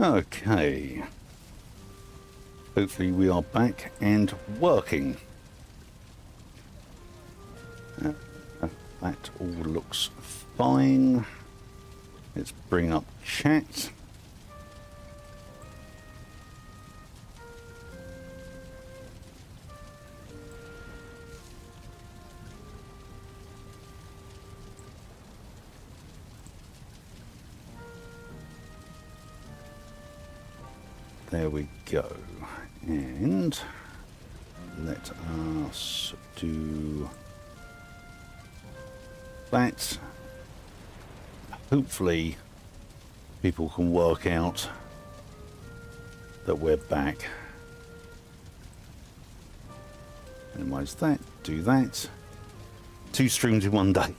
Okay. Hopefully we are back and working. That all looks fine. Let's bring up chat. There we go. And let us do that. Hopefully people can work out that we're back. Minimize that, do that. 2 streams in one day.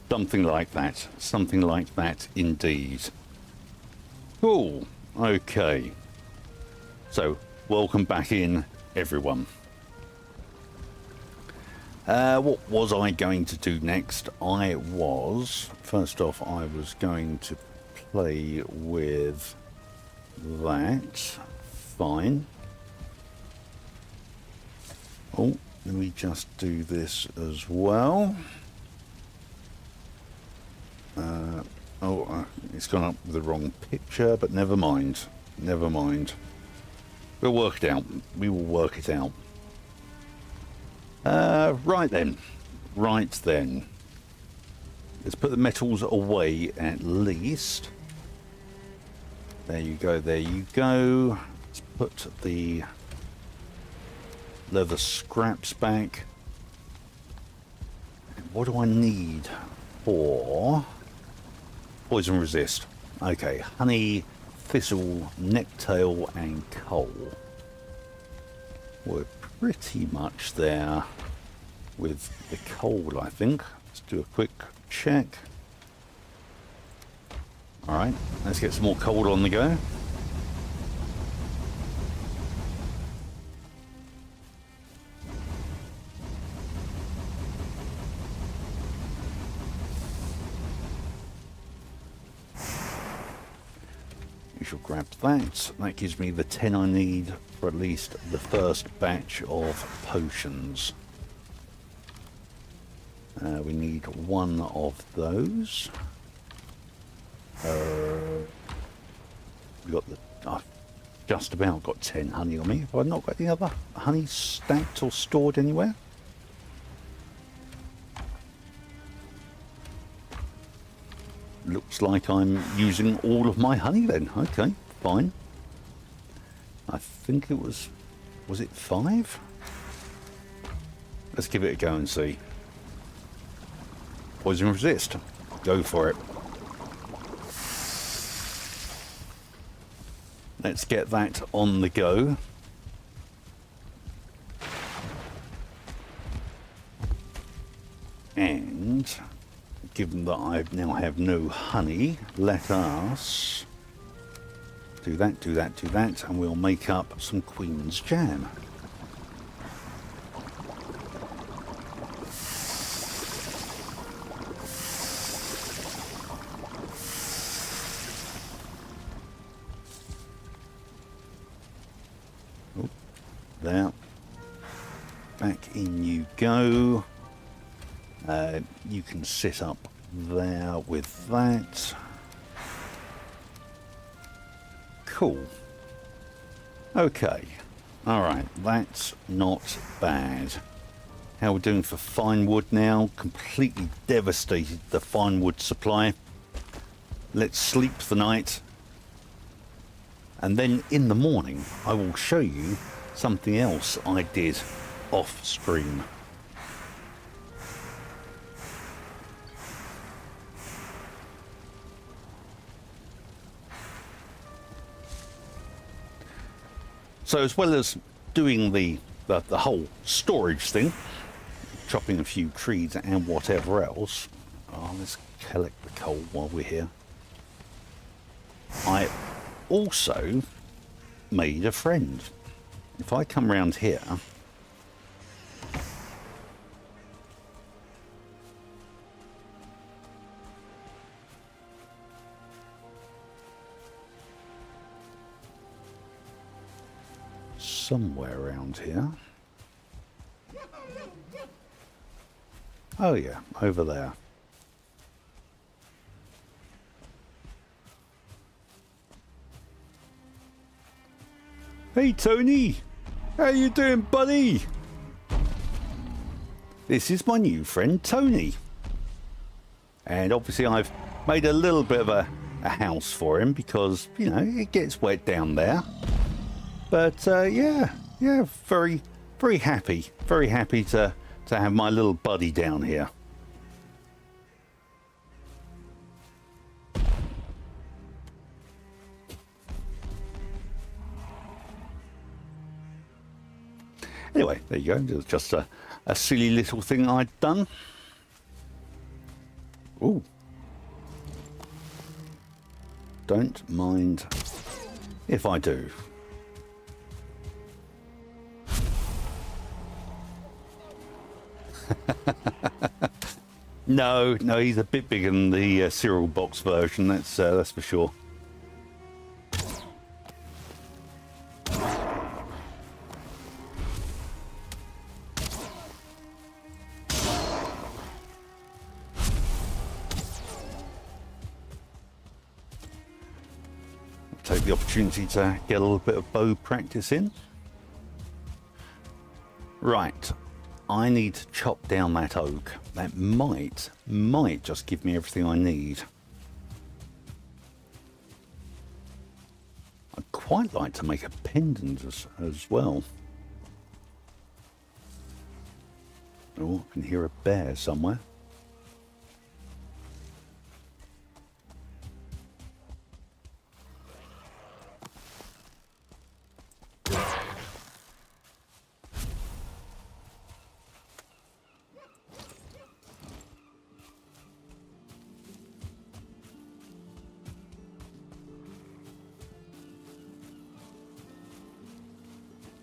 Something like that. Something like that indeed. Cool. Okay. So, welcome back in, everyone. What was I going to do next? First off, I was going to play with that. Fine. Oh, let me just do this as well. It's gone up with the wrong picture, but never mind. Never mind. We'll work it out. We will work it out. Right then. Right then. Let's put the metals away at least. There you go, there you go. Let's put the leather scraps back. What do I need for poison resist? Okay, honey, thistle, necktail, and coal. We're pretty much there with the coal, I think. Let's do a quick check. All right, let's get some more coal on the go. We shall grab that. That gives me the 10 I need for at least the first batch of potions. We need 1 of those. We got the... I've just about got 10 honey on me. Have I not got any other honey stacked or stored anywhere? Looks like I'm using all of my honey then. Okay, fine. I think it was it 5? Let's give it a go and see. Poison resist. Go for it. Let's get that on the go. And given that I now have no honey, let us do that, do that, do that, and we'll make up some Queen's Jam. Oh, there. Back in you go. You can sit up there with that. Cool. Okay. Alright, that's not bad. How we're doing for fine wood now? Completely devastated the fine wood supply. Let's sleep the night. And then in the morning, I will show you something else I did off stream. So as well as doing the whole storage thing, chopping a few trees and whatever else, let's collect the coal while we're here. I also made a friend. If I come round here, somewhere around here. Oh yeah, over there. Hey Tony, how you doing, buddy? This is my new friend Tony. And obviously I've made a little bit of a house for him because, you know, it gets wet down there. But yeah, very happy to have my little buddy down here. Anyway, there you go. It was just a silly little thing I'd done. Ooh. Don't mind if I do. No, he's a bit bigger than the cereal box version. That's for sure. Take the opportunity to get a little bit of bow practice in. Right. I need to chop down that oak. That might just give me everything I need. I'd quite like to make a pendant as well. Oh, I can hear a bear somewhere.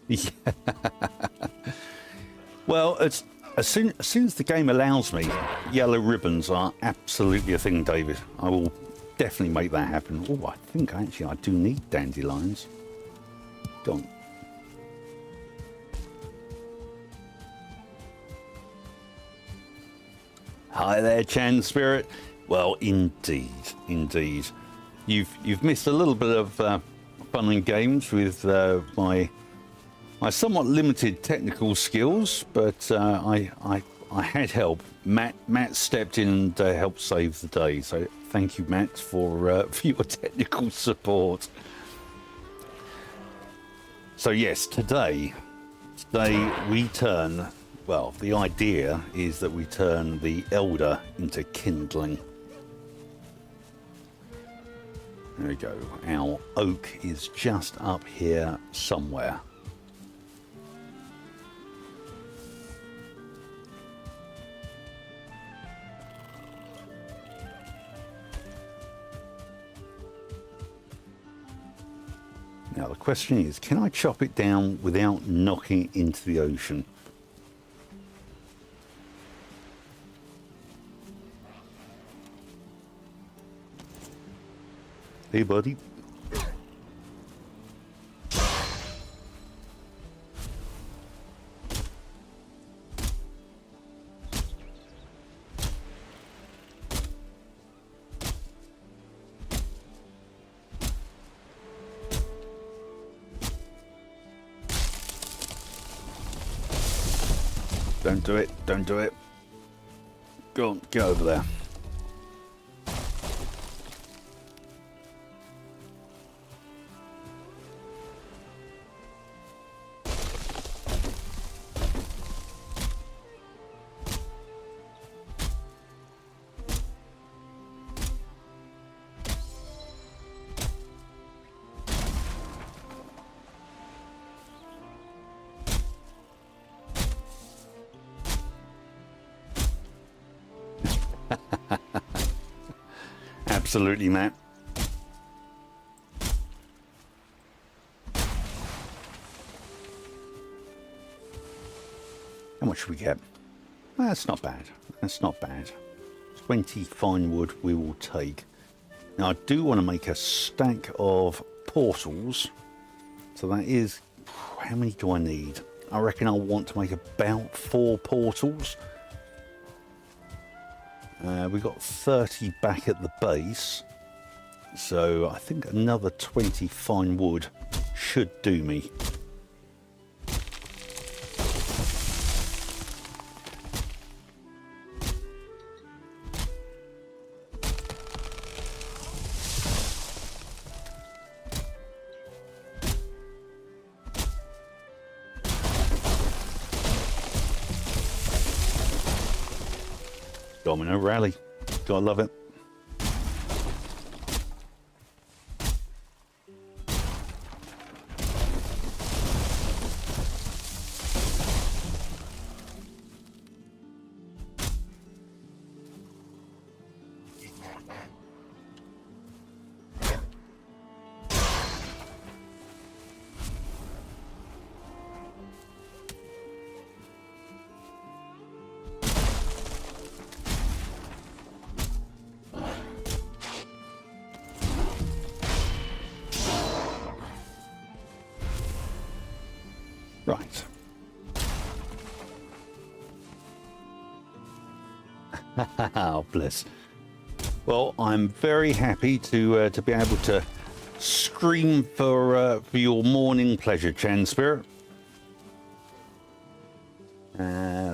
Yeah. Well, as soon as the game allows me, yellow ribbons are absolutely a thing, David. I will definitely make that happen. Oh, I think actually I do need dandelions. Go on. Hi there, Chan Spirit. Well, indeed. You've missed a little bit of fun and games with my somewhat limited technical skills, but I had help. Matt stepped in and helped save the day. So thank you, Matt, for your technical support. So yes, today we turn. Well, the idea is that we turn the elder into kindling. There we go. Our oak is just up here somewhere. Now the question is, can I chop it down without knocking it into the ocean? Hey, buddy. Don't do it. Don't do it. Go on, get over there. Absolutely, Matt. How much should we get? That's not bad. That's not bad. 20 fine wood we will take. Now I do want to make a stack of portals. So that is... how many do I need? I reckon I'll want to make about 4 portals. We've got 30 back at the base, so I think another 20 fine wood should do me. Domino rally, gotta love it. Right. Oh, bless. Well, I'm very happy to be able to scream for your morning pleasure, Chan Spirit.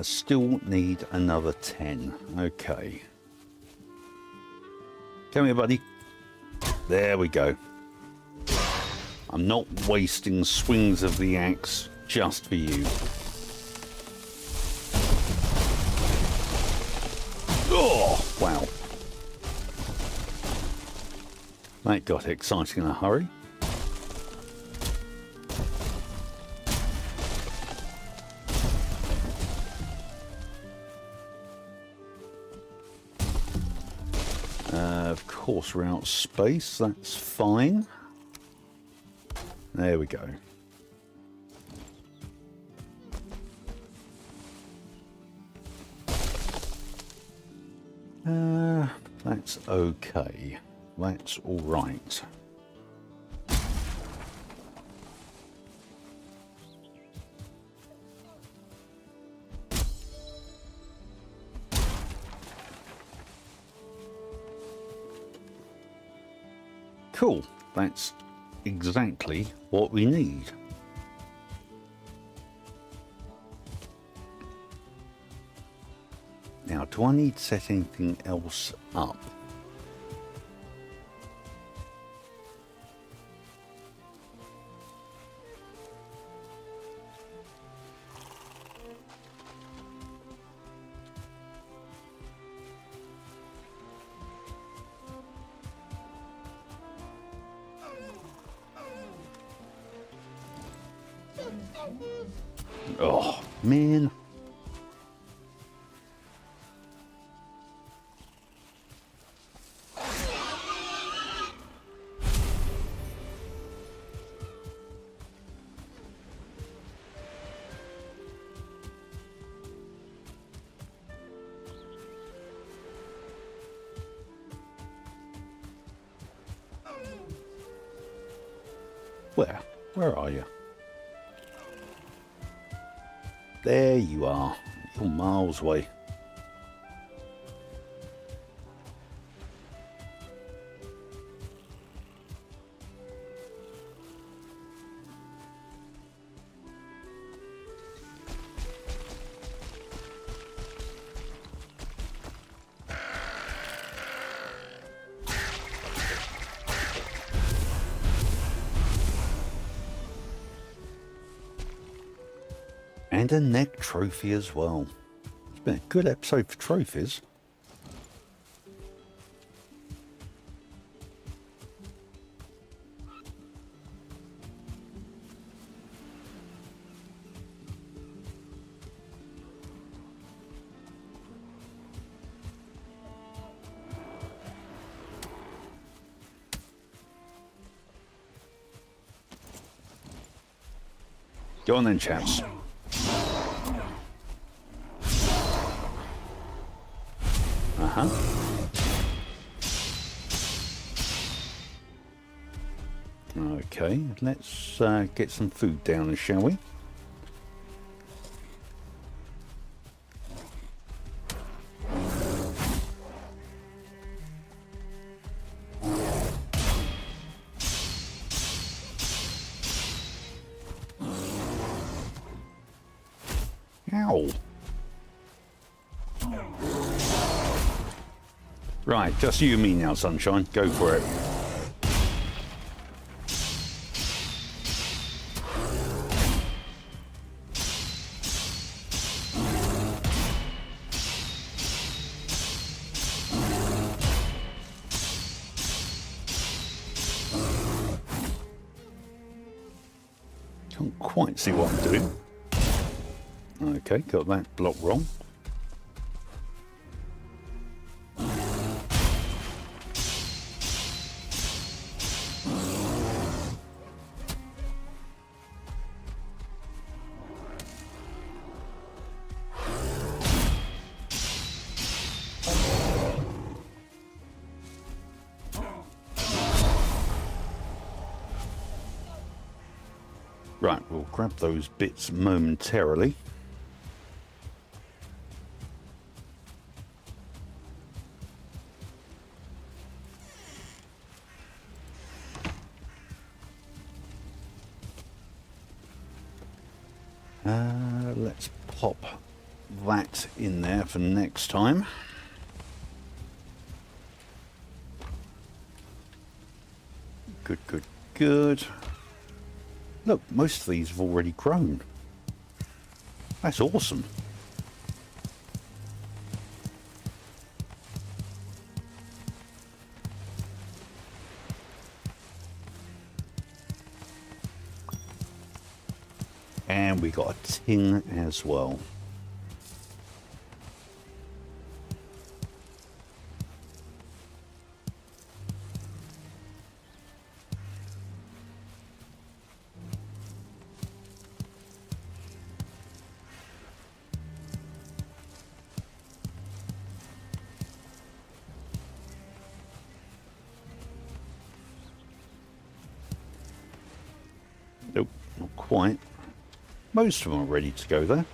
Still need another 10. Okay. Come here, buddy. There we go. I'm not wasting swings of the axe just for you. Oh, wow. That got exciting in a hurry. Of course, we're out of space. That's fine. There we go. That's okay. That's all right. Cool. That's exactly what we need. Now, do I need to set anything else up? Oh, man. Where are you? There you are. You're miles away. And a neck trophy as well. It's been a good episode for trophies. Go on then, chaps. Okay, let's get some food down, shall we? Ow. Right, just you and me now, sunshine. Go for it. Can't quite see what I'm doing. Okay, got that block wrong. Right, we'll grab those bits momentarily. Let's pop that in there for next time. Good, good, good. Look, most of these have already grown. That's awesome. And we got a tin as well. Nope, not quite. Most of them are ready to go there.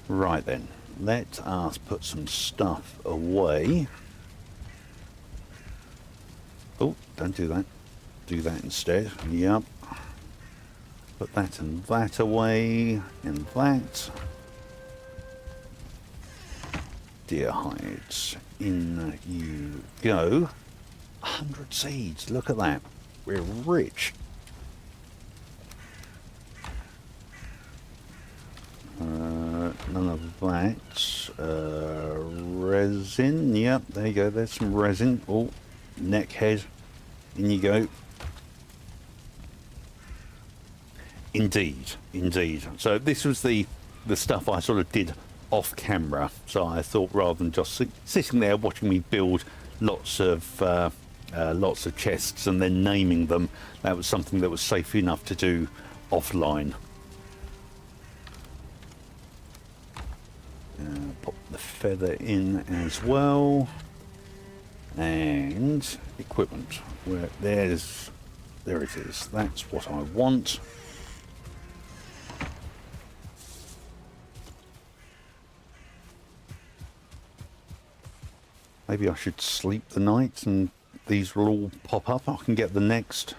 Right then, let us put some stuff away. Oh, don't do that. Do that instead. Yep. Put that and that away, and that. Deer hides. In you go. 100 seeds. Look at that. We're rich. None of that. Resin. Yep, there you go. There's some resin. Oh, neck head. In you go. Indeed, indeed. So this was the stuff I sort of did off camera. So I thought rather than just sitting there watching me build lots of chests and then naming them, that was something that was safe enough to do offline. Pop the feather in as well, and equipment. Where there it is. That's what I want. Maybe I should sleep the night and these will all pop up. I can get the next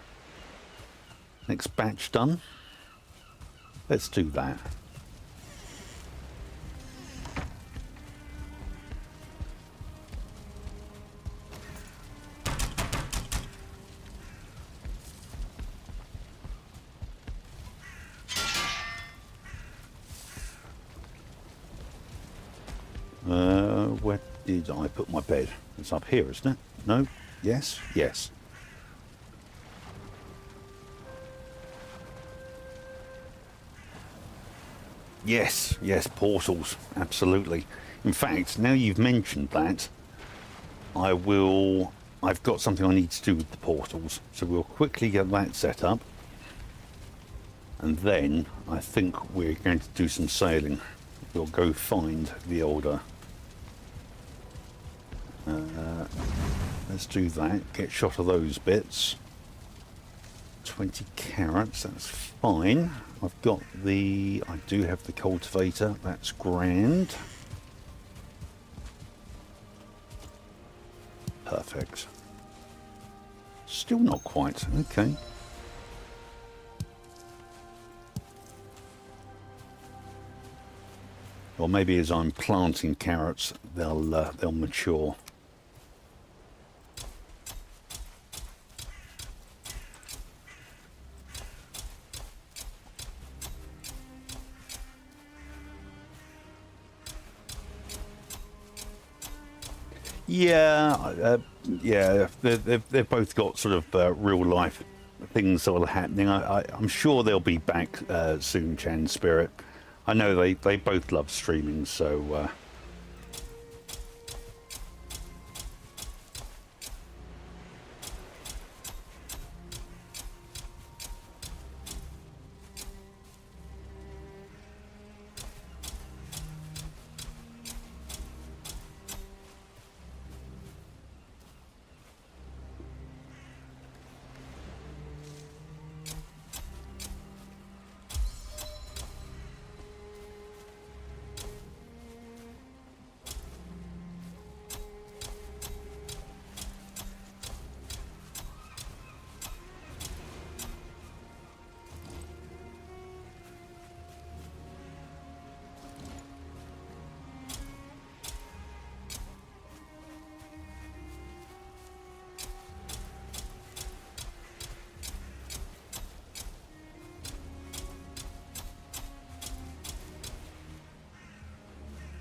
batch done. Let's do that. Where did I put my bed? It's up here, isn't it? No? Yes? Yes. Yes, yes, portals, absolutely. In fact, now you've mentioned that, I've got something I need to do with the portals, so we'll quickly get that set up. And then I think we're going to do some sailing. We'll go find the older let's do that. Get shot of those bits. 20 carrots, that's fine. I do have the cultivator, that's grand. Perfect. Still not quite, okay. Or maybe as I'm planting carrots, they'll mature. Yeah, yeah. They've both got sort of real life things sort of happening. I'm sure they'll be back soon, Chan Spirit. I know they both love streaming, so.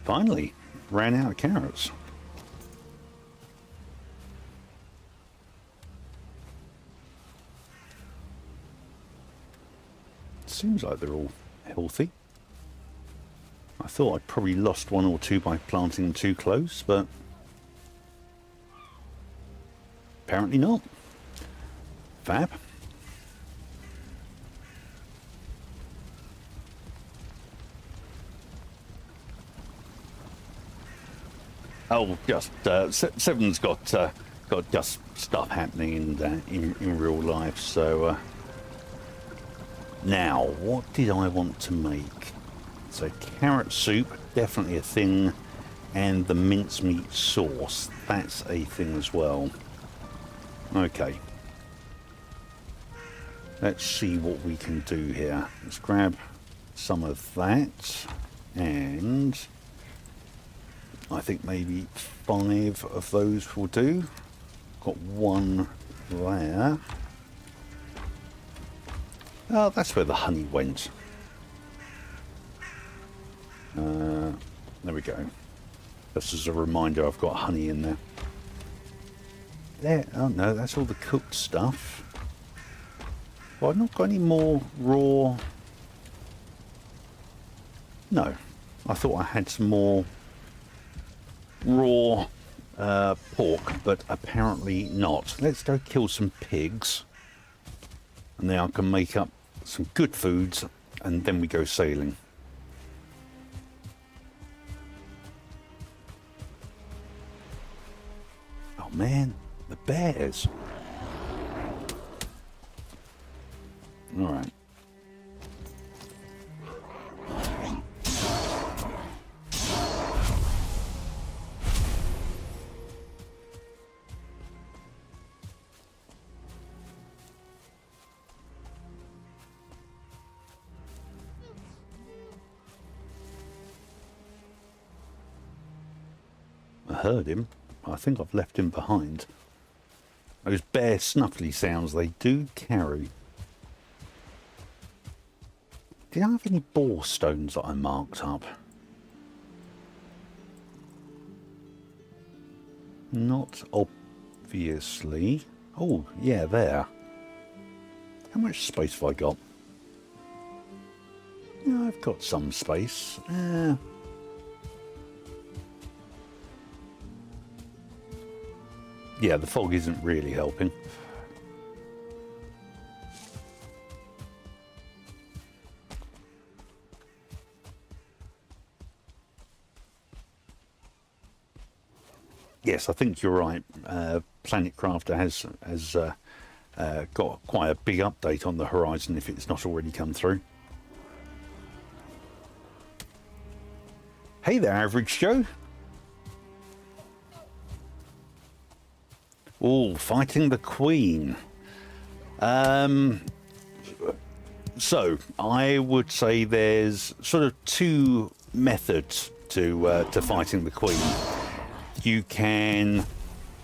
Finally, ran out of carrots. Seems like they're all healthy. I thought I'd probably lost one or two by planting them too close, but apparently not. Fab. Oh, just Seven's got just stuff happening in real life. So now, what did I want to make? So carrot soup, definitely a thing, and the mincemeat sauce, that's a thing as well. Okay, let's see what we can do here. Let's grab some of that, and I think maybe 5 of those will do. Got one there. Oh, that's where the honey went. There we go. Just as a reminder, I've got honey in there. There. Oh no, that's all the cooked stuff. Well, I've not got any more raw. No, I thought I had some more raw pork, but apparently not. Let's go kill some pigs, and then I can make up some good foods, and then we go sailing. Oh man, the bears. All right. I heard him. I think I've left him behind. Those bear snuffly sounds, they do carry. Did I have any boar stones that I marked up? Not obviously. Oh, yeah, there. How much space have I got? Yeah, I've got some space. Yeah, the fog isn't really helping. Yes, I think you're right. Planet Crafter has got quite a big update on the horizon if it's not already come through. Hey there, Average Joe. Oh, fighting the Queen. So I would say there's sort of two methods to fighting the Queen. You can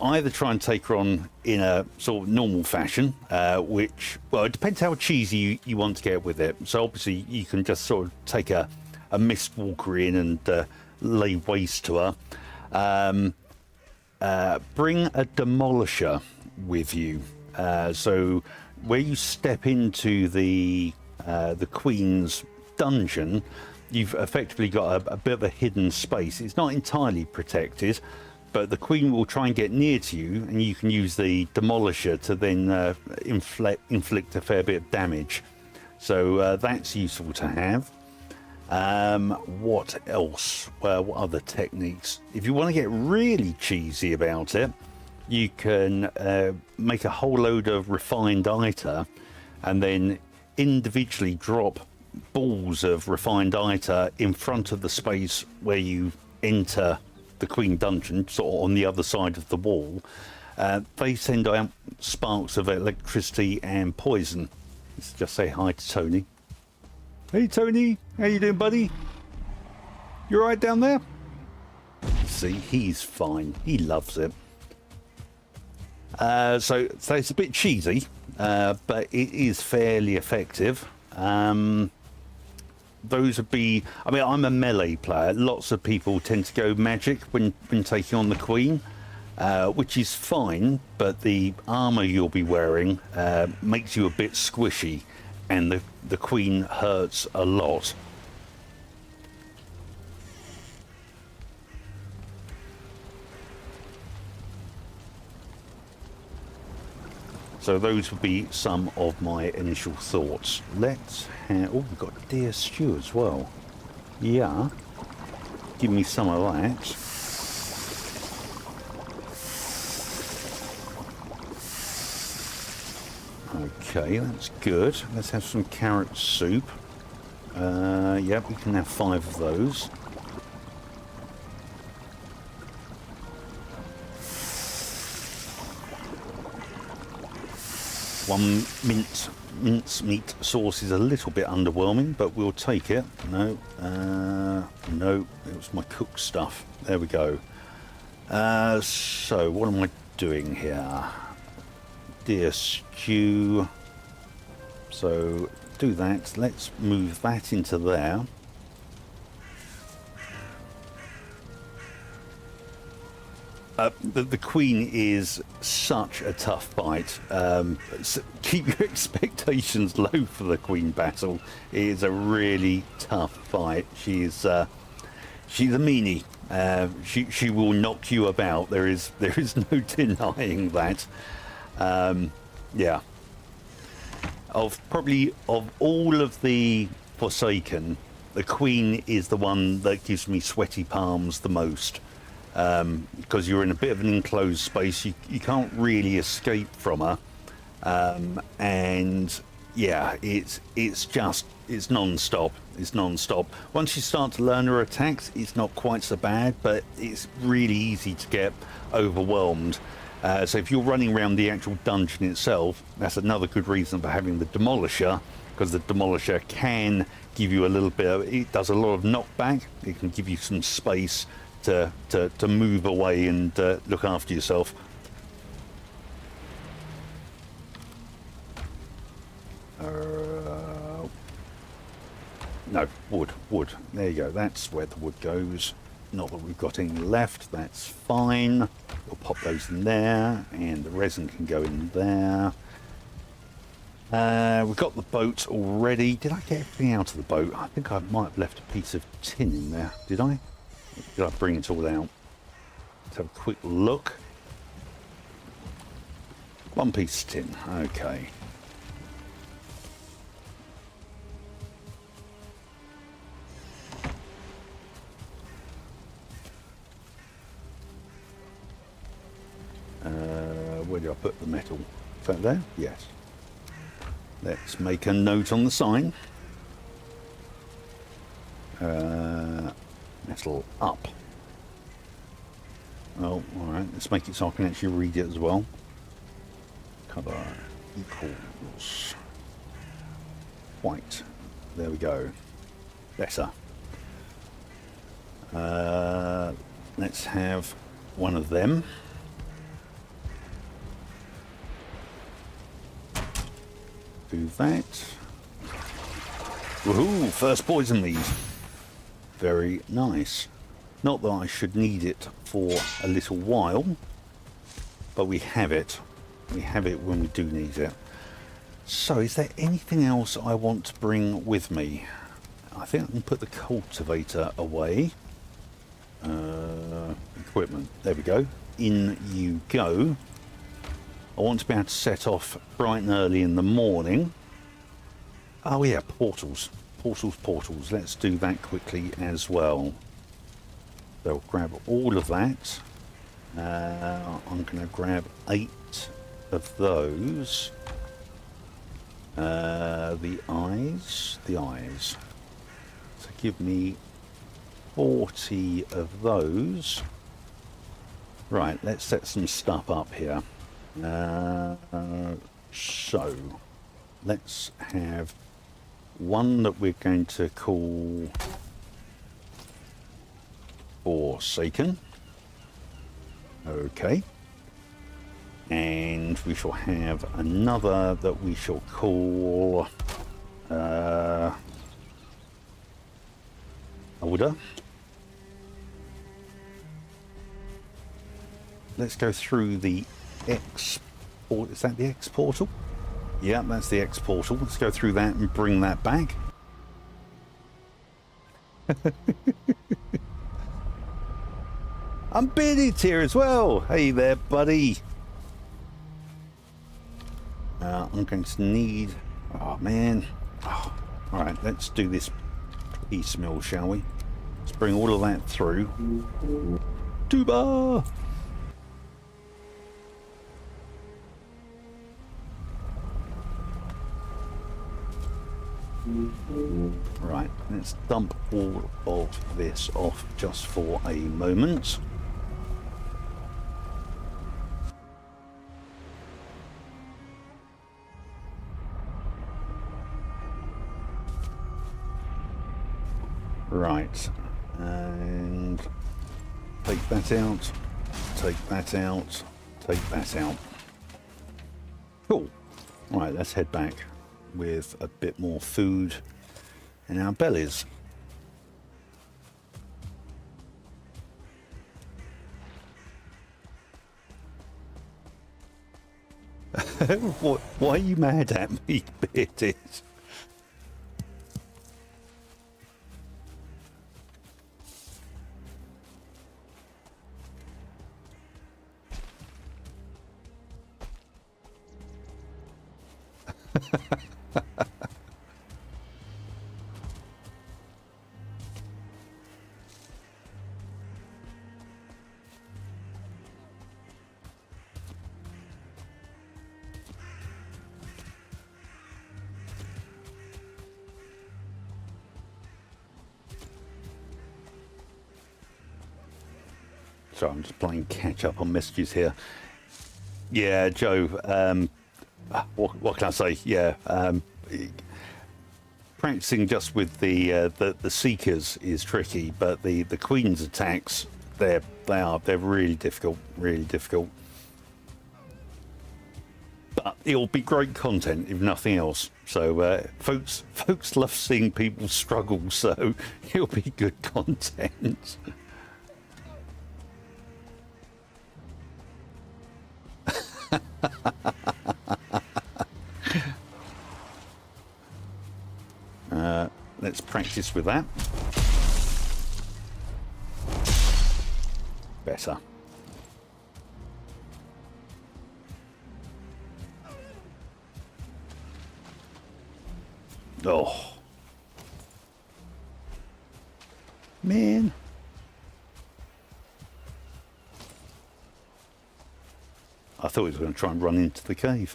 either try and take her on in a sort of normal fashion, which, well, it depends how cheesy you want to get with it. So obviously you can just sort of take a Mistwalker in and lay waste to her. Bring a Demolisher with you. So where you step into the Queen's dungeon, you've effectively got a bit of a hidden space. It's not entirely protected, but the Queen will try and get near to you, and you can use the Demolisher to then inflict a fair bit of damage. So that's useful to have. What else? Well, what other techniques? If you want to get really cheesy about it, you can make a whole load of refined iter and then individually drop balls of refined iter in front of the space where you enter the Queen dungeon, sort of on the other side of the wall. They send out sparks of electricity and poison. Let's just say hi to Tony. Hey Tony, how you doing, buddy? You alright down there? See, he's fine. He loves it. So it's a bit cheesy, but it is fairly effective. Those would be... I mean, I'm a melee player. Lots of people tend to go magic when taking on the Queen, which is fine, but the armour you'll be wearing makes you a bit squishy, and the Queen hurts a lot. So those would be some of my initial thoughts. Let's have... Oh, we've got deer stew as well. Yeah. Give me some of that. Okay, that's good. Let's have some carrot soup. Yep, we can have 5 of those. One mincemeat sauce is a little bit underwhelming, but we'll take it. No, no, it was my cooked stuff. There we go. So what am I doing here? Deer stew. So do that. Let's move that into there. The Queen is such a tough fight. So keep your expectations low for the Queen battle. It is a really tough fight. She's a meanie. She will knock you about. There is no denying that. Yeah. Of all of the Forsaken, the Queen is the one that gives me sweaty palms the most. Because you're in a bit of an enclosed space, you can't really escape from her, and yeah, it's non-stop. It's non-stop. Once you start to learn her attacks, it's not quite so bad, but it's really easy to get overwhelmed. So if you're running around the actual dungeon itself, that's another good reason for having the Demolisher, because the Demolisher can give you a little bit of, it does a lot of knockback. It can give you some space to move away and look after yourself. No, wood. There you go. That's where the wood goes. Not that we've got any left. That's fine. We'll pop those in there, and the resin can go in there. We've got the boat already. Did I get everything out of the boat? I think I might have left a piece of tin in there. Did I? Did I bring it all out? Let's have a quick look. One piece of tin. Okay. did I put the metal? Is that there? Yes. Let's make a note on the sign. Metal up. Oh, alright. Let's make it so I can actually read it as well. Color equals white. There we go. Better. Let's have one of them. Do that. Woohoo! First poison lead. Very nice. Not that I should need it for a little while, but we have it. We have it when we do need it. So, is there anything else I want to bring with me? I think I can put the cultivator away. Equipment. There we go. In you go. I want to be able to set off bright and early in the morning. Oh yeah, portals. Portals. Let's do that quickly as well. They'll grab all of that. I'm going to grab 8 of those. The eyes. So give me 40 of those. Right, let's set some stuff up here. So let's have one that we're going to call Forsaken. Okay. And we shall have another that we shall call Order. Let's go through the X. Is that the X portal? Yeah, that's the X portal. Let's go through that and bring that back. I'm Bearded here as well. Hey there, buddy. I'm going to need... Oh, man. Oh, all right, let's do this piecemeal, shall we? Let's bring all of that through. Tuba! Right, let's dump all of this off just for a moment. Right, and take that out, take that out, take that out. Cool. Right, let's head back with a bit more food in our bellies. Why are you mad at me, Bearded? So I'm just playing catch up on messages here. Yeah, Joe. What can I say? Yeah, practicing just with the seekers is tricky, but the Queen's attacks they're really difficult, really difficult. But it'll be great content if nothing else. So folks love seeing people struggle, so it'll be good content. Let's practice with that. Better. Oh. Man. I thought he was going to try and run into the cave.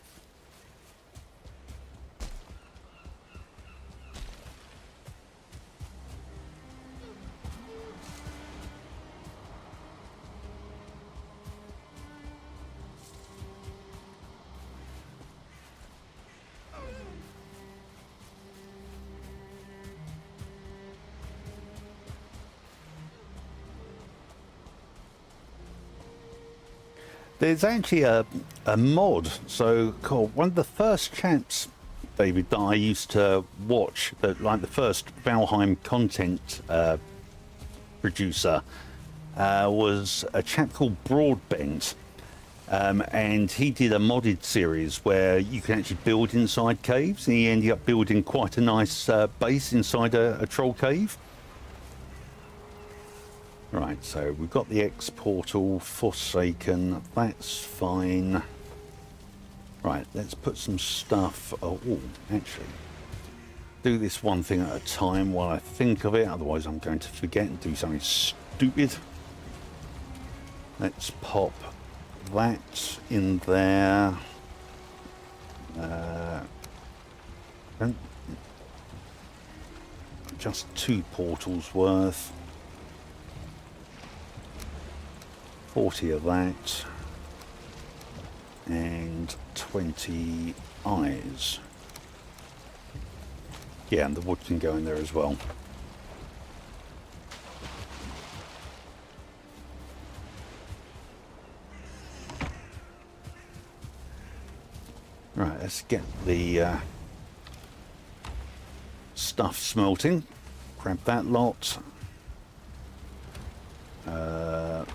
There's actually a mod. So, cool. One of the first chaps, David, that I used to watch, like the first Valheim content producer, was a chap called Broadbent. And he did a modded series where you can actually build inside caves. And he ended up building quite a nice base inside a troll cave. Right, so we've got the X portal, Forsaken, that's fine. Right, let's put some stuff, oh, actually, do this one thing at a time while I think of it, otherwise I'm going to forget and do something stupid. Let's pop that in there. Just 2 portals worth. 40 of that, and 20 eyes. Yeah, and the wood can go in there as well. Right, let's get the stuff smelting. Grab that lot.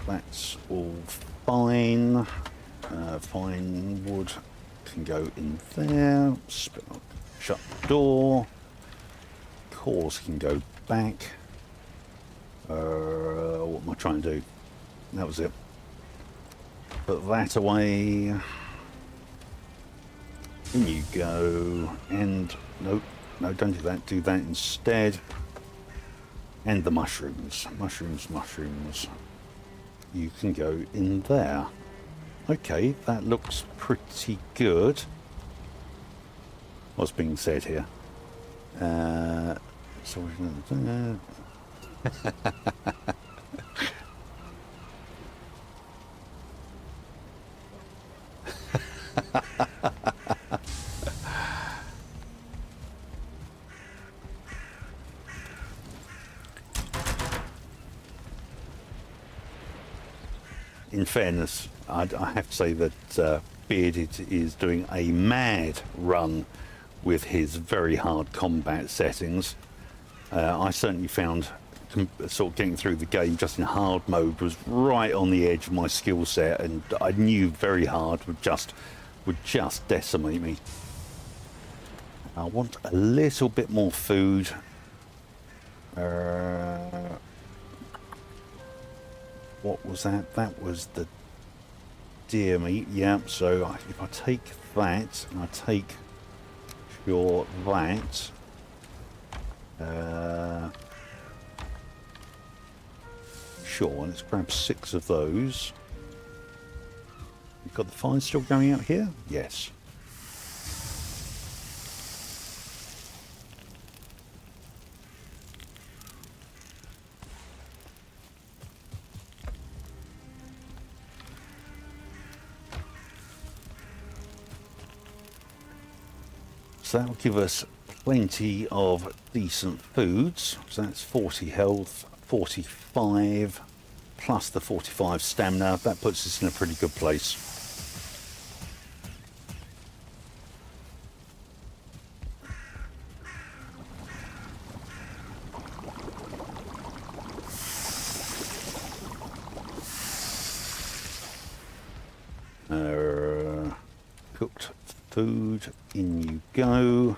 That's all fine. Fine wood can go in there. Shut the door. Cores can go back. What am I trying to do? That was it. Put that away. In you go. And no, don't do that. Do that instead. And the mushrooms. Mushrooms. You can go in there. Okay, that looks pretty good. What's being said here? So we're going to... In fairness, I have to say that Bearded is doing a mad run with his very hard combat settings. I certainly found sort of getting through the game just in hard mode was right on the edge of my skill set, and I knew very hard would just decimate me. I want a little bit more food. What was that? That was the deer meat. Yeah, so if I take that and I take your that, sure, let's grab 6 of those. You've got the fire still going out here? Yes. So that'll give us plenty of decent foods. So that's 40 health, 45, plus the 45 stamina. That puts us in a pretty good place. Cooked food, in you go.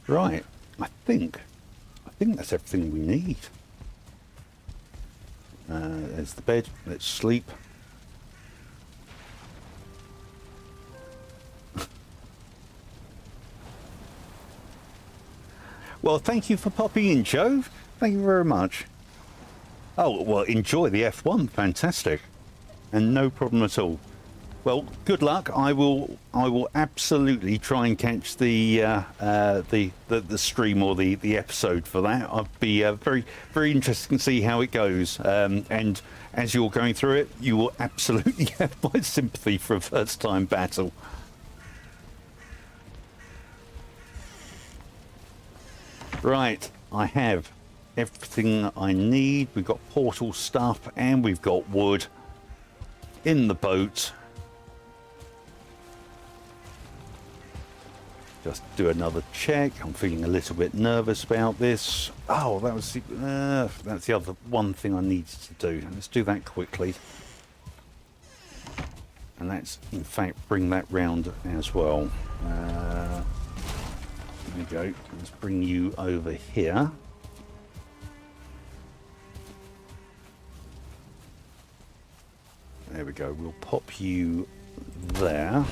Right, I think that's everything we need. There's the bed, let's sleep. Well, thank you for popping in, Joe. Thank you very much. Oh, well, enjoy the F1, fantastic. and no problem at all. Well, good luck. I will absolutely try and catch the stream or the episode for that. I'd be very very interested to see how it goes. And as you're going through it, you will absolutely have my sympathy for a first time battle. Right, I have everything I need. We've got portal stuff and we've got wood in the boat. Just do another check. I'm feeling a little bit nervous about this. Oh, that's the other one thing I needed to do. Let's do that quickly. And let's, in fact, bring that round as well. There we go. Let's bring you over here. There we go. We'll pop you there.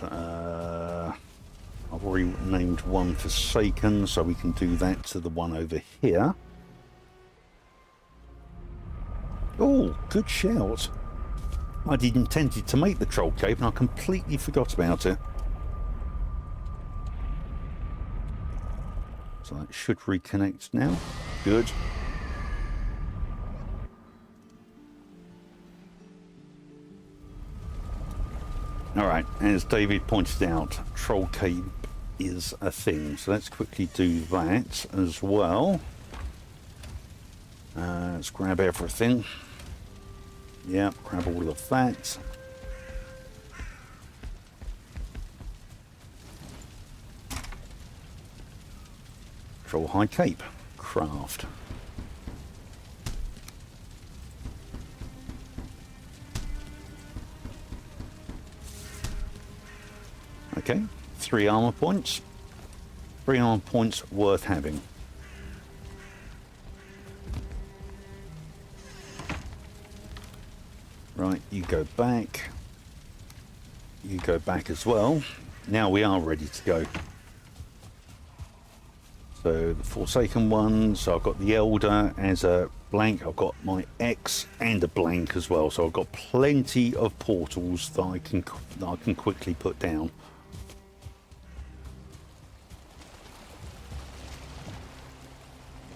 I've already named one Forsaken, so we can do that to the one over here. Oh, good shout. I'd intended to make the troll cave and I completely forgot about it. So that should reconnect now. Good. Alright, as David pointed out, troll cave is a thing. So let's quickly do that as well. Let's grab everything. Yeah, grab all of that. Troll High Cape. Craft. Okay, 3 armor points. 3 armor points worth having. Right, you go back. You go back as well. Now we are ready to go. So the Forsaken one, so I've got the Elder as a blank. I've got my X and a blank as well. So I've got plenty of portals that I can quickly put down.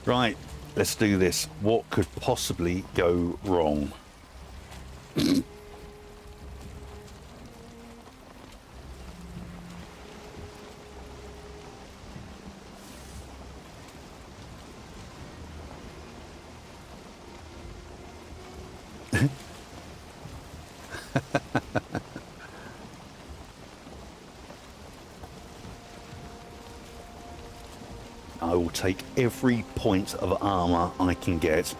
Right, let's do this. What could possibly go wrong? I will take every point of armor I can get.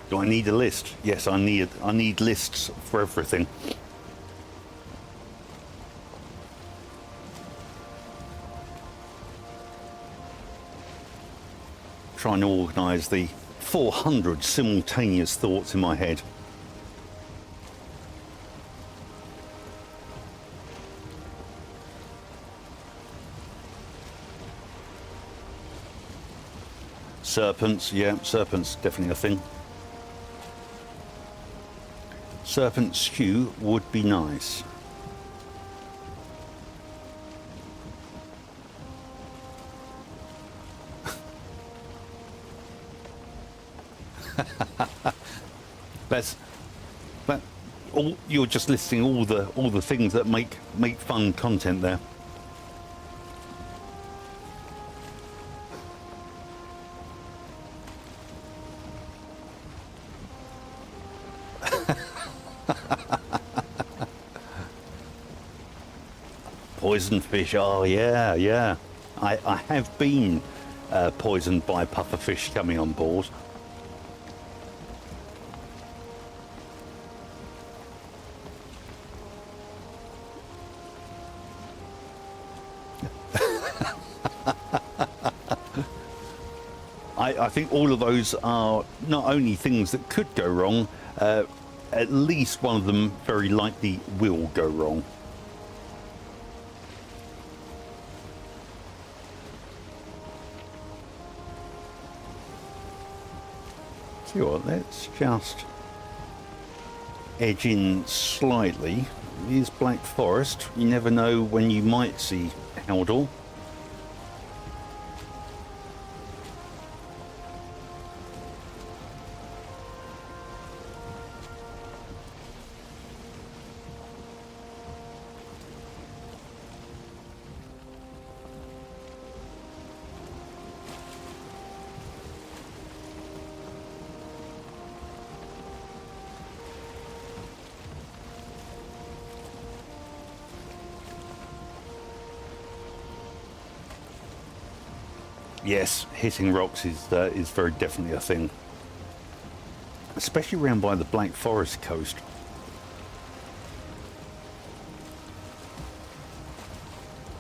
Do I need a list? Yes, I need lists for everything. Trying to organise the 400 simultaneous thoughts in my head. Serpents, yeah, serpents definitely a thing. Serpent stew would be nice. You're just listing all the things that make fun content there. Poisoned fish, oh yeah, yeah. I have been poisoned by pufferfish coming on board. I think all of those are not only things that could go wrong, at least one of them very likely will go wrong. See what, let's just edge in slightly. It is Black Forest. You never know when you might see Haldor. Yes, hitting rocks is very definitely a thing, especially around by the Black Forest coast.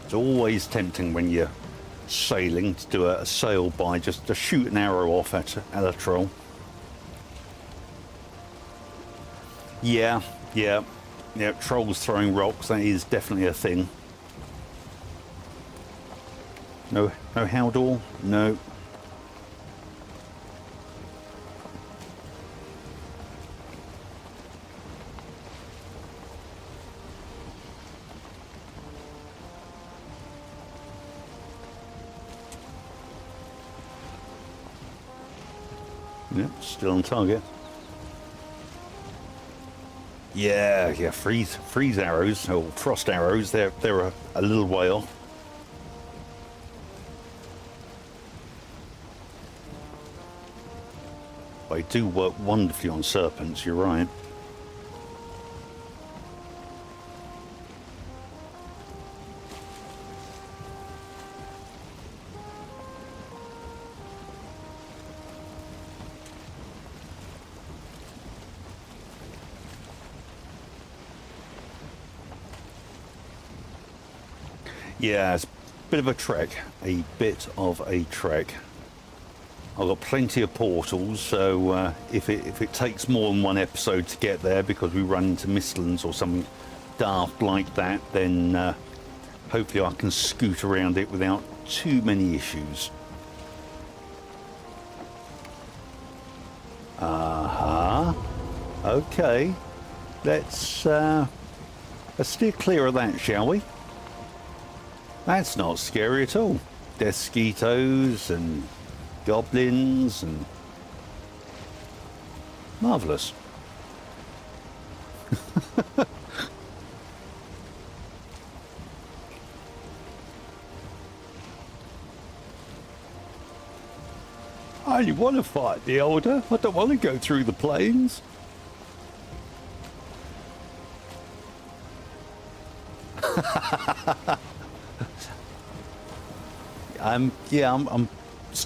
It's always tempting when you're sailing to do a sail by, just to shoot an arrow off at a troll. Yeah, trolls throwing rocks, that is definitely a thing. No Haldor? No. Yep, still on target. Yeah, freeze arrows, or frost arrows, they're a little way off. They do work wonderfully on serpents, you're right. Yeah, it's a bit of a trek. A bit of a trek. I've got plenty of portals, so if it takes more than one episode to get there because we run into mistlands or something daft like that, then hopefully I can scoot around it without too many issues. Okay, let's steer clear of that, shall we? That's not scary at all. Mosquitoes and goblins and marvellous. I only want to fight the Elder. I don't want to go through the plains. I'm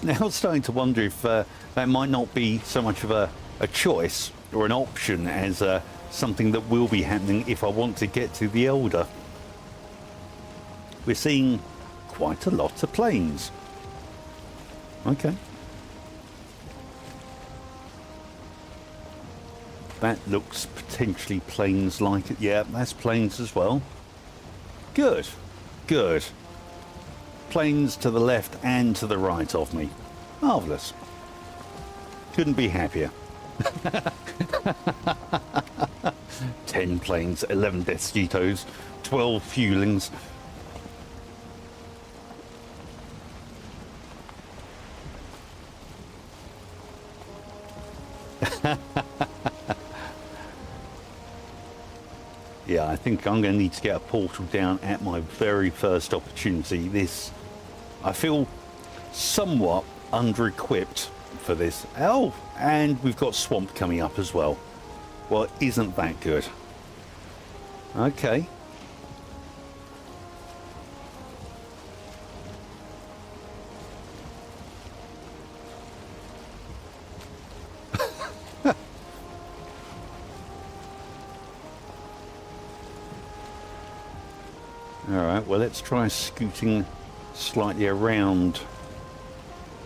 now starting to wonder if that might not be so much of a choice or an option as something that will be happening if I want to get to the Elder. We're seeing quite a lot of plains. Okay. That looks potentially plains like it. Yeah, that's plains as well. Good. Good. Plains to the left and to the right of me. Marvellous. Couldn't be happier. 10 plains, 11 mosquitoes, 12 fulings. Yeah, I think I'm going to need to get a portal down at my very first opportunity. I feel somewhat under-equipped for this. Oh, and we've got swamp coming up as well. Well, isn't that good? Okay. Alright, well let's try scooting slightly around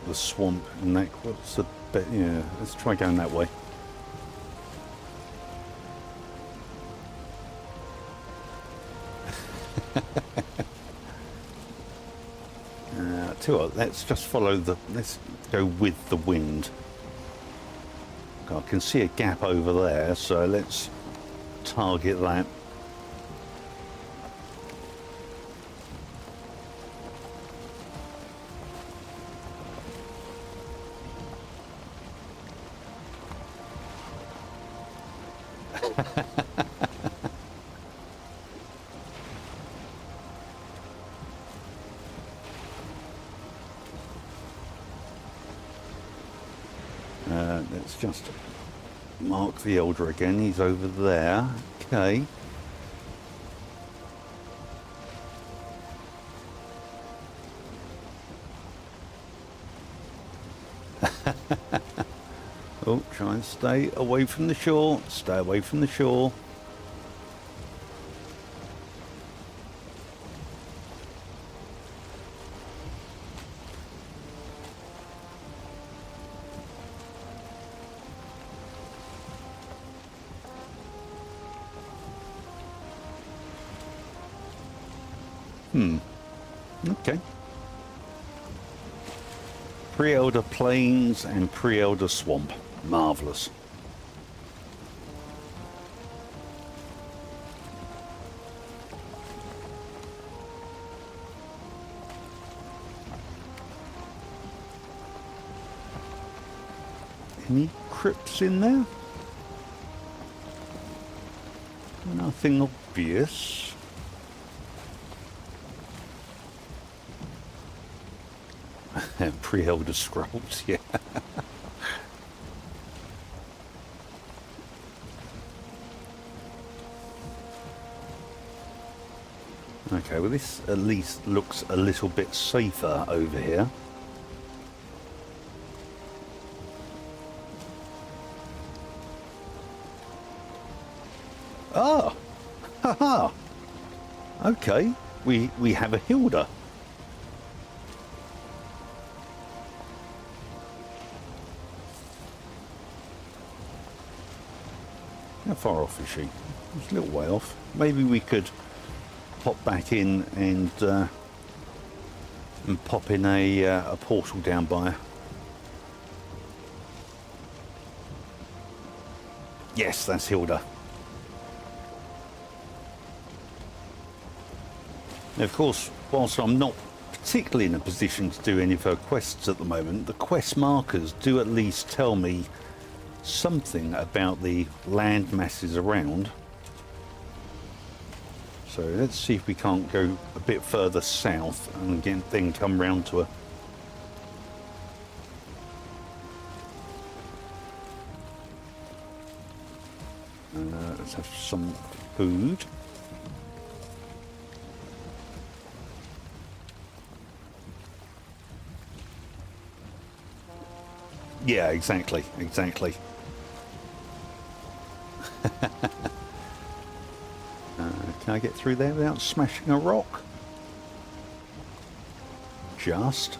the swamp and that. What's the bit? Yeah, let's try going that way. Tell you what, let's just follow the. Let's go with the wind. I can see a gap over there, so let's target that. Let's just mark the elder again. He's over there. Okay. Oh, try and stay away from the shore. Stay away from the shore. Okay. Pre-elder plains and pre-elder swamp. Marvellous. Any crypts in there? Nothing obvious. Pre-elder scrolls, yeah. Okay, well this at least looks a little bit safer over here. Ah! Haha! Okay, we have a Hilda. How far off is she? It's a little way off. Maybe we could pop back in and pop in a portal down by her. Yes, that's Hilda. Now, of course, whilst I'm not particularly in a position to do any of her quests at the moment, the quest markers do at least tell me something about the land masses around. So let's see if we can't go a bit further south and again then come round to her. Let's have some food. Yeah, exactly. Can I get through there without smashing a rock? Just.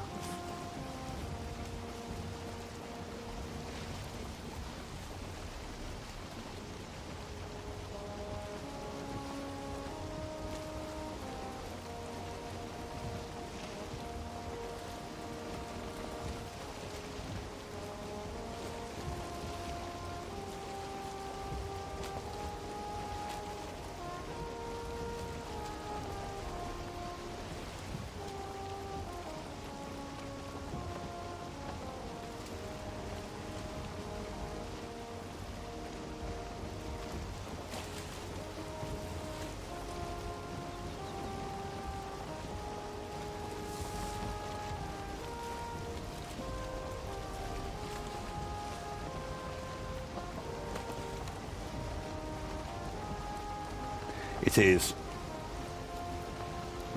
It is.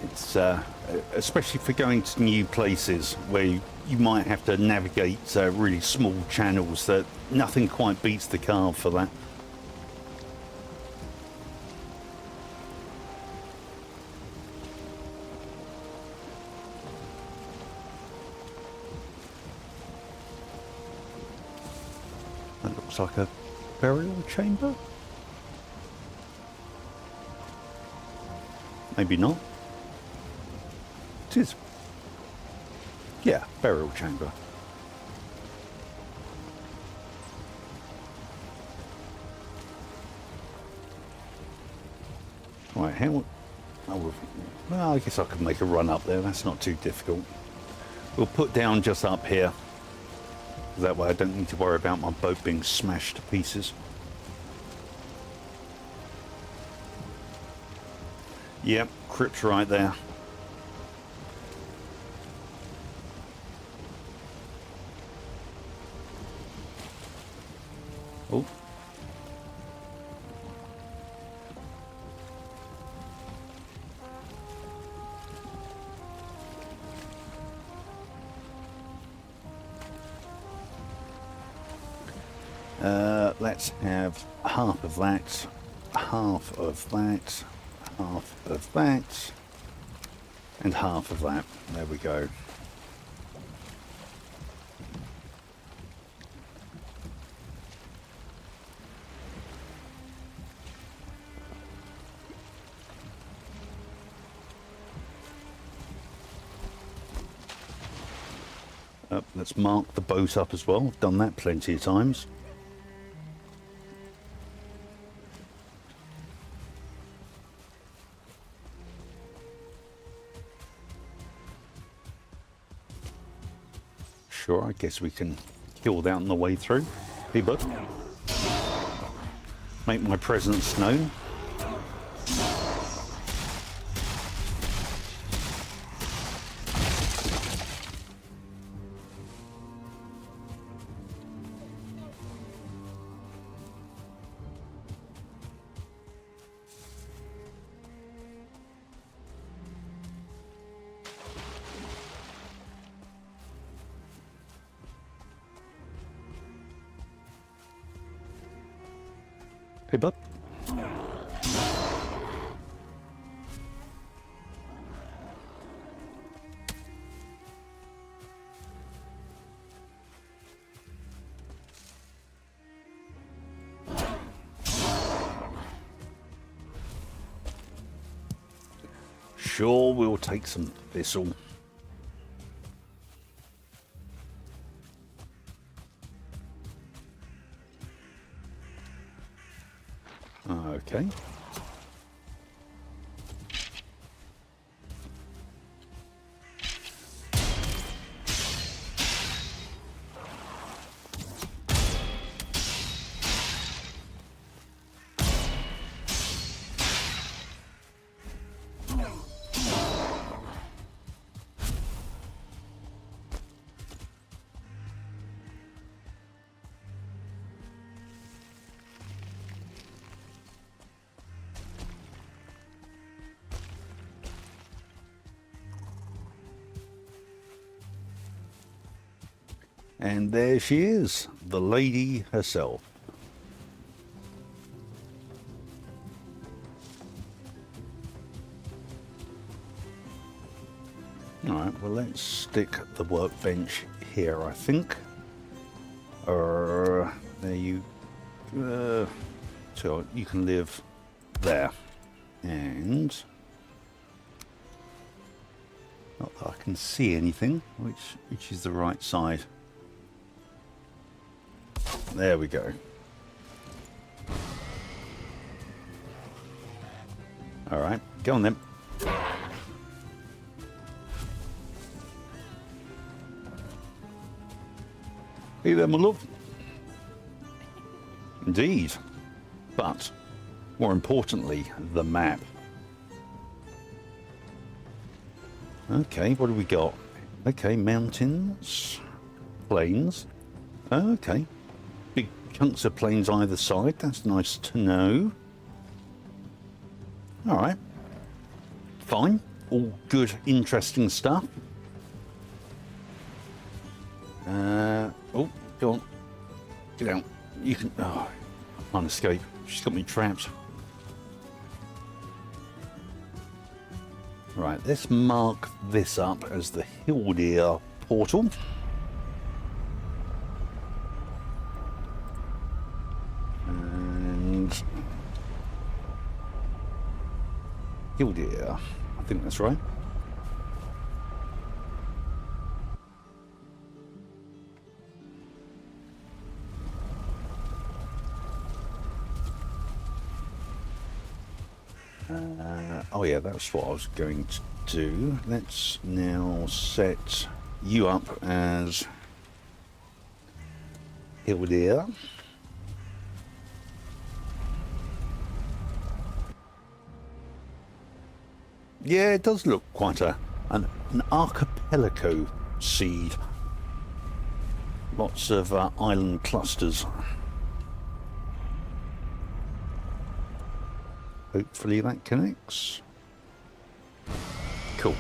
It's especially for going to new places where you might have to navigate really small channels. That nothing quite beats the car for that. looks like a burial chamber. Maybe not. It is. Yeah, burial chamber. Right, how... Oh, well, I guess I could make a run up there. That's not too difficult. We'll put down just up here. That way I don't need to worry about my boat being smashed to pieces. Yep, crypt's right there. Oh. Let's have half of that, half of that, half of that, and half of that. There we go. Let's mark the boat up as well. I've done that plenty of times. Sure, I guess we can kill that on the way through. Hey, bud. Make my presence known. Hey, bud. Sure, we'll take some thistle. Okay. And there she is, the lady herself. Alright, well, let's stick the workbench here, I think. There you... so you can live there. And... not that I can see anything, which is the right side. There we go. All right, go on then. Hey there, my love. Indeed. But, more importantly, the map. Okay, what do we got? Okay, mountains, plains. Okay. Big chunks of plains either side. That's nice to know. All right. Fine. All good, interesting stuff. Oh, go on. Get out. You can... oh, I can't escape. She's got me trapped. Right, let's mark this up as the Hildir portal. Killdeer. I think that's right. Oh yeah, that's what I was going to do. Let's now set you up as Killdeer. Yeah, it does look quite an archipelago seed. Lots of island clusters. Hopefully that connects. Cool.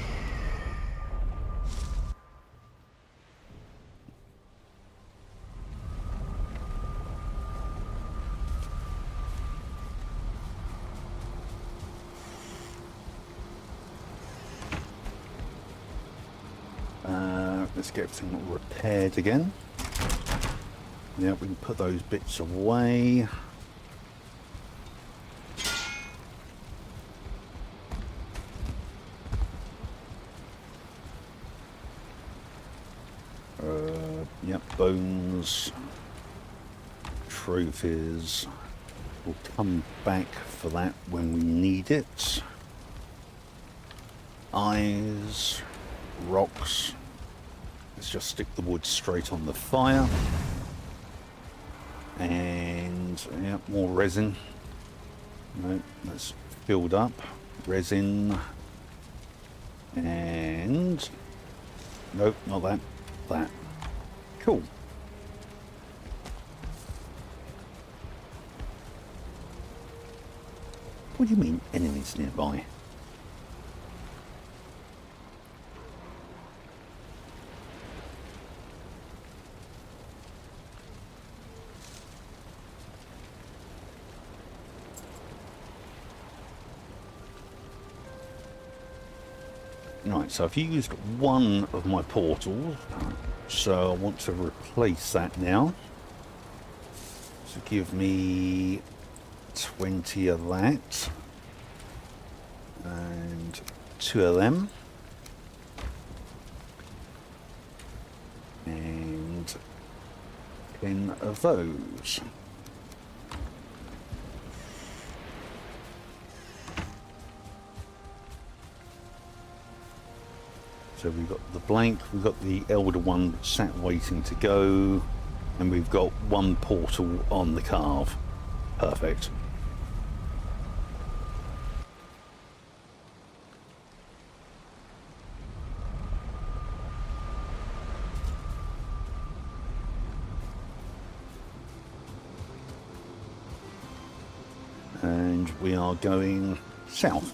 Let's get everything repaired again. Yeah, we can put those bits away. Yep, bones, trophies. We'll come back for that when we need it. Eyes, rocks. Let's just stick the wood straight on the fire. And yeah, more resin. No, that's filled up. Resin. And nope, not that. That. Cool. What do you mean enemies nearby? Right, so I've used one of my portals, so I want to replace that now. So give me 20 of that, and 2 of them, and 10 of those. So we've got the blank, we've got the elder one sat waiting to go, and we've got one portal on the carve. Perfect. And we are going south.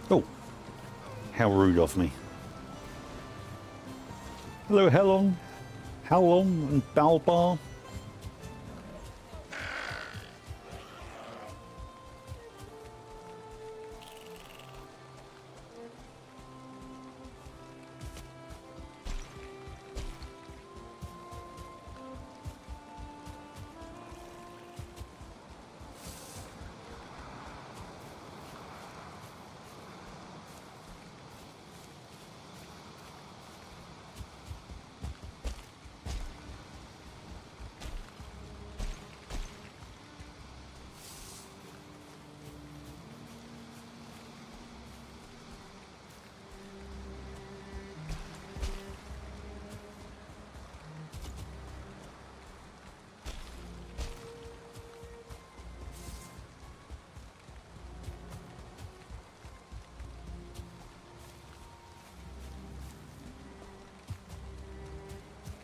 Oh, how rude of me. Hello, Helon, and Balbar.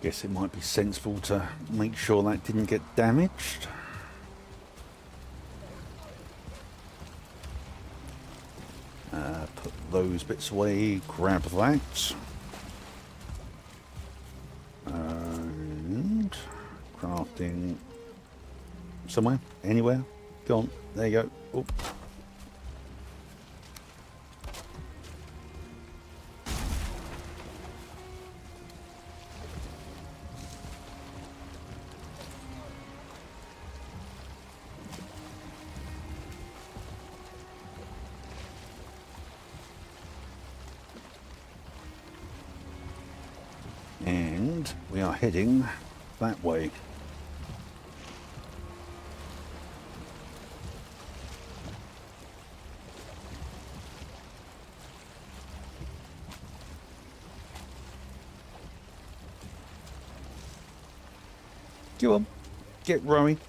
Guess it might be sensible to make sure that didn't get damaged. Put those bits away, grab that. And crafting somewhere, anywhere. Go on, there you go. Oh. we are heading that way. Go on, get rowing.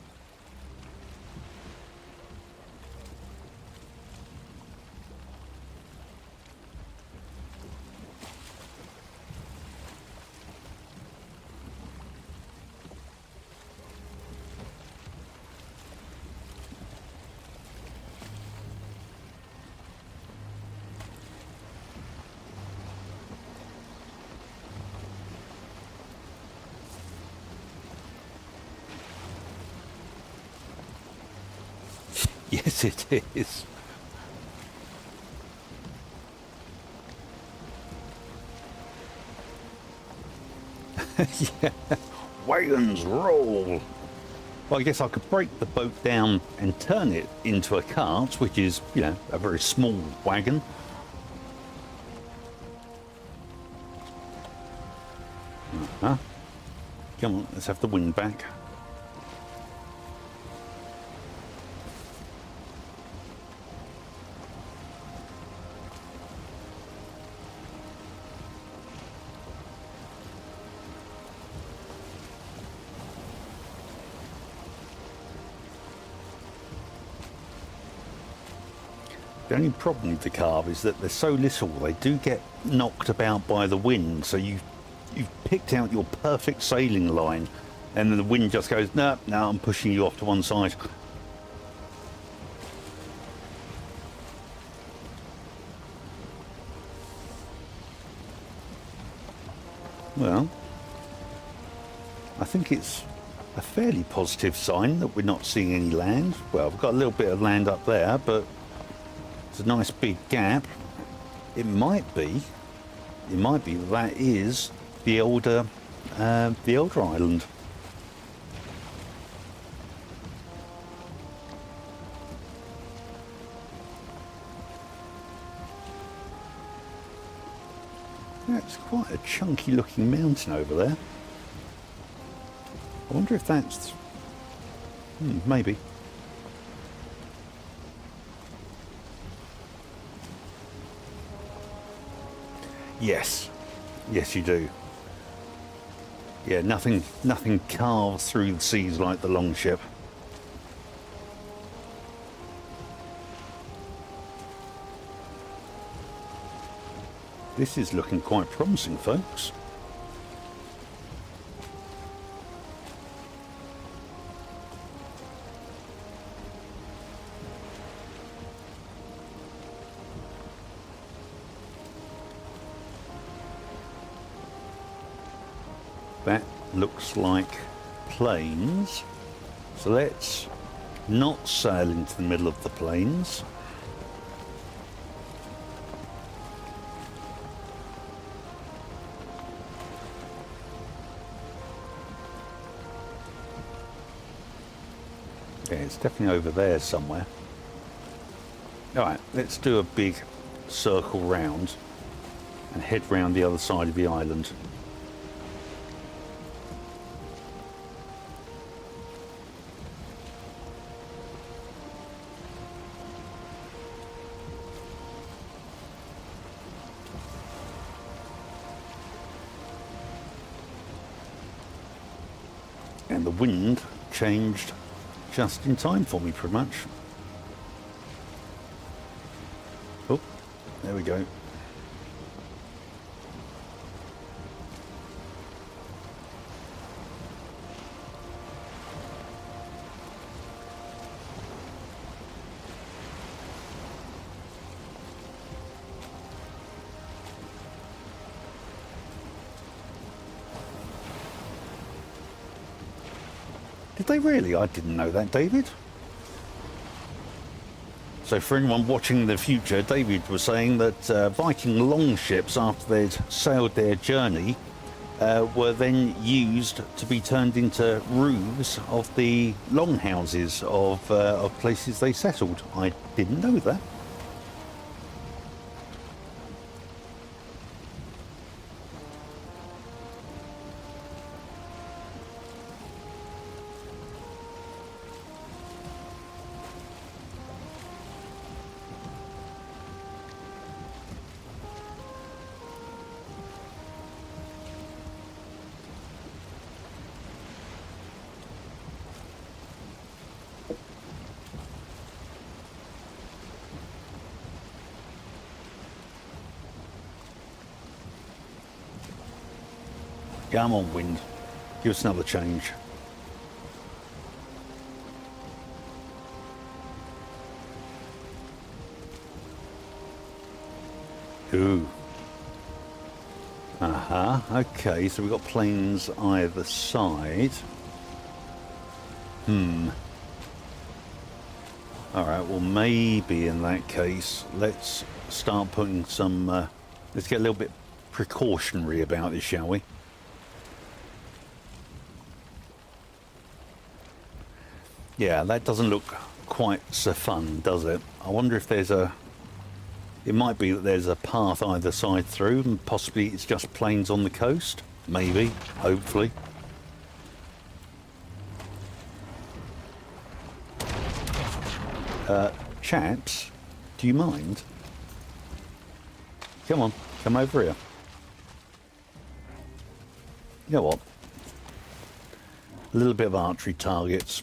Yes, it is. Yeah, wagons roll. Well, I guess I could break the boat down and turn it into a cart, which is, you know, a very small wagon. Uh-huh. Come on, let's have the wind back. The only problem with the carve is that they're so little, they do get knocked about by the wind, so you've picked out your perfect sailing line, and then the wind just goes, no, I'm pushing you off to one side. Well, I think it's a fairly positive sign that we're not seeing any land. Well, we've got a little bit of land up there, but it's a nice big gap. It might be that is the older island. That's quite a chunky looking mountain over there. I wonder if that's maybe. Yes, you do. Yeah, nothing carves through the seas like the longship. This is looking quite promising, folks. That looks like plains. So let's not sail into the middle of the plains. Yeah, it's definitely over there somewhere. Alright, let's do a big circle round and head round the other side of the island. And the wind changed just in time for me, pretty much. Oh, there we go. Did they really? I didn't know that, David. So for anyone watching the future, David was saying that Viking longships, after they'd sailed their journey, were then used to be turned into roofs of the longhouses of places they settled. I didn't know that. Come on, wind. Give us another change. Ooh. Okay, so we've got planes either side. Alright, well maybe in that case, let's start putting some... let's get a little bit precautionary about this, shall we? Yeah, that doesn't look quite so fun, does it? I wonder if there's a... It might be that there's a path either side through, and possibly it's just plains on the coast. Maybe, hopefully. Chaps, do you mind? Come on, come over here. You know what? A little bit of archery targets.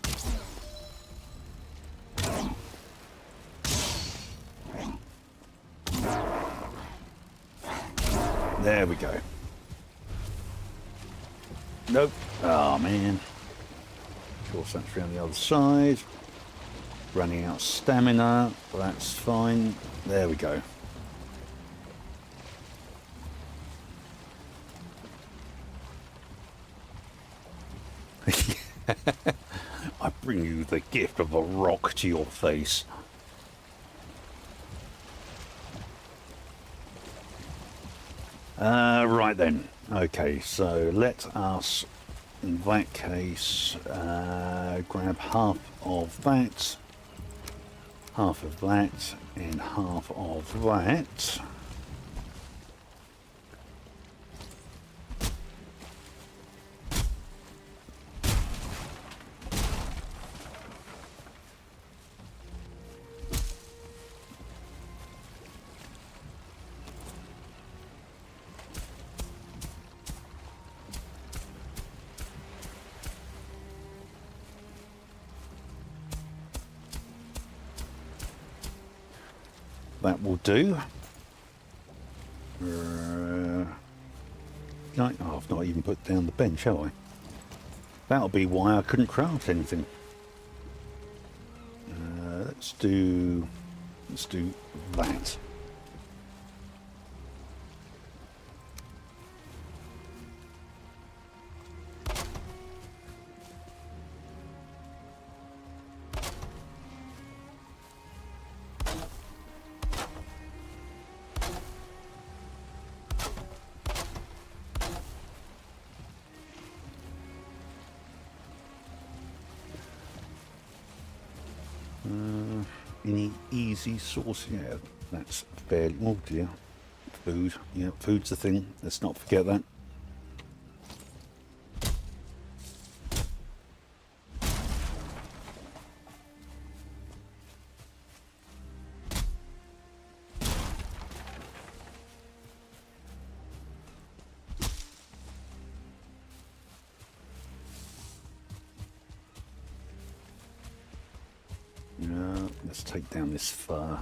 There we go. Nope. Oh, man. Of course, that's around the other side. Running out of stamina. Well, that's fine. There we go. I bring you the gift of a rock to your face. Right then. Okay, so let us, in that case, grab half of that, and half of that. That will do. Oh, I've not even put down the bench, have I? That'll be why I couldn't craft anything. Let's do that. Any easy source? Yeah, that's fairly... Oh dear. Food. Yeah, food's the thing. Let's not forget that. Let's take down this fur.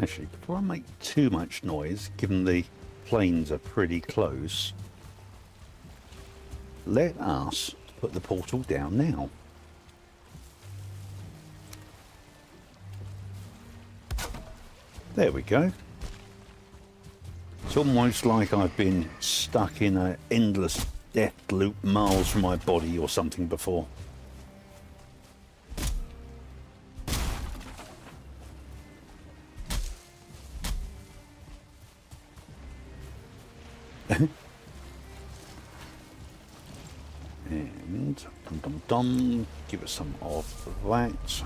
Actually, before I make too much noise, given the planes are pretty close, let us put the portal down now. There we go. It's almost like I've been stuck in an endless death loop miles from my body or something before. And dum-dum-dum, give us some of that.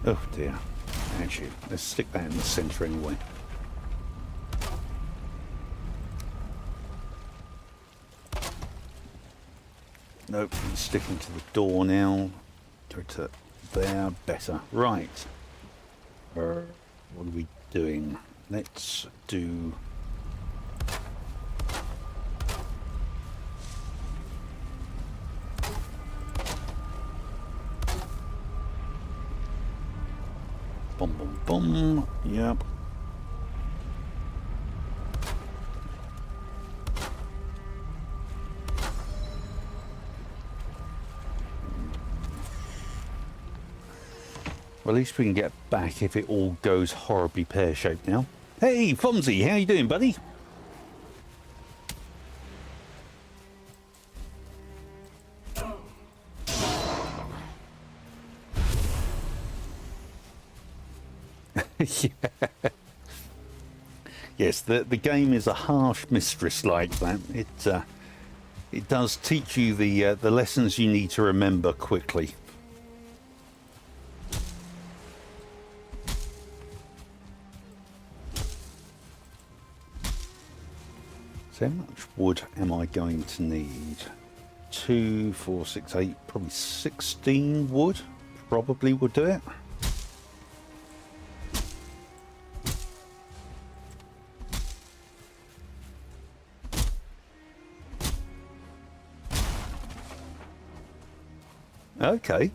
Oh dear. Actually, let's stick that in the centre anyway. Nope, it's sticking to the door now. Go to there, better. Right. What are we doing? Let's do... Boom, boom, boom. Yep. Well, at least we can get back if it all goes horribly pear-shaped now. Hey, Fonzie, how you doing, buddy? Yeah. Yes, the game is a harsh mistress like that. It does teach you the lessons you need to remember quickly. So how much wood am I going to need? 2, 4, 6, 8, probably 16 wood probably will do it. Okay.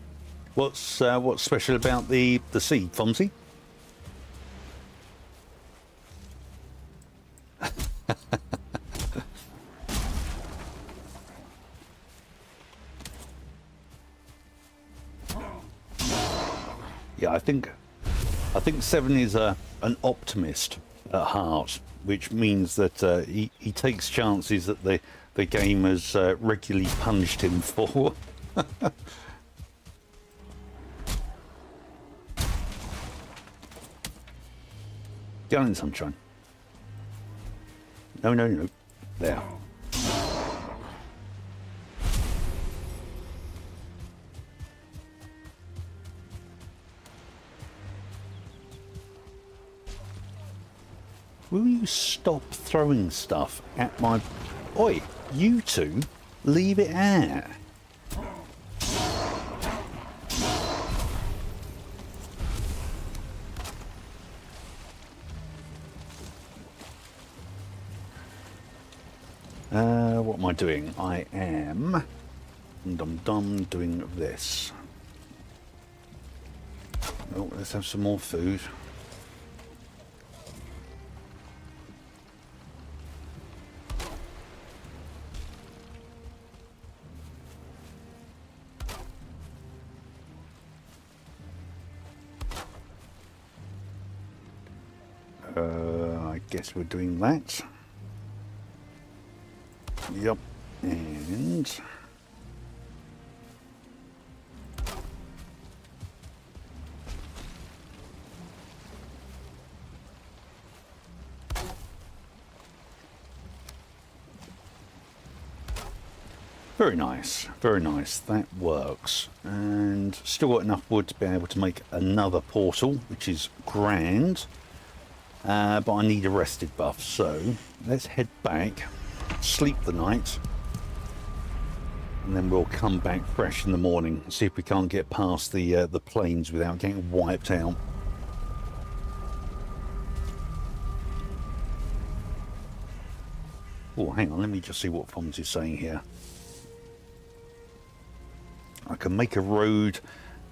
What's special about the seed, Fonzie? Yeah, I think Seven is an optimist at heart, which means that he takes chances that the game has regularly punished him for. Get on in, sunshine. No, no, no. There. Will you stop throwing stuff at my... Oi, you two, leave it at. What am I doing? I am doing this. Oh, let's have some more food. I guess we're doing that. Yep, and very nice, very nice. That works, and still got enough wood to be able to make another portal, which is grand. But I need a rested buff, so let's head back, sleep the night, and then we'll come back fresh in the morning and see if we can't get past the plains without getting wiped out. Oh, hang on, let me just see what Fonz is saying here. I can make a road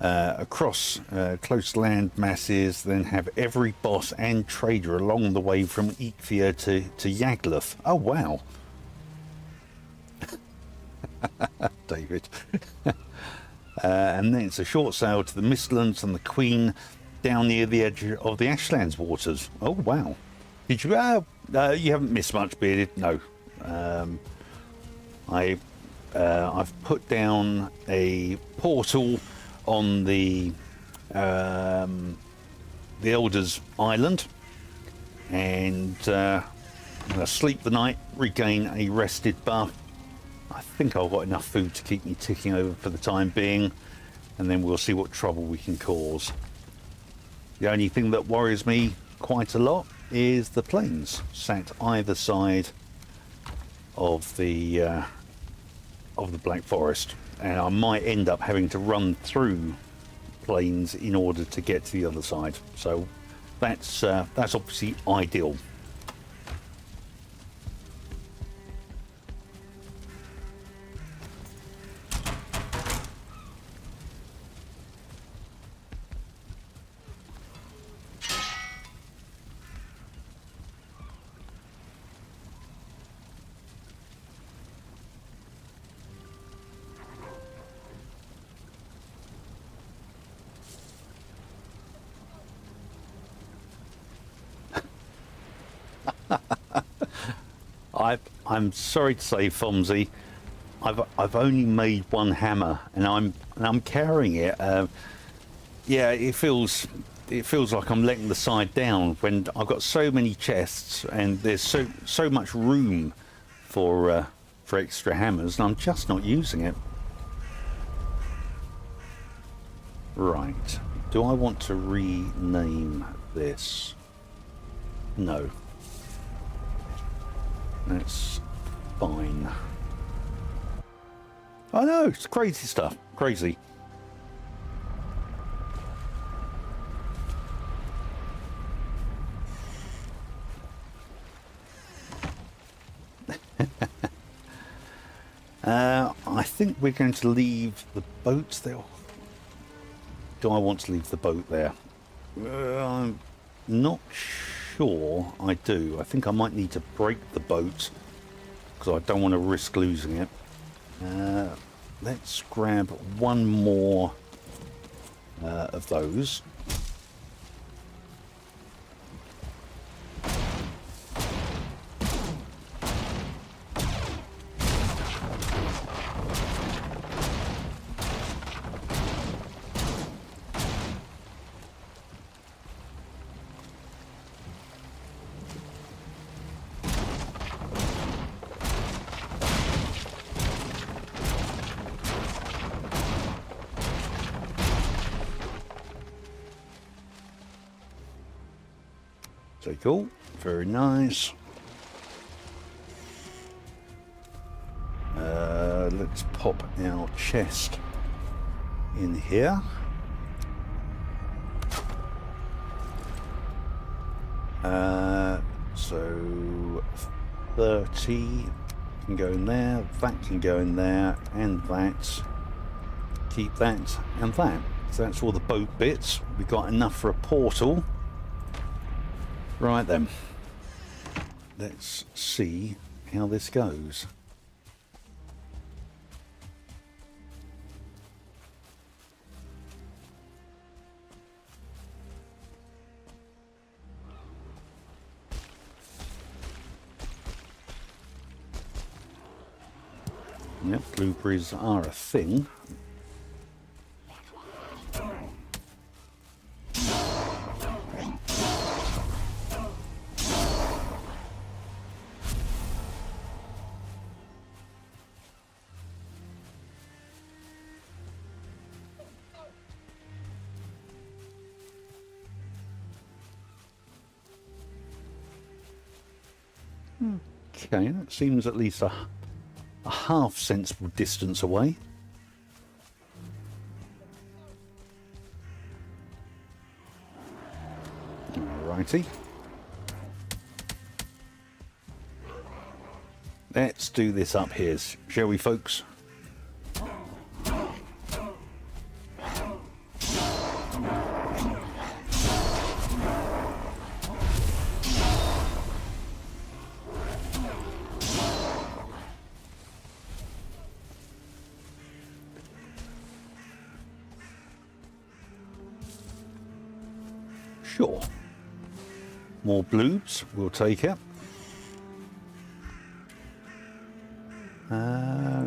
across close land masses, then have every boss and trader along the way from Ep4 to Yagluth. Oh, wow. David. And then it's a short sail to the Mistlands and the Queen down near the edge of the Ashlands waters. Oh, wow. Did you... you haven't missed much, Bearded. No. I've put down a portal on the Elders Island, and I'm going to sleep the night, regain a rested buff. I think I've got enough food to keep me ticking over for the time being, and then we'll see what trouble we can cause. The only thing that worries me quite a lot is the plains sat either side of the of the Black Forest, and I might end up having to run through plains in order to get to the other side. So that's obviously ideal. I'm sorry to say, Fonzie, I've only made one hammer, and I'm carrying it. Yeah, it feels like I'm letting the side down when I've got so many chests and there's so much room for extra hammers, and I'm just not using it. Right. Do I want to rename this? No. That's fine. I know, it's crazy stuff. Crazy. I think we're going to leave the boat there. Do I want to leave the boat there? I'm not sure I do. I think I might need to break the boat because I don't want to risk losing it. Let's grab one more of those. So cool, very nice. Let's pop our chest in here. So 30 can go in there, that can go in there, and that. Keep that and that. So that's all the boat bits. We've got enough for a portal. Right then, let's see how this goes. Yep, blueberries are a thing. Okay, that seems at least a half sensible distance away. Alrighty. Let's do this up here, shall we, folks? Sure. More bloobs, we'll take it.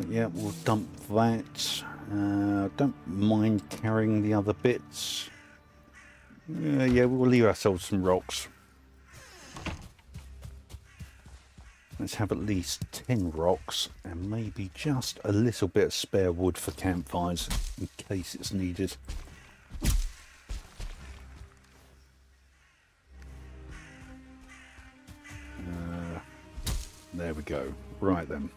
Yeah, we'll dump that. Don't mind carrying the other bits. Yeah, we'll leave ourselves some rocks. Let's have at least 10 rocks and maybe just a little bit of spare wood for campfires in case it's needed. There we go. Right then.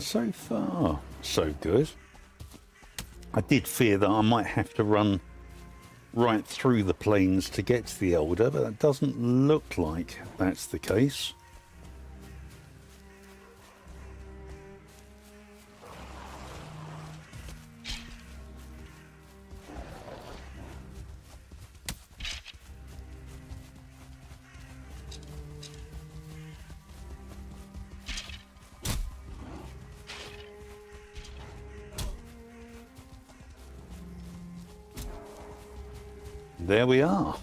So far, so good. I did fear that I might have to run right through the plains to get to the Elder, but that doesn't look like that's the case. There we are.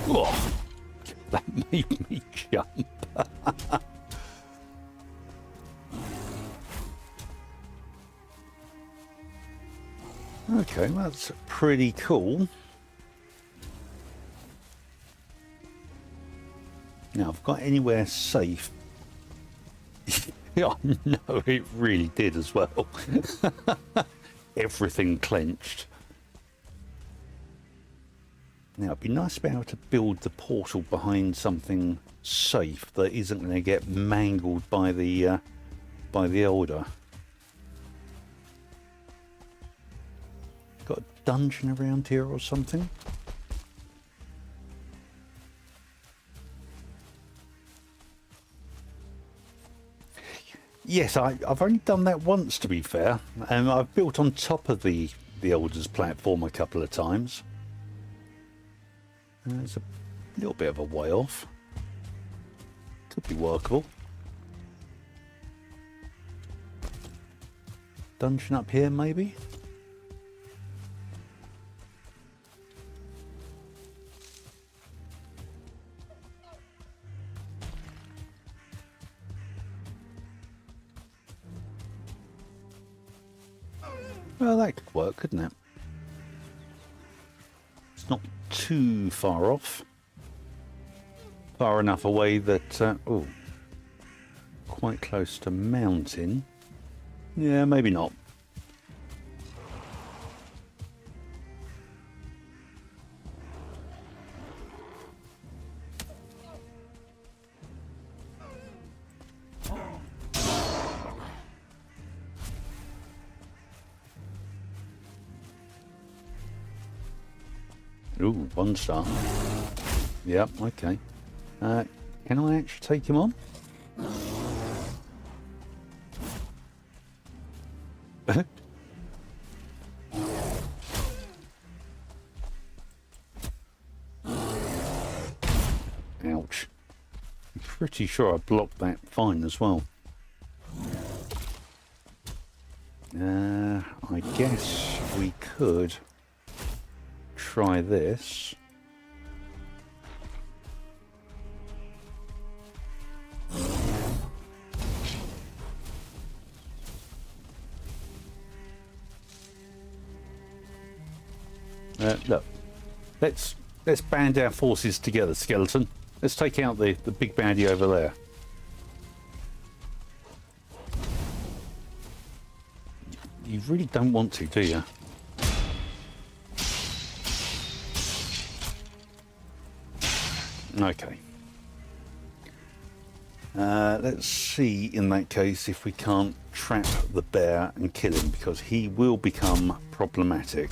Oh, that made me jump. Okay, well, that's pretty cool. Now, I've got anywhere safe. Yeah, no, it really did as well. Everything clenched. Now, it'd be nice to be able to build the portal behind something safe that isn't going to get mangled by the Elder. Got a dungeon around here or something? Yes, I've only done that once, to be fair. I've built on top of the Elder's platform a couple of times. It's a little bit of a way off. Could be workable. Dungeon up here, maybe? Well, that could work, couldn't it? It's not too far off. Far enough away that, oh, quite close to mountain. Yeah, maybe not. Ooh, 1 star. Yep, okay. Can I actually take him on? Ouch. I'm pretty sure I blocked that fine as well. I guess we could try this. Look, let's band our forces together, skeleton. Let's take out the big baddie over there. You really don't want to, do you? Okay. Let's see in that case if we can't trap the bear and kill him, because he will become problematic.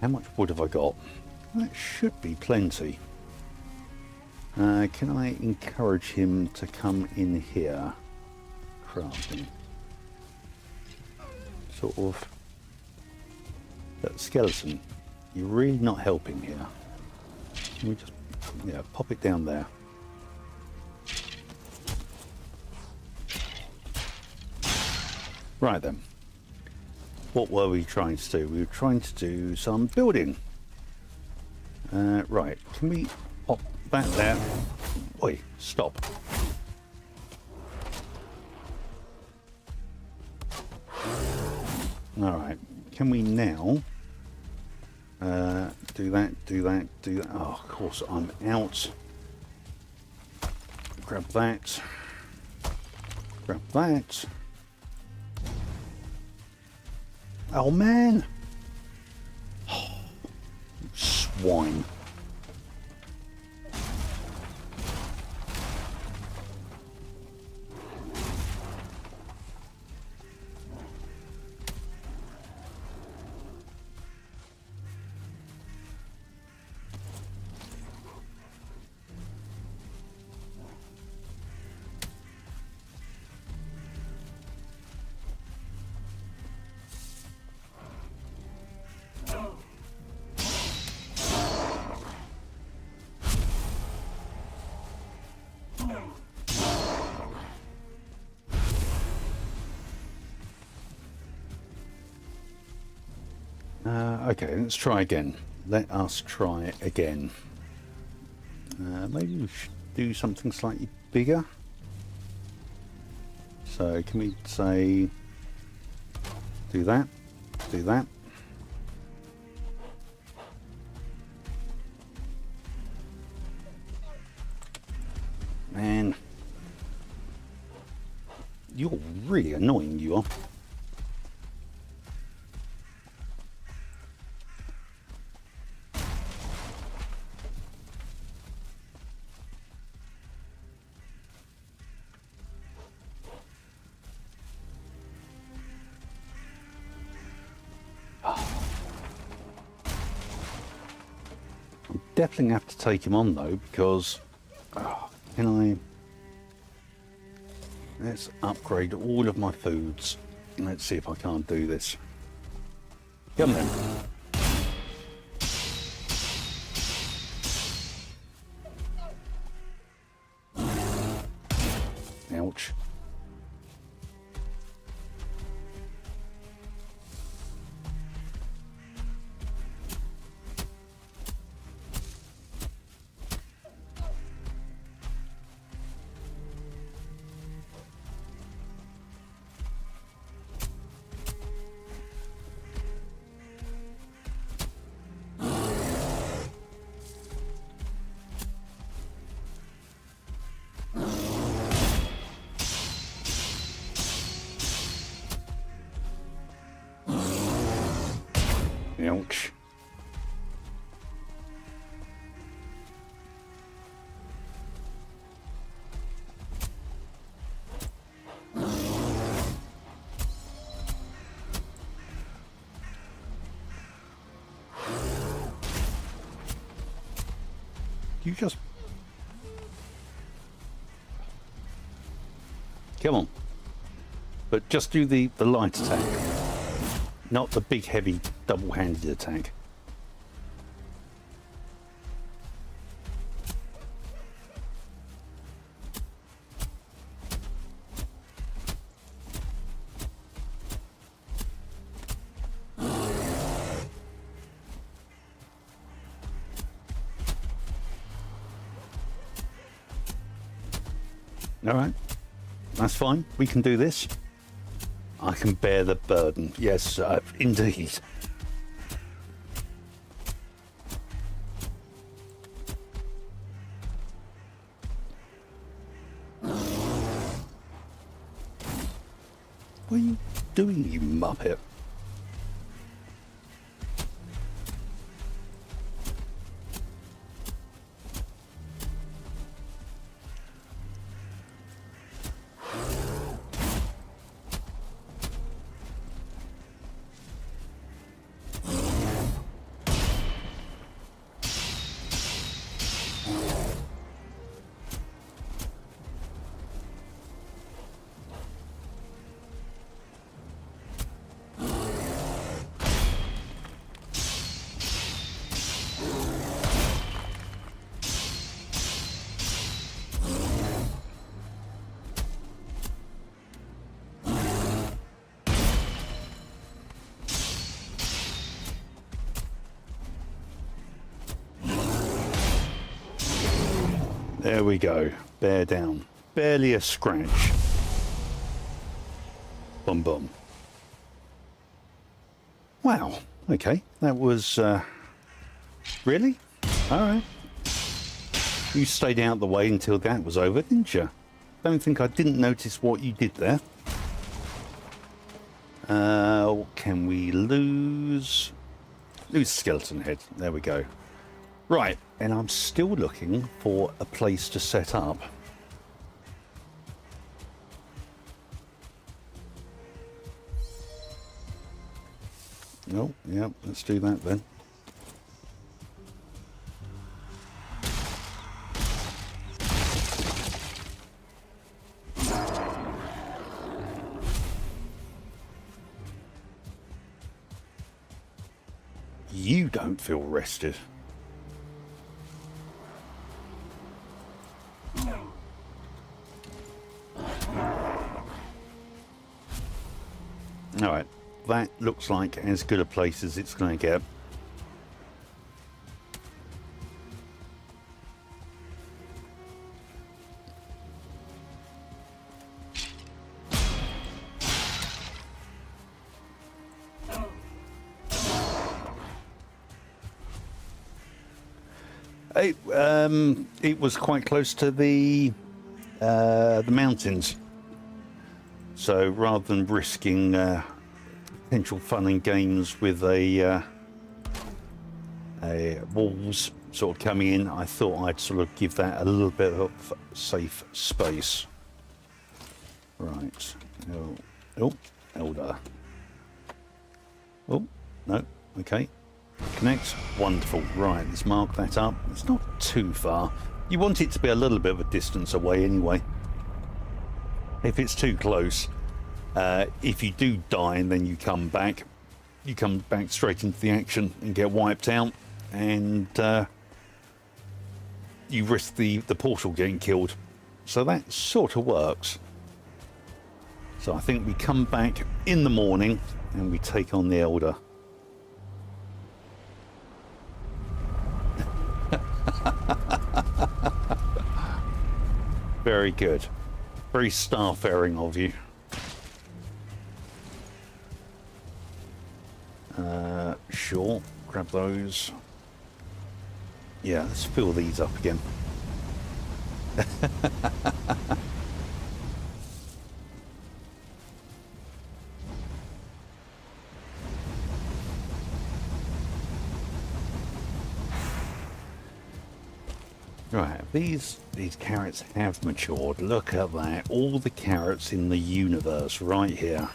How much wood have I got? That should be plenty. Can I encourage him to come in here? Crafting. Sort of. That skeleton, you're really not helping here. Can we just, yeah, pop it down there? Right then. What were we trying to do? We were trying to do some building. Right, can we pop that there? Oi, stop. Alright, can we now do that, do that, do that? Oh, of course, I'm out Grab that. Grab that. Oh man! Swine. Okay, let's try again. Let us try again. Maybe we should do something slightly bigger. So can we say, do that, do that. Man, you're really annoying, you are. Definitely have to take him on though, because can I? Let's upgrade all of my foods. Let's see if I can't do this. Come then. Ouch. Ouch. You just... Come on. But just do the light attack. Not the big, heavy, double-handed attack. All right. That's fine. We can do this. I can bear the burden. Yes, indeed. What are you doing, you muppet? There we go. Bear down. Barely a scratch. Boom, boom. Wow. Okay. That was... Really? All right. You stayed out the way until that was over, didn't you? Don't think I didn't notice what you did there. What can we lose? Lose skeleton head. There we go. Right, and I'm still looking for a place to set up. Oh, yeah, let's do that then. You don't feel rested. All right, that looks like as good a place as it's going to get. It was quite close to the mountains, so rather than risking potential fun and games with a walls sort of coming in, I thought I'd sort of give that a little bit of safe space. Right. Oh, elder. Oh, no. Okay. Connect. Wonderful. Right, let's mark that up. It's not too far. You want it to be a little bit of a distance away anyway. If it's too close, if you do die and then you come back straight into the action and get wiped out, and you risk the portal getting killed. So that sort of works. So I think we come back in the morning and we take on the elder. Very good. Very starfaring of you. Sure. Grab those. Yeah, let's fill these up again. Right, these carrots have matured. Look at that. All the carrots in the universe right here.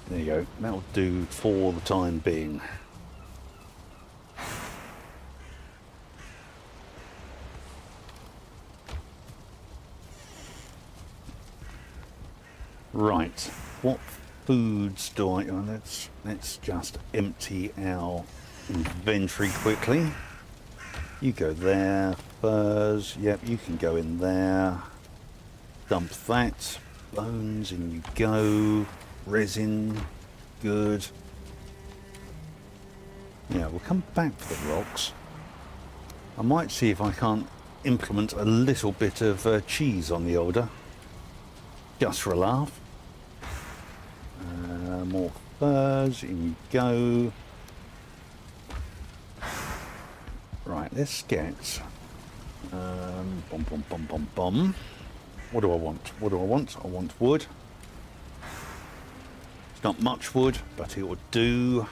There you go. That'll do for the time being. Right, what foods do I... Oh, let's just empty our inventory quickly. You go there. Furs, yep, you can go in there. Dump that. Bones, in you go. Resin, good. Yeah, we'll come back for the rocks. I might see if I can't implement a little bit of cheese on the elder. Just for a laugh. More furs, in you go. Right, let's get bomb. What do I want? I want wood. It's not much wood, but it will do.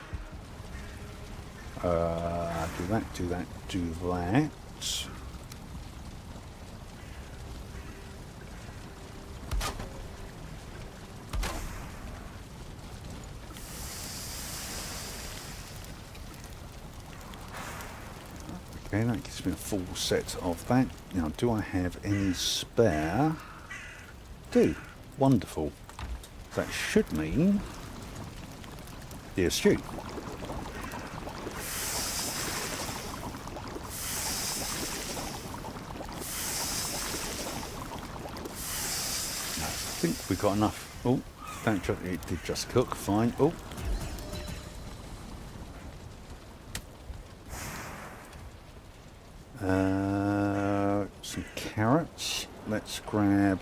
Do that. Okay, that gives me a full set of that. Now, do I have any spare? Do. Wonderful. That should mean deer stew. I think we've got enough. Oh, it did just cook. Fine. Oh. let's grab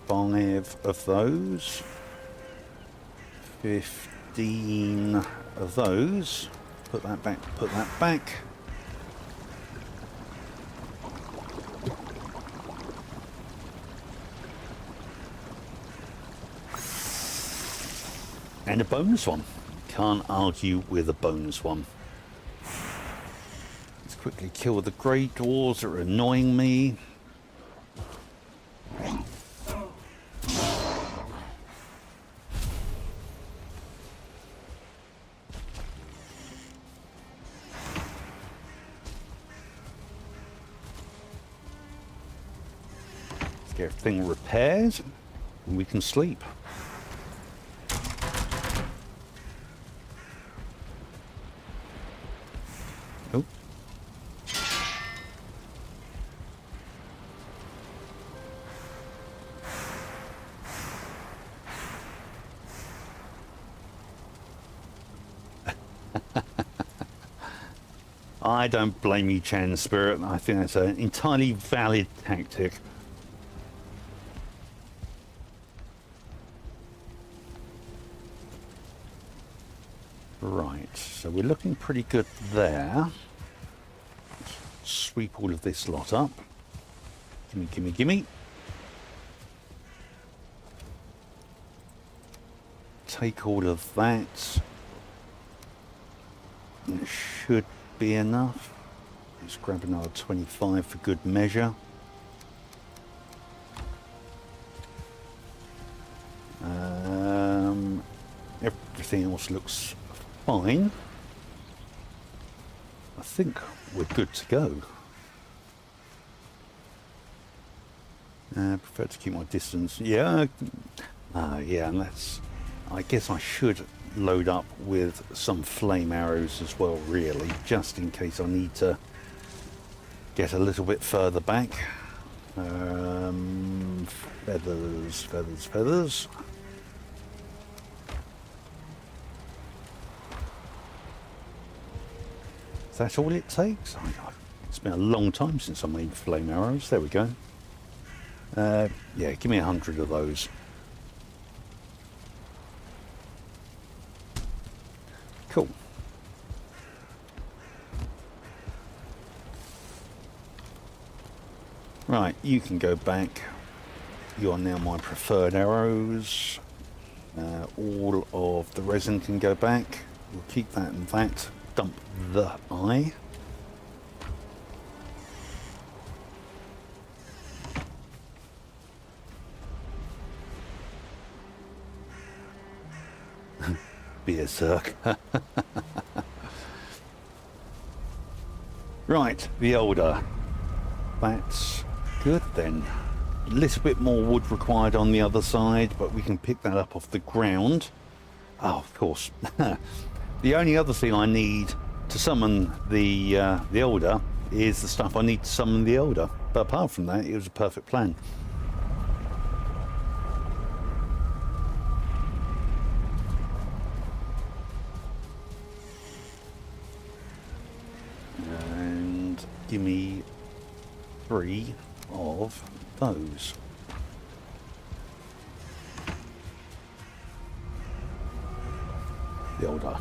5 of those. 15 of those. Put that back, put that back. And a bonus one. Can't argue with a bonus one. Let's quickly kill the grey dwarves that are annoying me. Let's get everything repaired and we can sleep. Oh. I don't blame you, Chan Spirit. I think that's an entirely valid tactic. Right, so we're looking pretty good there. Sweep all of this lot up. Gimme, gimme, gimme. Take all of that. It should be enough. Let's grab another 25 for good measure. Everything else looks fine. I think we're good to go. I prefer to keep my distance. Yeah, yeah, and that's. I guess I should load up with some flame arrows as well, really, just in case I need to get a little bit further back. Feathers, feathers, feathers. Is that all it takes? It's been a long time since I made flame arrows. There we go. Yeah, give me 100 of those. Cool. Right, you can go back. You are now my preferred arrows. All of the resin can go back. We'll keep that and that. Dump the eye. Berserk. Right, the older. That's good then. A little bit more wood required on the other side, but we can pick that up off the ground. Oh, of course. The only other thing I need to summon the Elder is the stuff I need to summon the Elder. But apart from that, it was a perfect plan. And give me 3 of those. The Elder.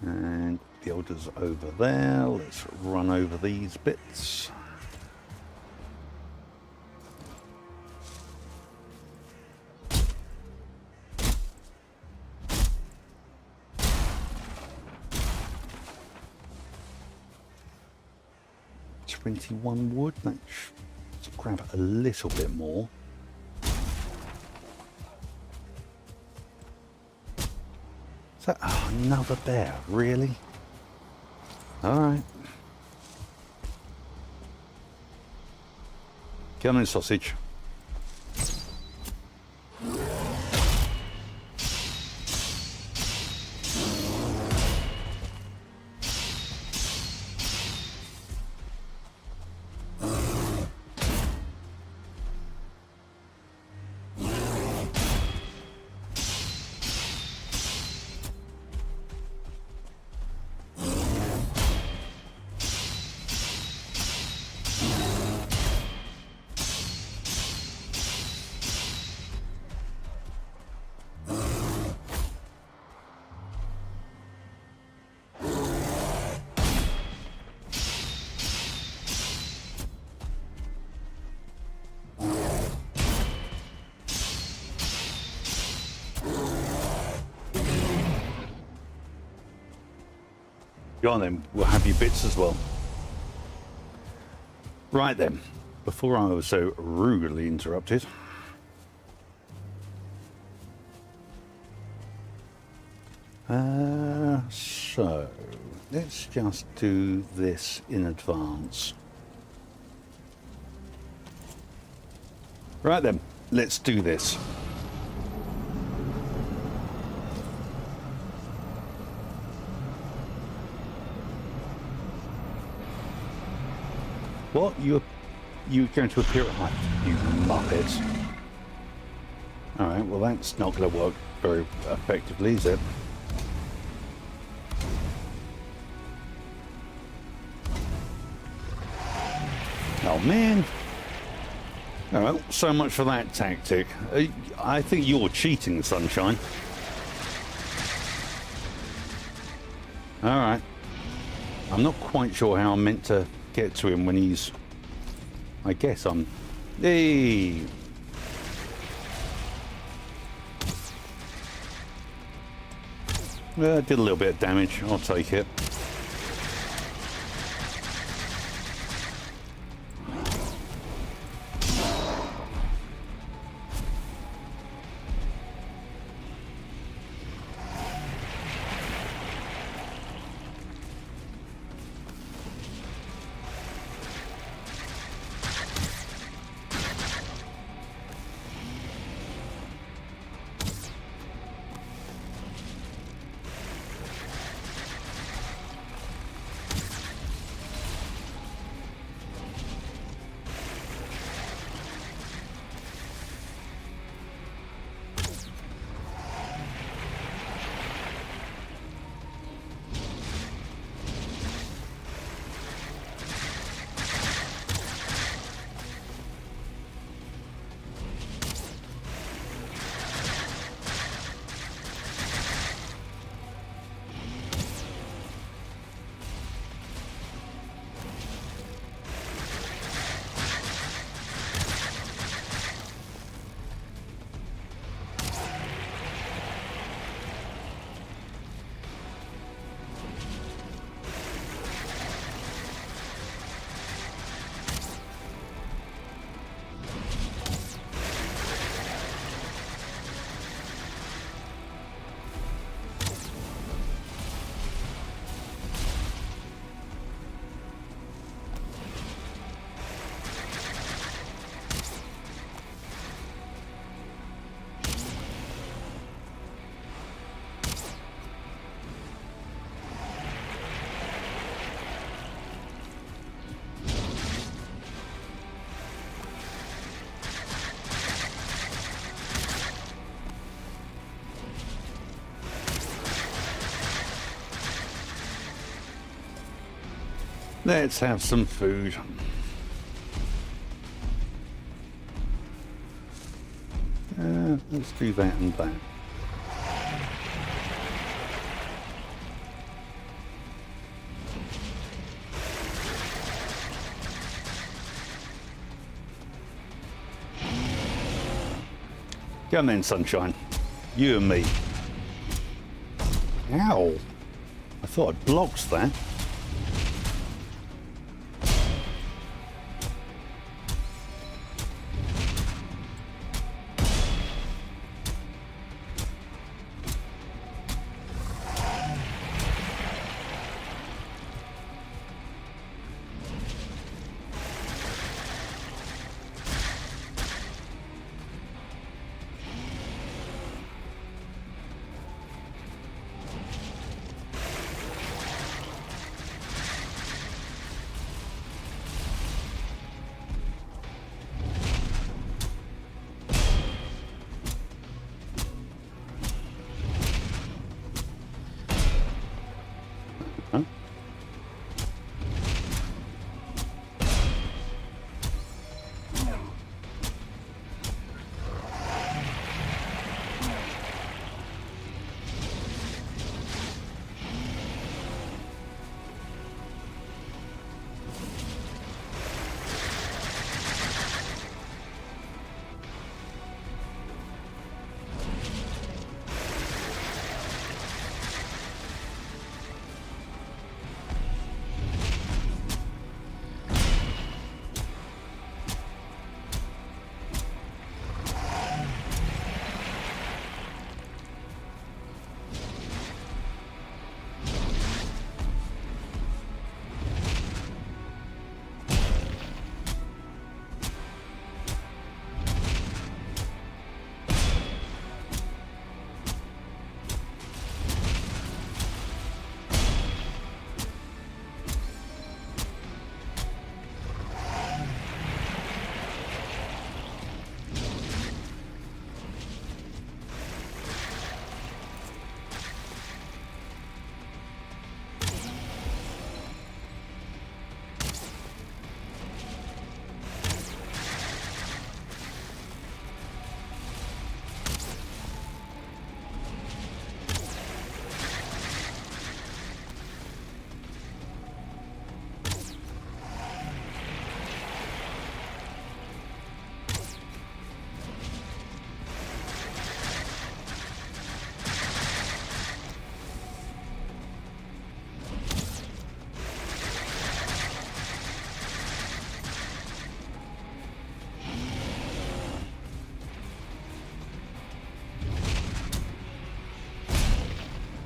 And the Elder's over there. Let's run over these bits. $21 wood. Let's grab a little bit more. Is that another bear? Really? All right. Come in, sausage. Go on then, we'll have your bits as well. Right then, before I was so rudely interrupted. So, let's just do this in advance. Right then, let's do this. What? You're going to appear at height, you muppet. Alright, well that's not going to work very effectively, is it? Oh man. Alright, so much for that tactic. I think you're cheating, Sunshine. Alright. I'm not quite sure how I'm meant to get to him when he's... I guess I'm... Hey! Well, did a little bit of damage. I'll take it. Let's have some food. Let's do that and that. Come in, Sunshine. You and me. Ow! I thought I'd blocked that. Huh?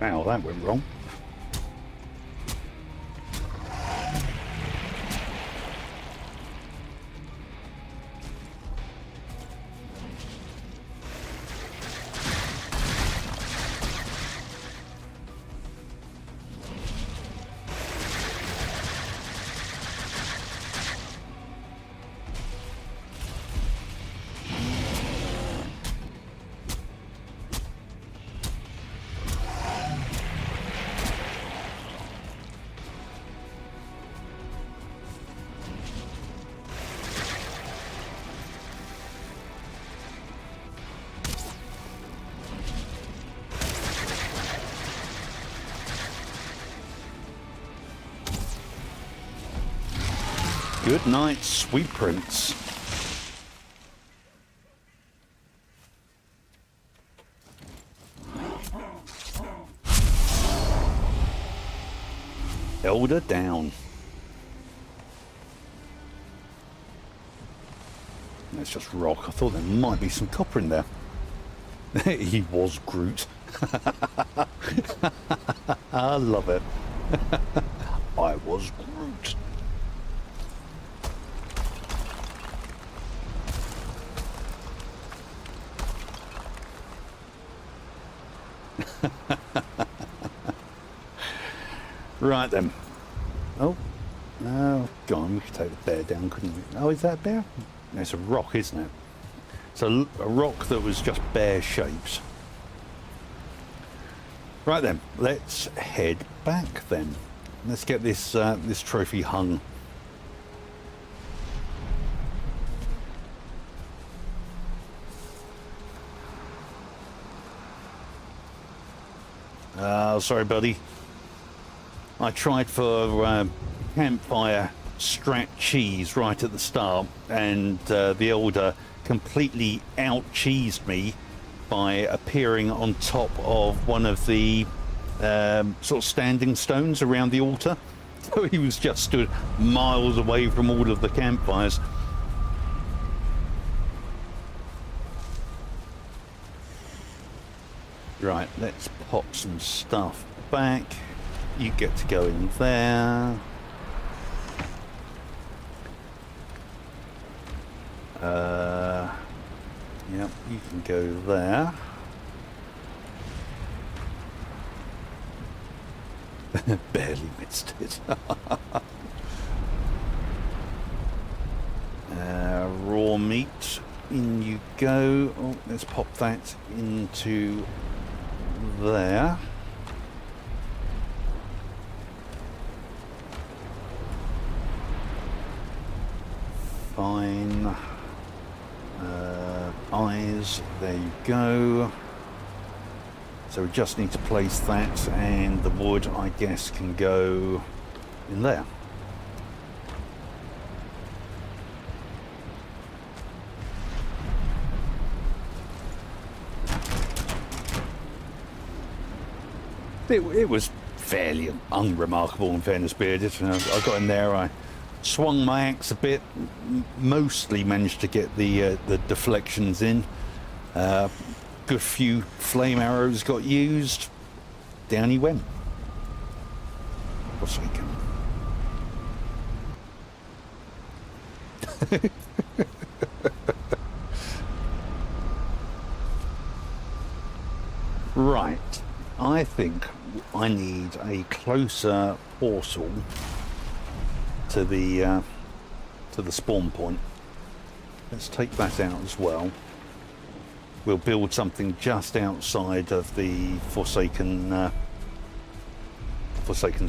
Ow, that went wrong. Good night, sweet prince. Elder down. That's just rock. I thought there might be some copper in there. He was Groot. I love it. I was Groot. Right then. Oh, no, go on, we could take the bear down, couldn't we? Oh, is that a bear? No, it's a rock, isn't it? So a rock that was just bear shapes. Right then, let's head back then. Let's get this this trophy hung. Sorry, buddy. I tried for campfire strat cheese right at the start, and the elder completely out-cheesed me by appearing on top of one of the sort of standing stones around the altar. So he was just stood miles away from all of the campfires. Right, let's pop some stuff back. You get to go in there. Yep, you can go there. Barely missed it. Raw meat, in you go. Oh, let's pop that into there. Fine. Eyes, there you go. So we just need to place that, and the wood, I guess, can go in there. It was fairly unremarkable, in fairness, Bearded. I got in there, I swung my axe a bit, mostly managed to get the deflections in. Good few flame arrows got used. Down he went. Forsaken. Right. I think I need a closer portal to the spawn point. Let's take that out as well. We'll build something just outside of the Forsaken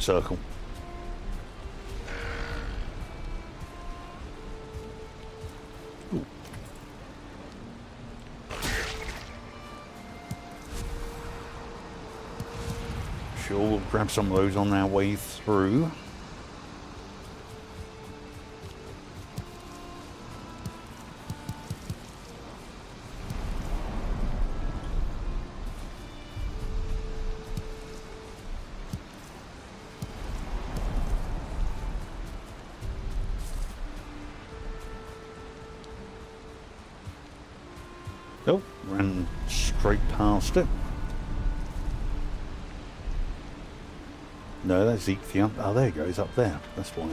circle. Ooh. Sure, we'll grab some of those on our way through. Oh, ran straight past it. No, that's Ep4. Oh, there it goes, up there. That's why.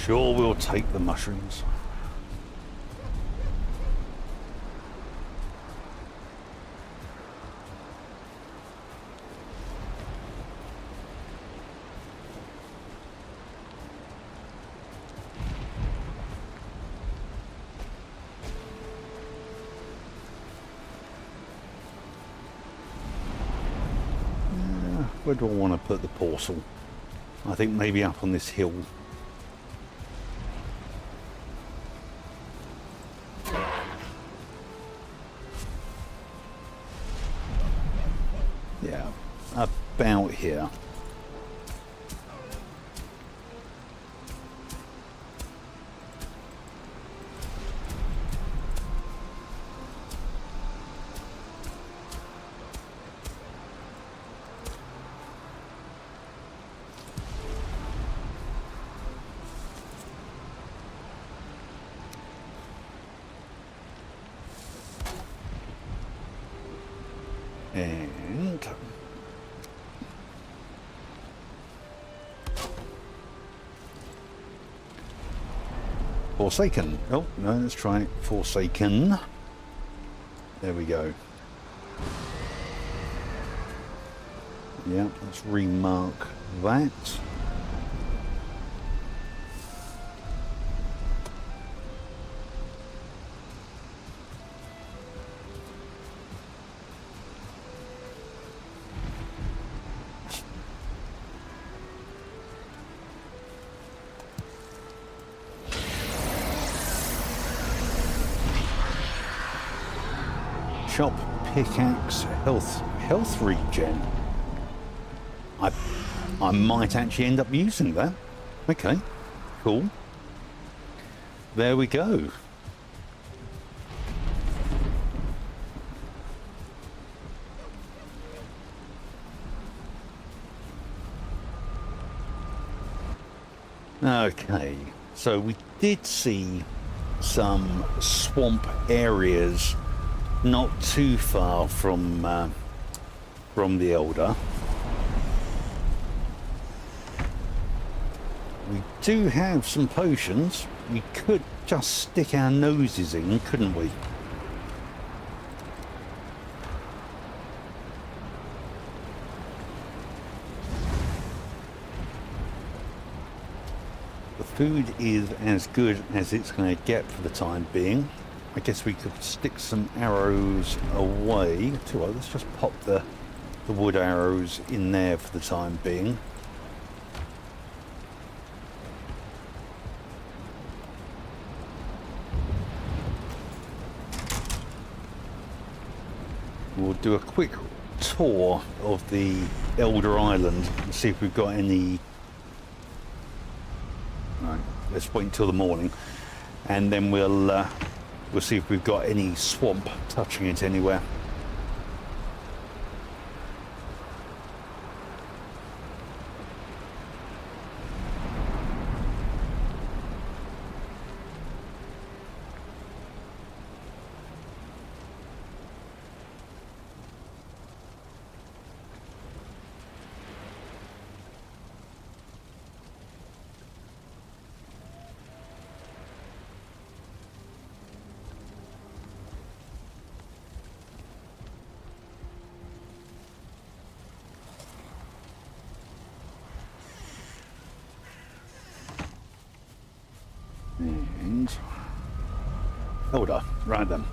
Sure, we'll take the mushrooms. Where do I want to put the portal? I think maybe up on this hill. Yeah, about here. And Forsaken. Oh, no, let's try it. Forsaken. There we go. Yeah, let's remark that. Shop pickaxe health regen. I might actually end up using that. Okay, cool. There we go. Okay, so we did see some swamp areas not too far from the Elder. We do have some potions. We could just stick our noses in, couldn't we? The food is as good as it's going to get for the time being. I guess we could stick some arrows away. Let's just pop the wood arrows in there for the time being. We'll do a quick tour of the Elder Island and see if we've got any. Right, let's wait until the morning, and then we'll see if we've got any swamp touching it anywhere. And Elder, right then.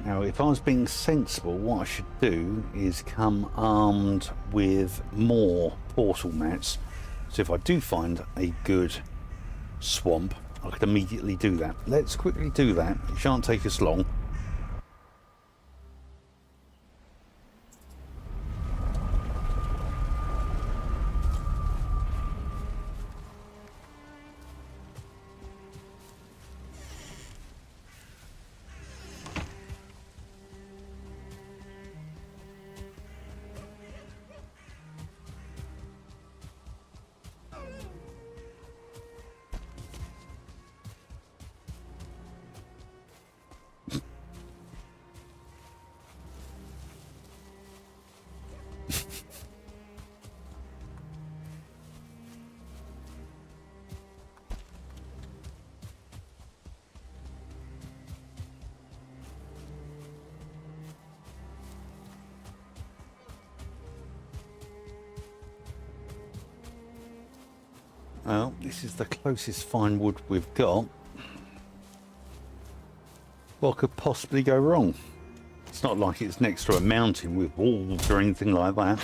Now, if I was being sensible, what I should do is come armed with more portal mats, So if I do find a good swamp, I could immediately do that. Let's quickly do that. It shan't take us long. Well, this is the closest fine wood we've got. What could possibly go wrong? It's not like it's next to a mountain with walls or anything like that.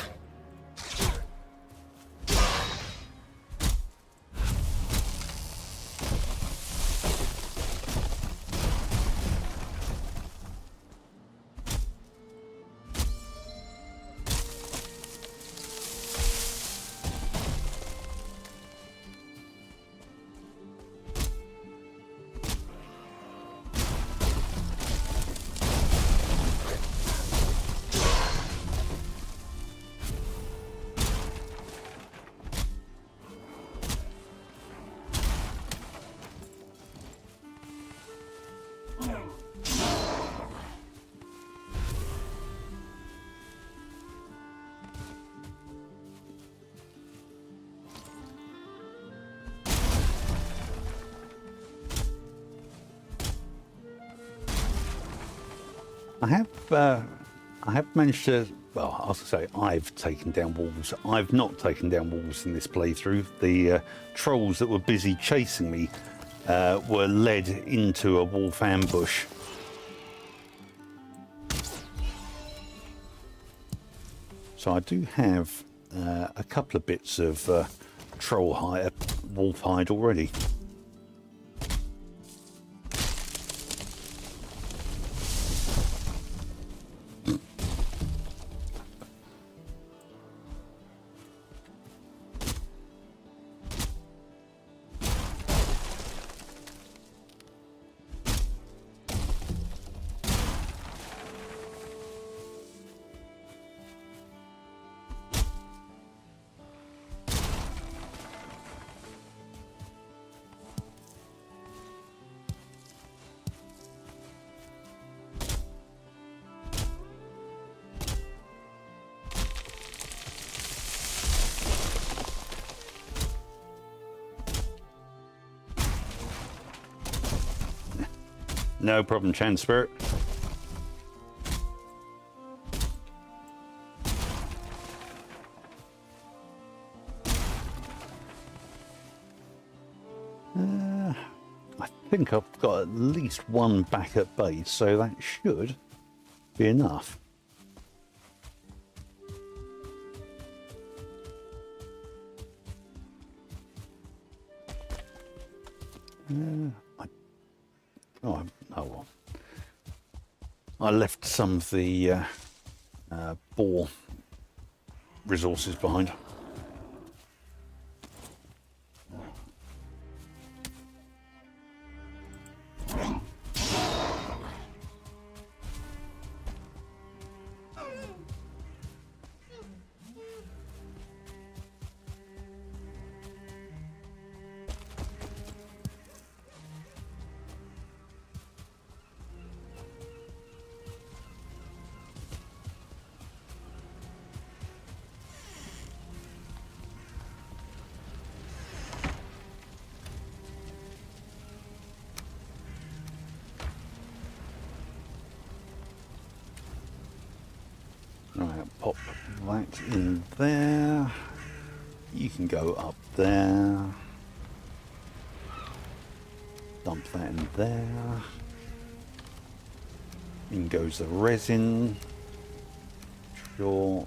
I have managed to, well, I was going to say I've taken down walls. I've not taken down walls in this playthrough. The trolls that were busy chasing me were led into a wolf ambush. So I do have a couple of bits of troll hide, wolf hide already. No problem, Chan Spirit. I think I've got at least one backup base, so that should be enough. Well. I left some of the boar resources behind. Right, pop that in there. You can go up there. Dump that in there. In goes the resin. Sure.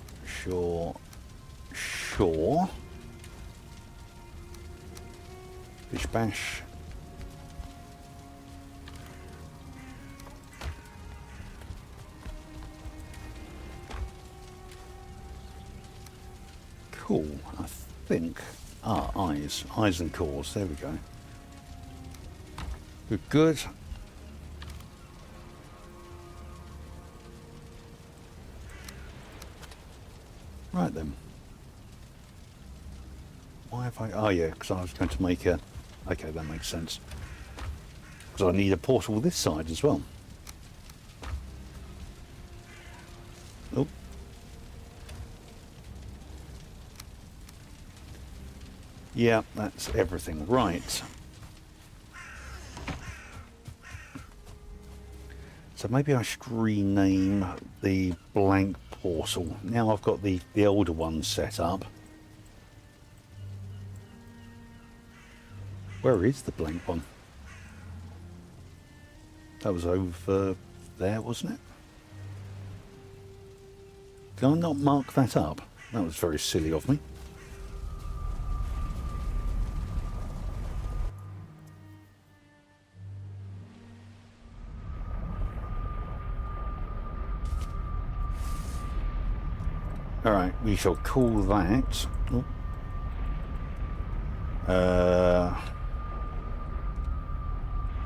Bish bash. Cool, I think. Eyes and cores, there we go. Good, good. Right then. Why have I... Oh yeah, because I was going to make a... Okay, that makes sense. Because I need a portal this side as well. Oh. Yeah, that's everything. Right. So maybe I should rename the blank portal. Now I've got the older one set up. Where is the blank one? That was over there, wasn't it? Did I not mark that up? That was very silly of me. Alright, we shall call that...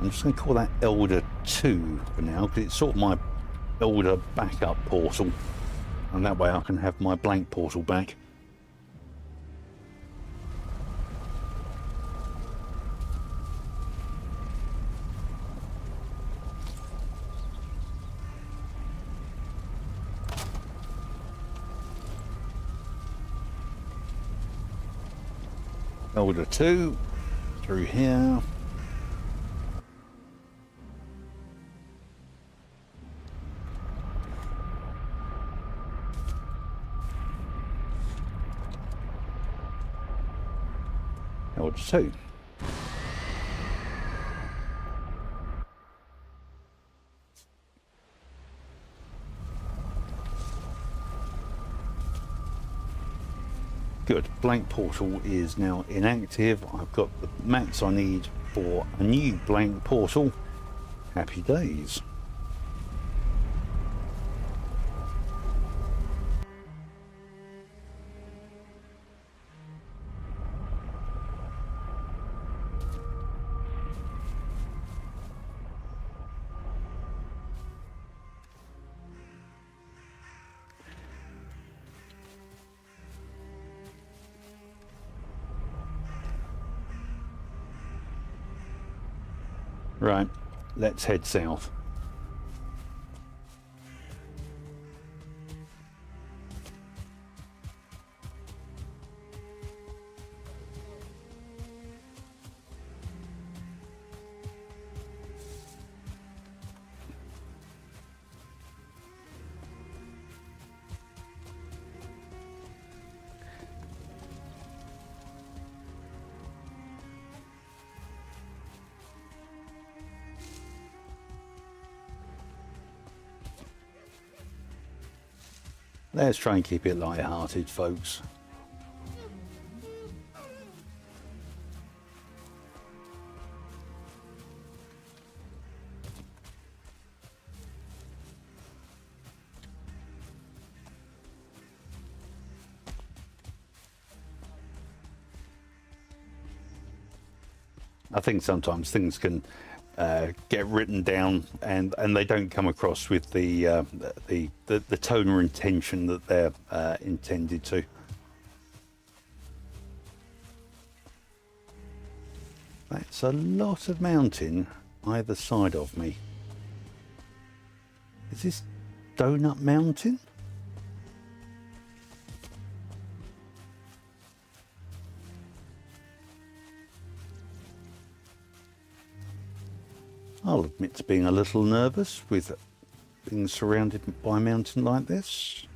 I'm just going to call that Elder 2 for now, because it's sort of my Elder backup portal. And that way I can have my blank portal back. Elder 2 through here. Elder 2. Good. Blank portal is now inactive. I've got the mats I need for a new blank portal. Happy days. Right, let's head south. Let's try and keep it light-hearted, folks. I think sometimes things can get written down and they don't come across with the tone or intention that they're intended to. That's a lot of mountain either side of me. Is this Donut Mountain? I'll admit to being a little nervous with being surrounded by a mountain like this.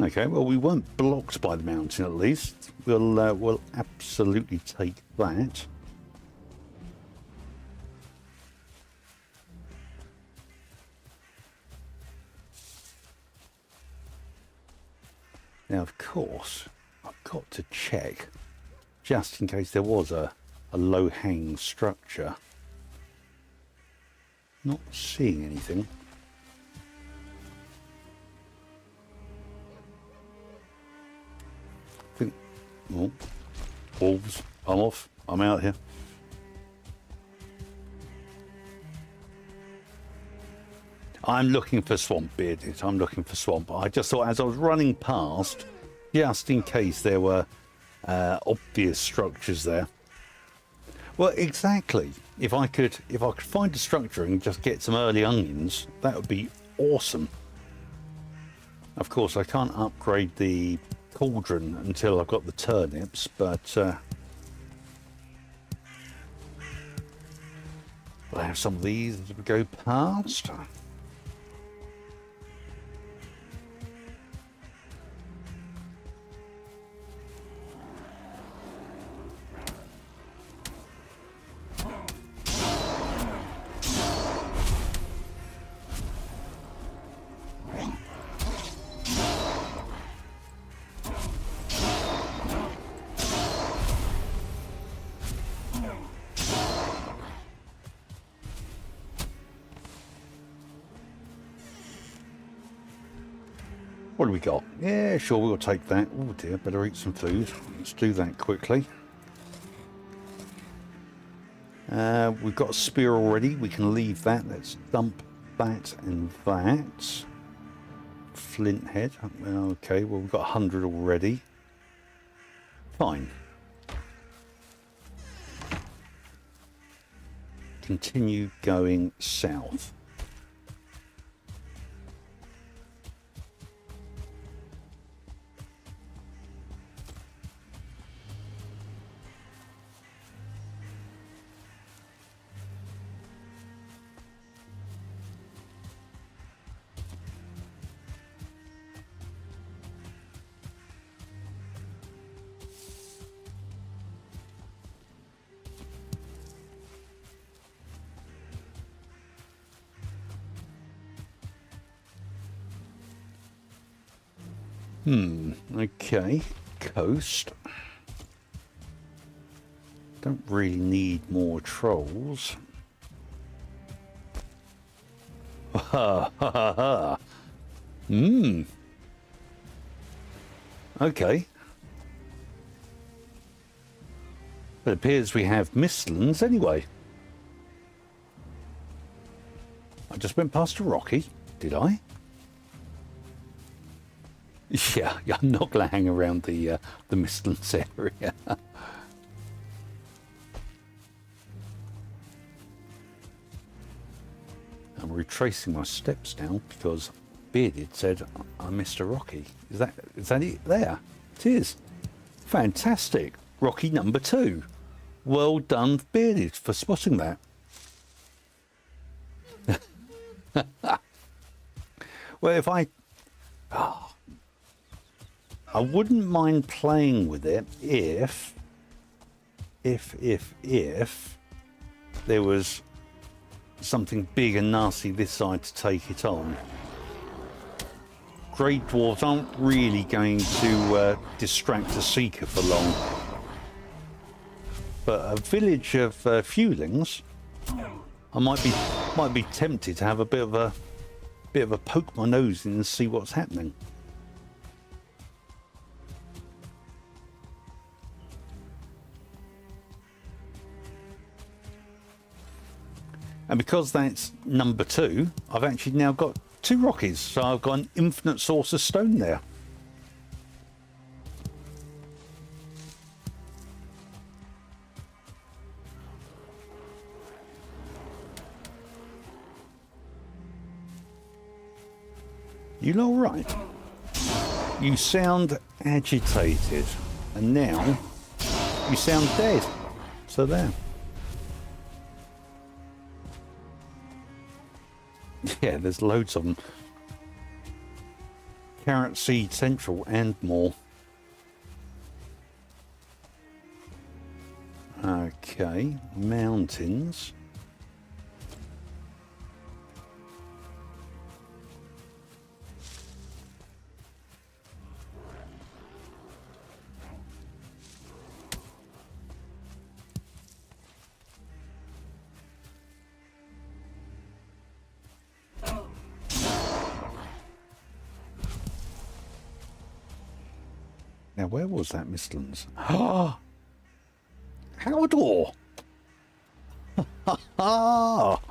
Okay, well, we weren't blocked by the mountain at least. We'll absolutely take that. Now, of course, I've got to check, just in case there was a low-hanging structure. Not seeing anything. Oh, wolves, I'm off. I'm out here. I'm looking for swamp, Bearded. I'm looking for swamp. I just thought as I was running past, just in case there were obvious structures there. Well, exactly. If I could find a structure and just get some early onions, that would be awesome. Of course, I can't upgrade the cauldron until I've got the turnips, but we'll have some of these as we go past. What do we got? Yeah, sure, we'll take that. Oh dear, better eat some food. Let's do that quickly. We've got a spear already. We can leave that. Let's dump that and that. Flint head. Okay, well, we've got 100 already. Fine. Continue going south. Okay, coast. Don't really need more trolls. Ha ha ha ha. Okay. It appears we have mistlands anyway. I just went past a rocky, did I? Yeah, I'm not going to hang around the mistlands area. I'm retracing my steps now because Bearded said I missed a rocky. Is that it there? It is. Fantastic. Rocky number 2. Well done, Bearded, for spotting that. Well, if I wouldn't mind playing with it if there was something big and nasty this side to take it on. Great dwarves aren't really going to distract a seeker for long, but a village of fulings, I might be tempted to have a bit of a poke my nose in and see what's happening. And because that's number 2, I've actually now got 2 rockies, so I've got an infinite source of stone there. You all right? You sound agitated, and now you sound dead. So there. Yeah, there's loads of them. Carrot Seed Central and more. Okay, mountains. Now, where was that, Mistlands? Ah, Haldor! Ah!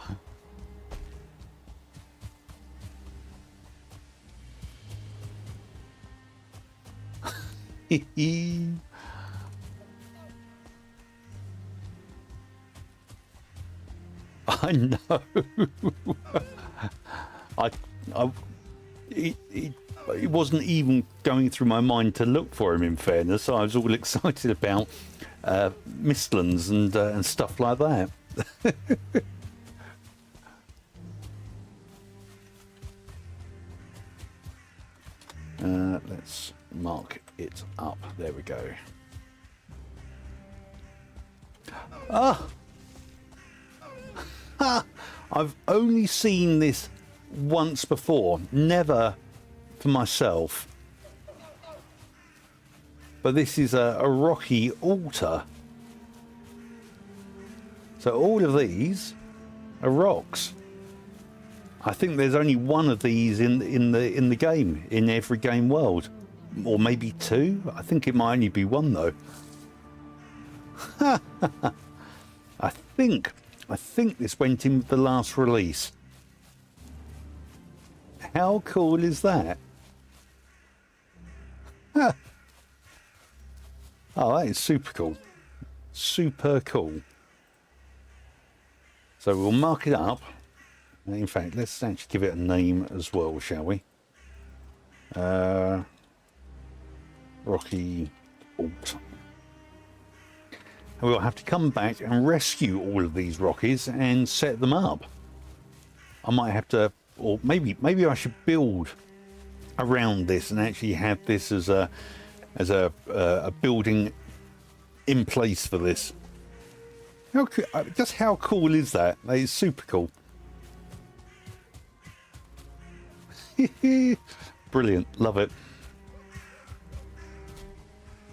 I know. It wasn't even going through my mind to look for him, in fairness. I was all excited about Mistlands and stuff like that. Let's mark it up. There we go. Ah! Ha! I've only seen this once before, never for myself. But this is a rocky altar. So all of these are rocks. I think there's only one of these in the game, in every game world, or maybe two. I think it might only be one though. I think this went in with the last release. How cool is that? Oh, that is super cool. Super cool. So we'll mark it up. In fact, let's actually give it a name as well, shall we? Rocky Alt. And we'll have to come back and rescue all of these Rockies and set them up. I might have to, or maybe I should build around this and actually have this as a building in place for this. Just how cool is that? That is super cool. Brilliant, love it.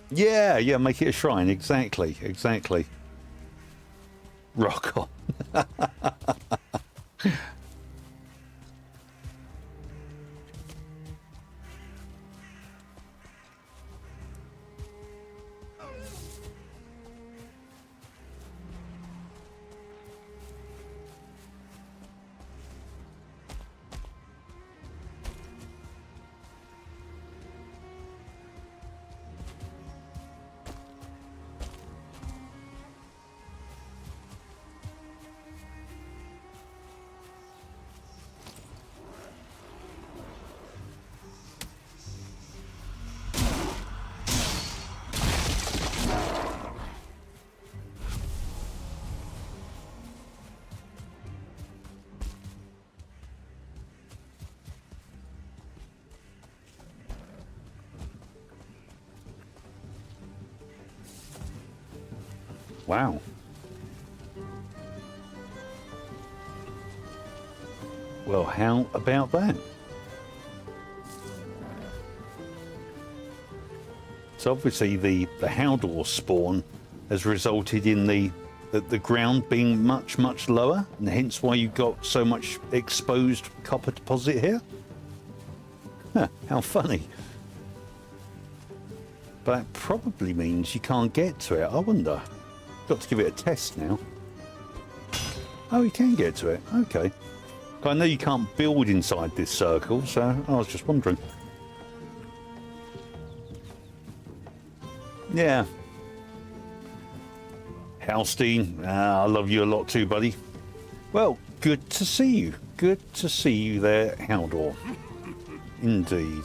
Yeah, make it a shrine. Exactly. Rock on. Wow. Well, how about that? So obviously the Haldor spawn has resulted in the ground being much lower, and hence why you got so much exposed copper deposit here. Huh, how funny. But that probably means you can't get to it. I wonder. Got to give it a test now. Oh, you can get to it. Okay. But I know you can't build inside this circle, so I was just wondering. Yeah. Halstein, I love you a lot too, buddy. Well, good to see you. Good to see you there, Haldor. Indeed.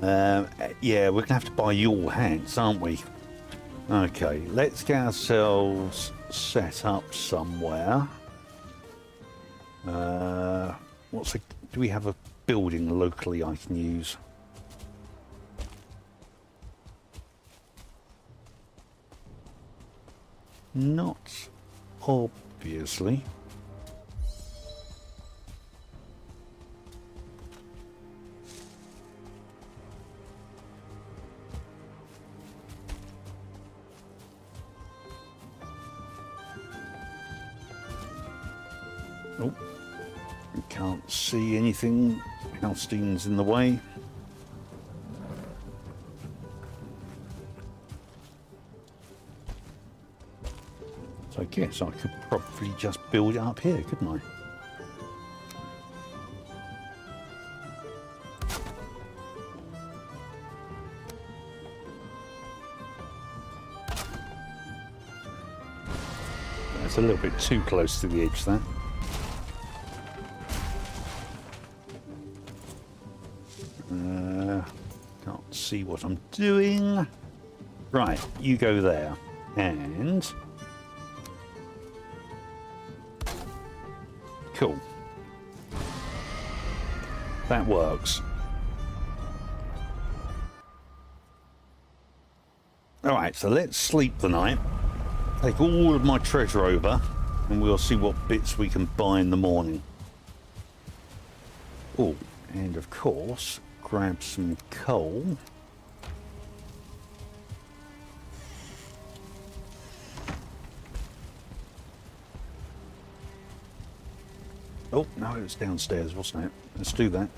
Yeah, we're going to have to buy you all hats, aren't we? Okay, let's get ourselves set up somewhere. Do we have a building locally I can use? Not obviously. Oh, can't see anything. Halstein's in the way. So I guess I could probably just build it up here, couldn't I? That's a little bit too close to the edge there. Can't see what I'm doing. Right, you go there. And... cool. That works. Alright, so let's sleep the night. Take all of my treasure over, and we'll see what bits we can buy in the morning. Oh, and of course, grab some coal. Oh, no, it was downstairs, wasn't it? Let's do that.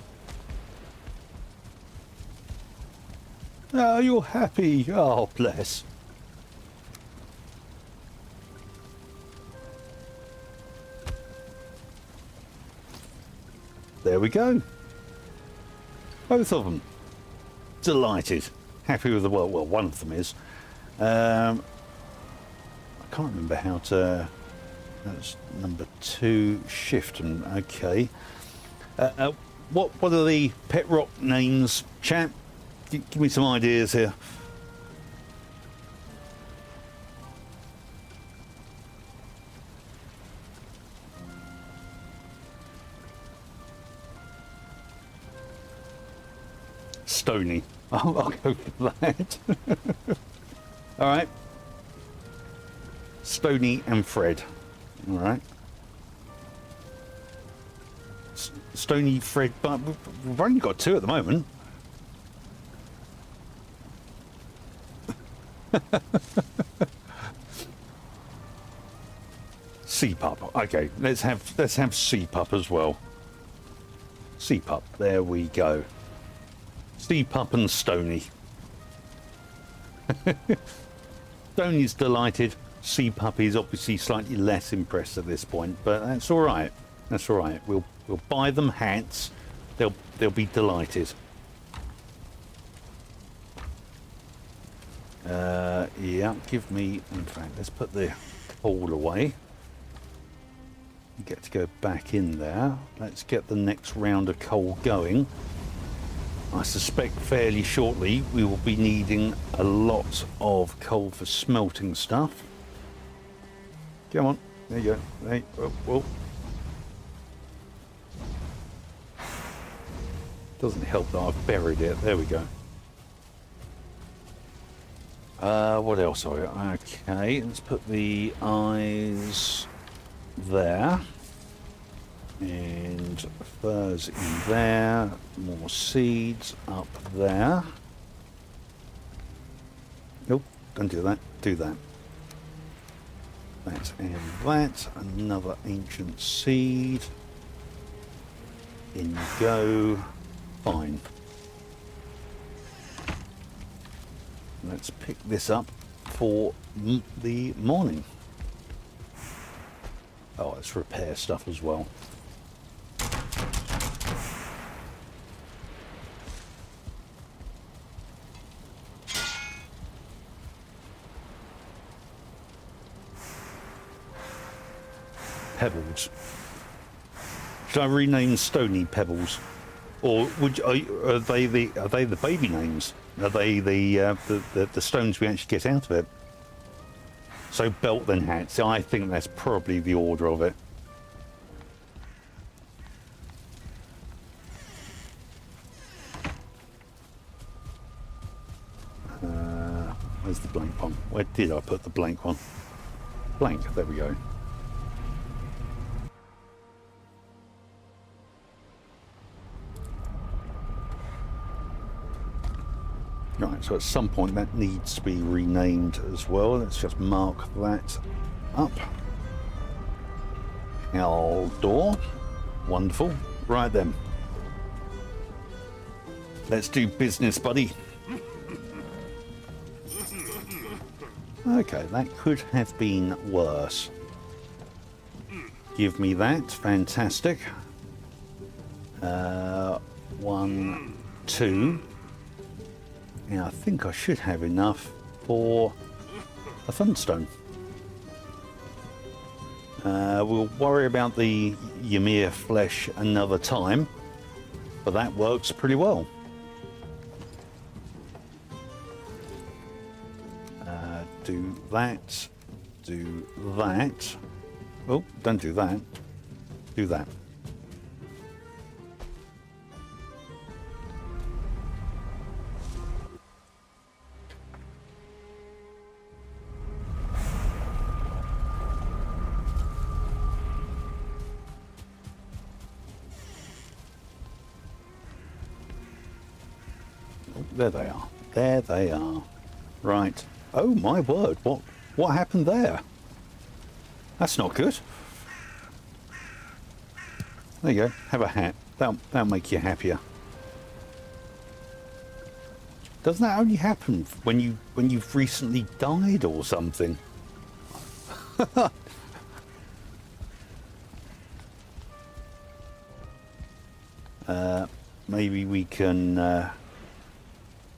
Oh, you're happy. Oh, bless. There we go. Both of them. Delighted. Happy with the work. Well, one of them is. I can't remember how to... That's number 2, shift. And okay. What are the pet rock names, chap? Give me some ideas here. Stony. I'll go with that. All right. Stony and Fred. All right. Stony, Fred, but we've only got 2 at the moment. Sea pup. Okay, let's have sea pup as well. Sea pup. There we go. Sea pup and Stony. Stony's delighted. Sea pup is obviously slightly less impressed at this point, but that's all right. That's all right. We'll buy them hats. They'll be delighted. Yeah, give me. In fact, let's put the coal away. Get to go back in there. Let's get the next round of coal going. I suspect fairly shortly we will be needing a lot of coal for smelting stuff. Come on, there you go. Hey, whoa. Doesn't help that I've buried it. There we go. What else are we? Okay, let's put the eyes there. And furs in there. More seeds up there. Nope, don't do that. Do that. That and that. Another ancient seed. In you go. Fine. Let's pick this up for the morning. Oh, let's repair stuff as well. Pebbles. Should I rename Stony Pebbles, or are they the baby names? Are they the stones we actually get out of it? So belt then hat. So I think that's probably the order of it. Where's the blank one? Where did I put the blank one? blank. There we go. Right, so at some point that needs to be renamed as well. Let's just mark that up. Our door. Wonderful. Right then. Let's do business, buddy. Okay, that could have been worse. Give me that. Fantastic. 1, 2. Now I think I should have enough for a thunderstone. We'll worry about the Ymir flesh another time, but that works pretty well. Do that. Do that. Oh, don't do that. Do that. Oh, there they are. There they are. Right. Oh my word, what happened there? That's not good. There you go, have a hat. That'll make you happier. Doesn't that only happen when you've recently died or something? Maybe we can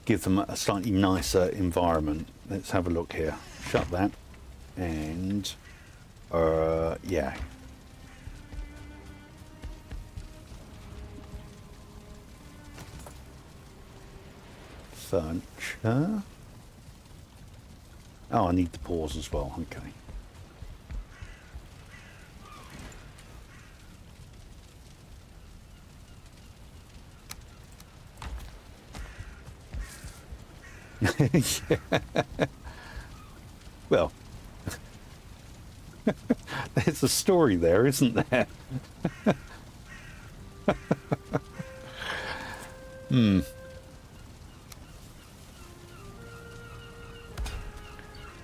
give them a slightly nicer environment. Let's have a look here. Shut that. And yeah. Furniture. Oh, I need the paws as well. Okay. Yeah. Well, there's a story there, isn't there?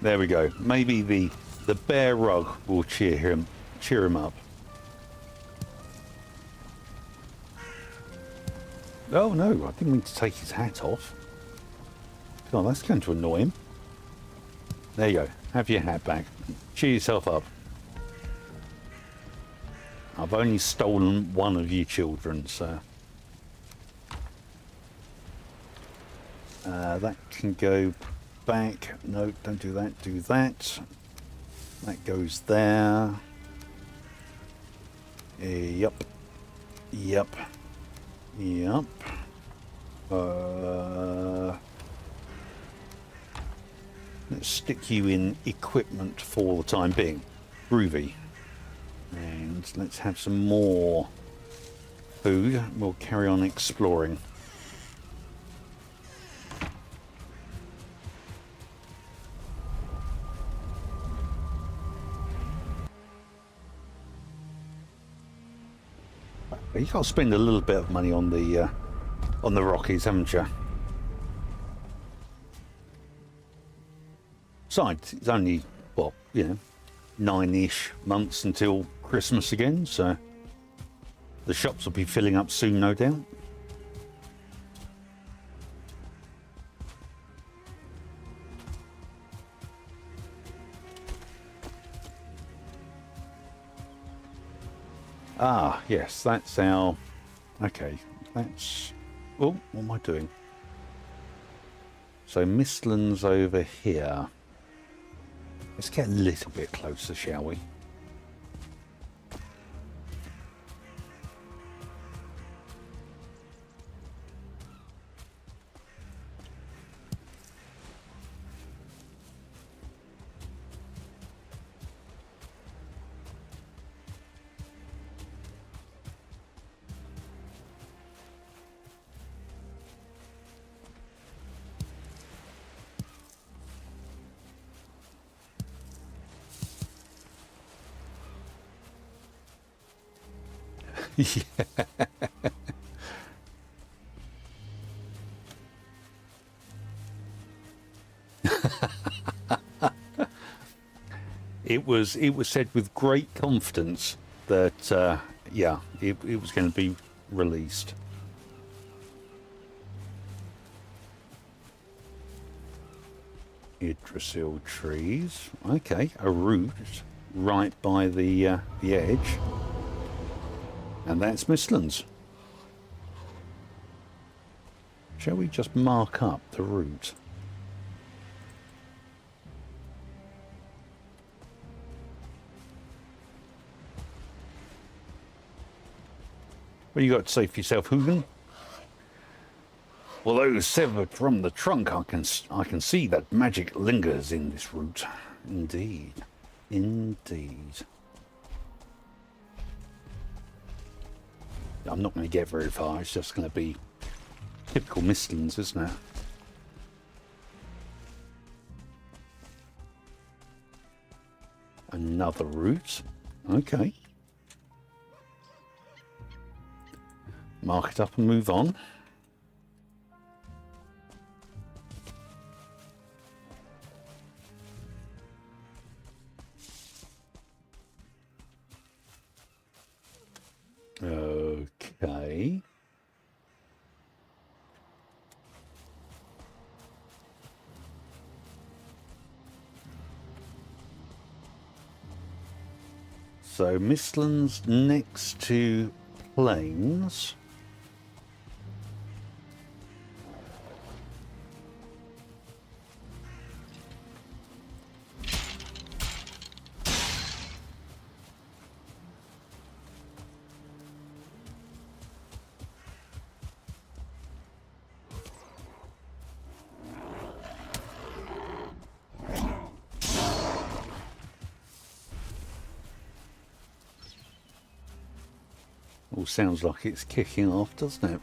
There we go. Maybe the bear rug will cheer him up. Oh no, I didn't mean to take his hat off. Oh, that's going to annoy him. There you go. Have your hat back. Cheer yourself up. I've only stolen one of you children, so... that can go back. No, don't do that. Do that. That goes there. Yep. Yep. Yep. Let's stick you in equipment for the time being. Groovy. And let's have some more food. We'll carry on exploring. You got to spend a little bit of money on the Rockies, haven't you? Besides, it's only, well, you know, 9-ish months until Christmas again, so the shops will be filling up soon, no doubt. Ah, yes, that's our... Okay, that's... Oh, what am I doing? So Mistlan's over here. Let's get a little bit closer, shall we? It was said with great confidence that yeah, it was going to be released. Yggdrasil trees. Okay, a root right by the edge, and that's Mistlands. Shall we just mark up the route? What you got to say for yourself, Hoogan? Although severed from the trunk, I can see that magic lingers in this root. Indeed, indeed. I'm not going to get very far. It's just going to be typical Mistlands, isn't it? Another route. Okay. Mark it up and move on. Okay. So Mistlands next to Plains. All sounds like it's kicking off, doesn't it?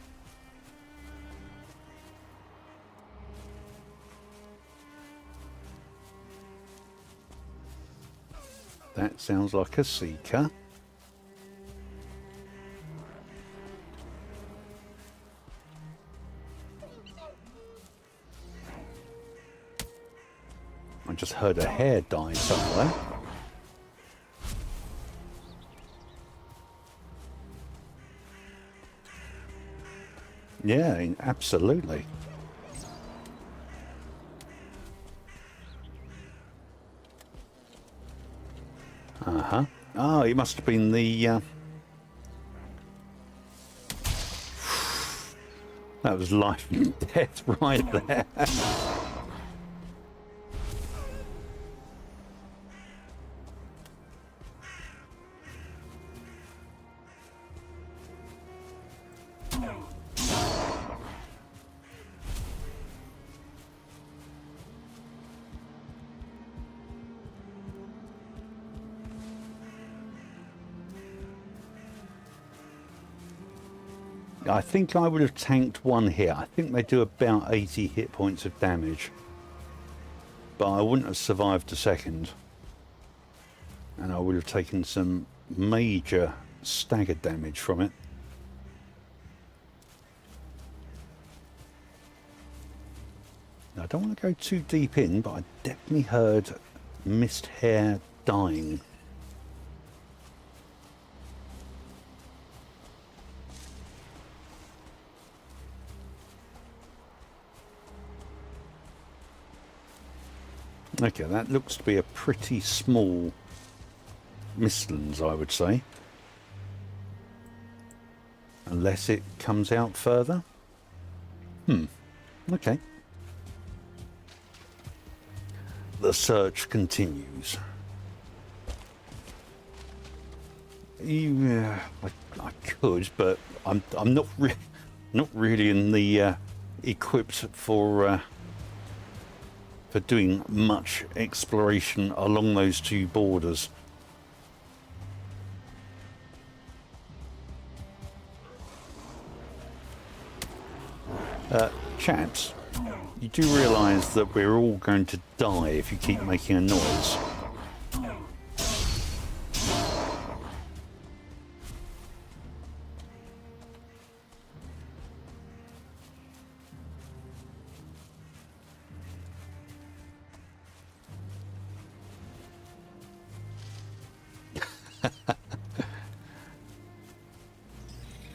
That sounds like a seeker. I just heard a hare die somewhere. Yeah, absolutely. Uh-huh. Oh, it must have been the... That was life and death right there. I think I would have tanked one hit. I think they do about 80 hit points of damage. But I wouldn't have survived a second. And I would have taken some major stagger damage from it. Now, I don't want to go too deep in, but I definitely heard mist hare dying. Okay, that looks to be a pretty small Mistlands, I would say. Unless it comes out further. Okay. The search continues. Yeah, I could, but I'm not really in the equipped for doing much exploration along those two borders. Chaps, you do realise that we're all going to die if you keep making a noise.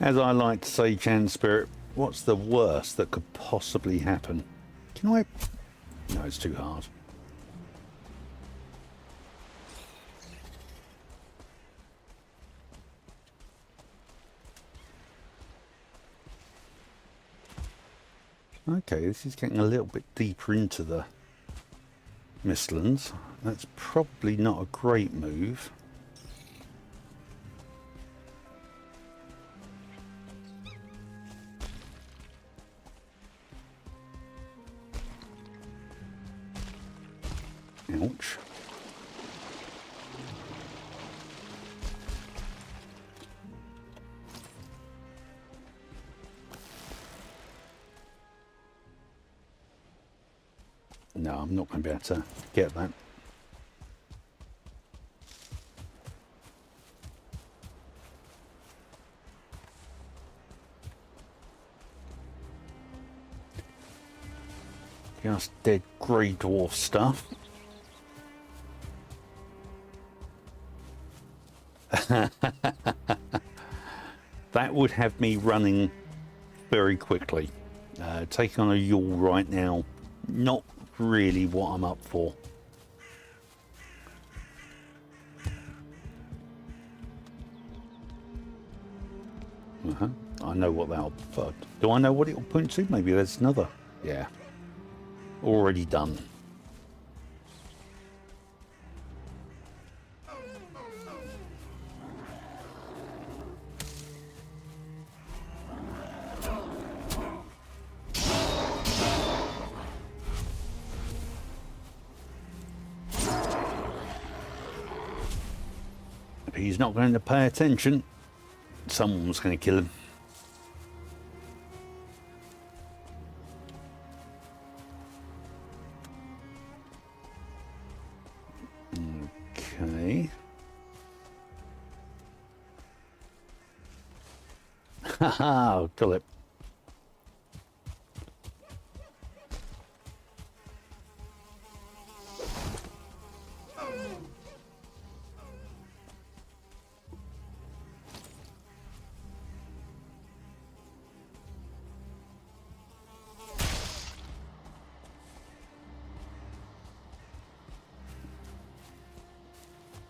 As I like to say, Chan Spirit, what's the worst that could possibly happen? Can I... No, it's too hard. Okay, this is getting a little bit deeper into the Mistlands. That's probably not a great move. Ouch. No, I'm not going to be able to get that. Just dead grey dwarf stuff. That would have me running very quickly. Taking on a yawl right now, not really what I'm up for. I know what that'll... Do I know what it'll point to? Maybe there's another. Yeah. Already done. If he's not going to pay attention, someone's going to kill him. Okay. Haha, got it.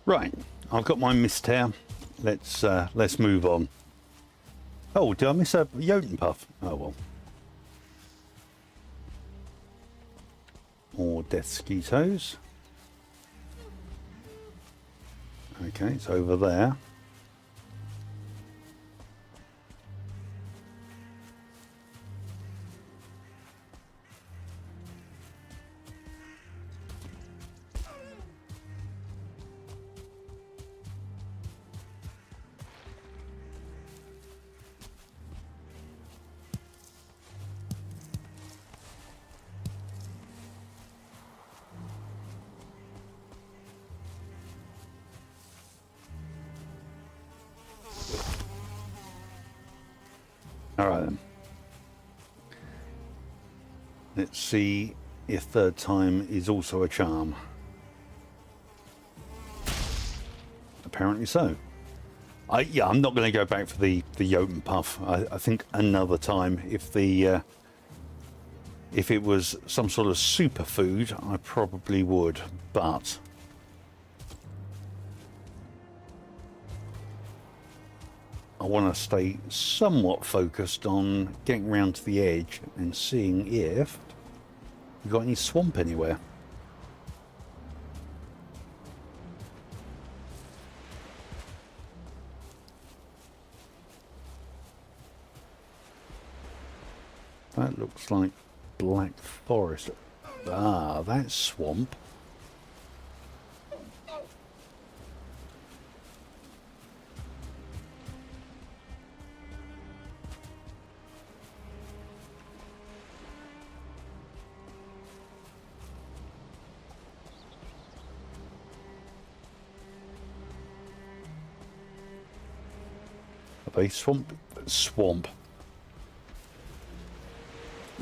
Right, I've got my mist hair. Let's move on. Oh, did I miss a Jotun puff? Oh well. More death skeetos. Okay, it's over there. All right then. Let's see if third time is also a charm. Apparently so. Yeah, I'm not going to go back for the Jotun puff. I think another time, if it was some sort of superfood, I probably would, but I want to stay somewhat focused on getting around to the edge and seeing if we've got any swamp anywhere. That looks like black forest. Ah, that's swamp. Are they swamp? Swamp.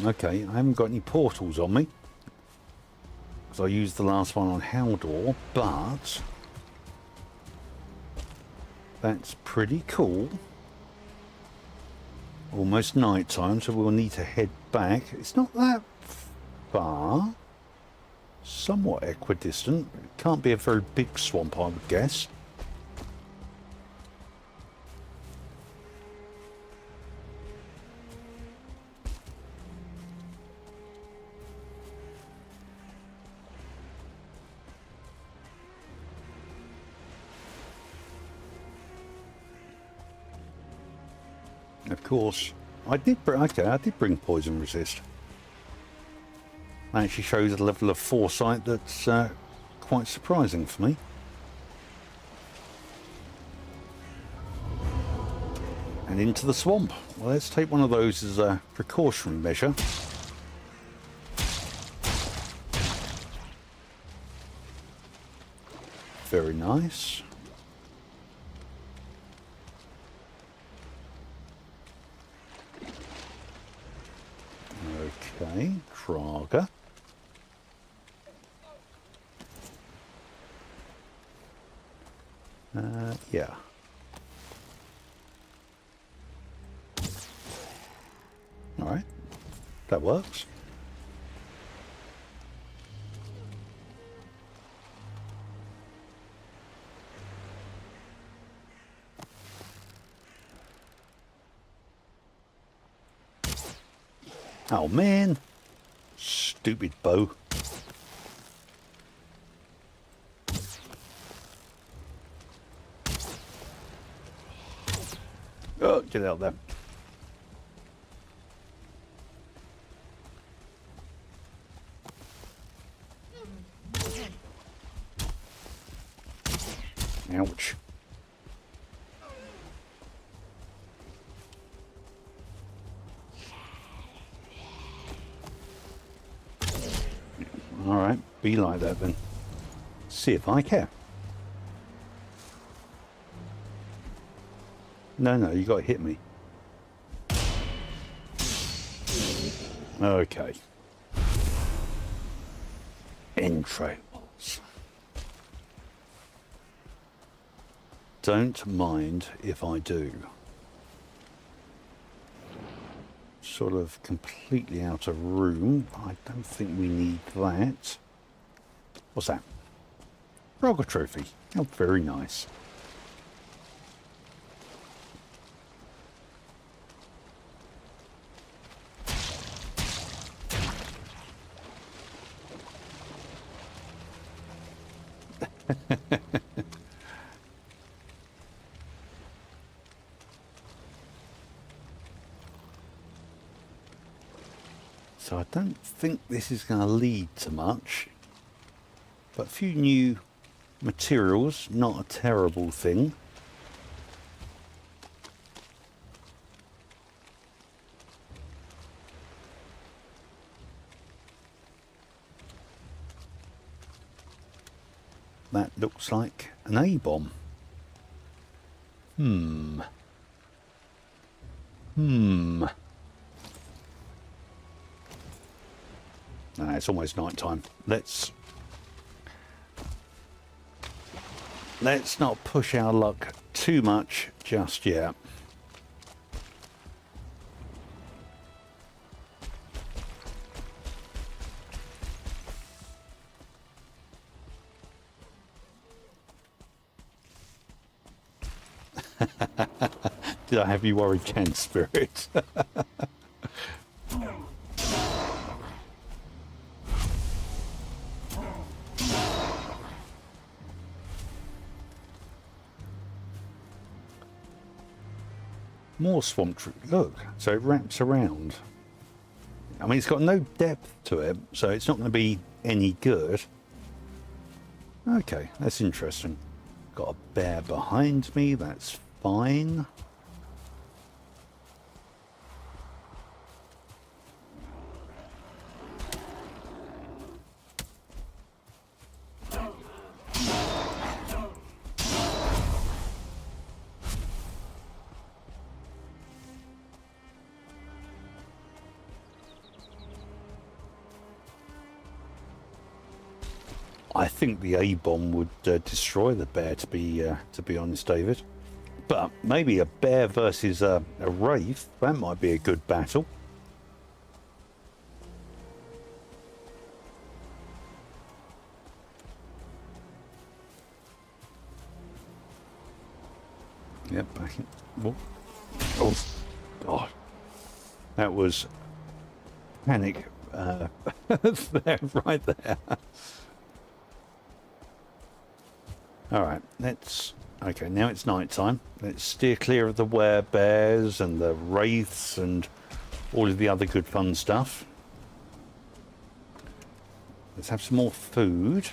Okay, I haven't got any portals on me because I used the last one on Haldor, but That's pretty cool. Almost night time, so we'll need to head back. It's not that far. Somewhat equidistant. It can't be a very big swamp, I would guess. Of course, I did bring poison resist. That actually shows a level of foresight that's quite surprising for me. And into the swamp. Well, let's take one of those as a precautionary measure. Very nice. Okay, Krager. Yeah. All right, that works. Oh man, stupid bow. Oh, get out there. Ouch. All right, be like that then. See if I care. No, you got to hit me. Okay. Entrails. Don't mind if I do. Sort of completely out of room. I don't think we need that. What's that? Roger trophy. Oh, very nice. So I don't think this is going to lead to much, but a few new materials, not a terrible thing. That looks like an A-bomb. It's almost night time. Let's not push our luck too much just yet. Did I have you worried, Ken Spirit? More swamp tree. Look, so it wraps around. I mean, it's got no depth to it, so it's not going to be any good. Okay, that's interesting. Got a bear behind me, that's fine. I think the A-bomb would destroy the bear, to be honest, David. But maybe a bear versus a wraith, that might be a good battle. Yep, back in. Oh, God. That was panic there, right there. All right, let's... Okay, now it's night time. Let's steer clear of the werebears and the wraiths and all of the other good fun stuff. Let's have some more food.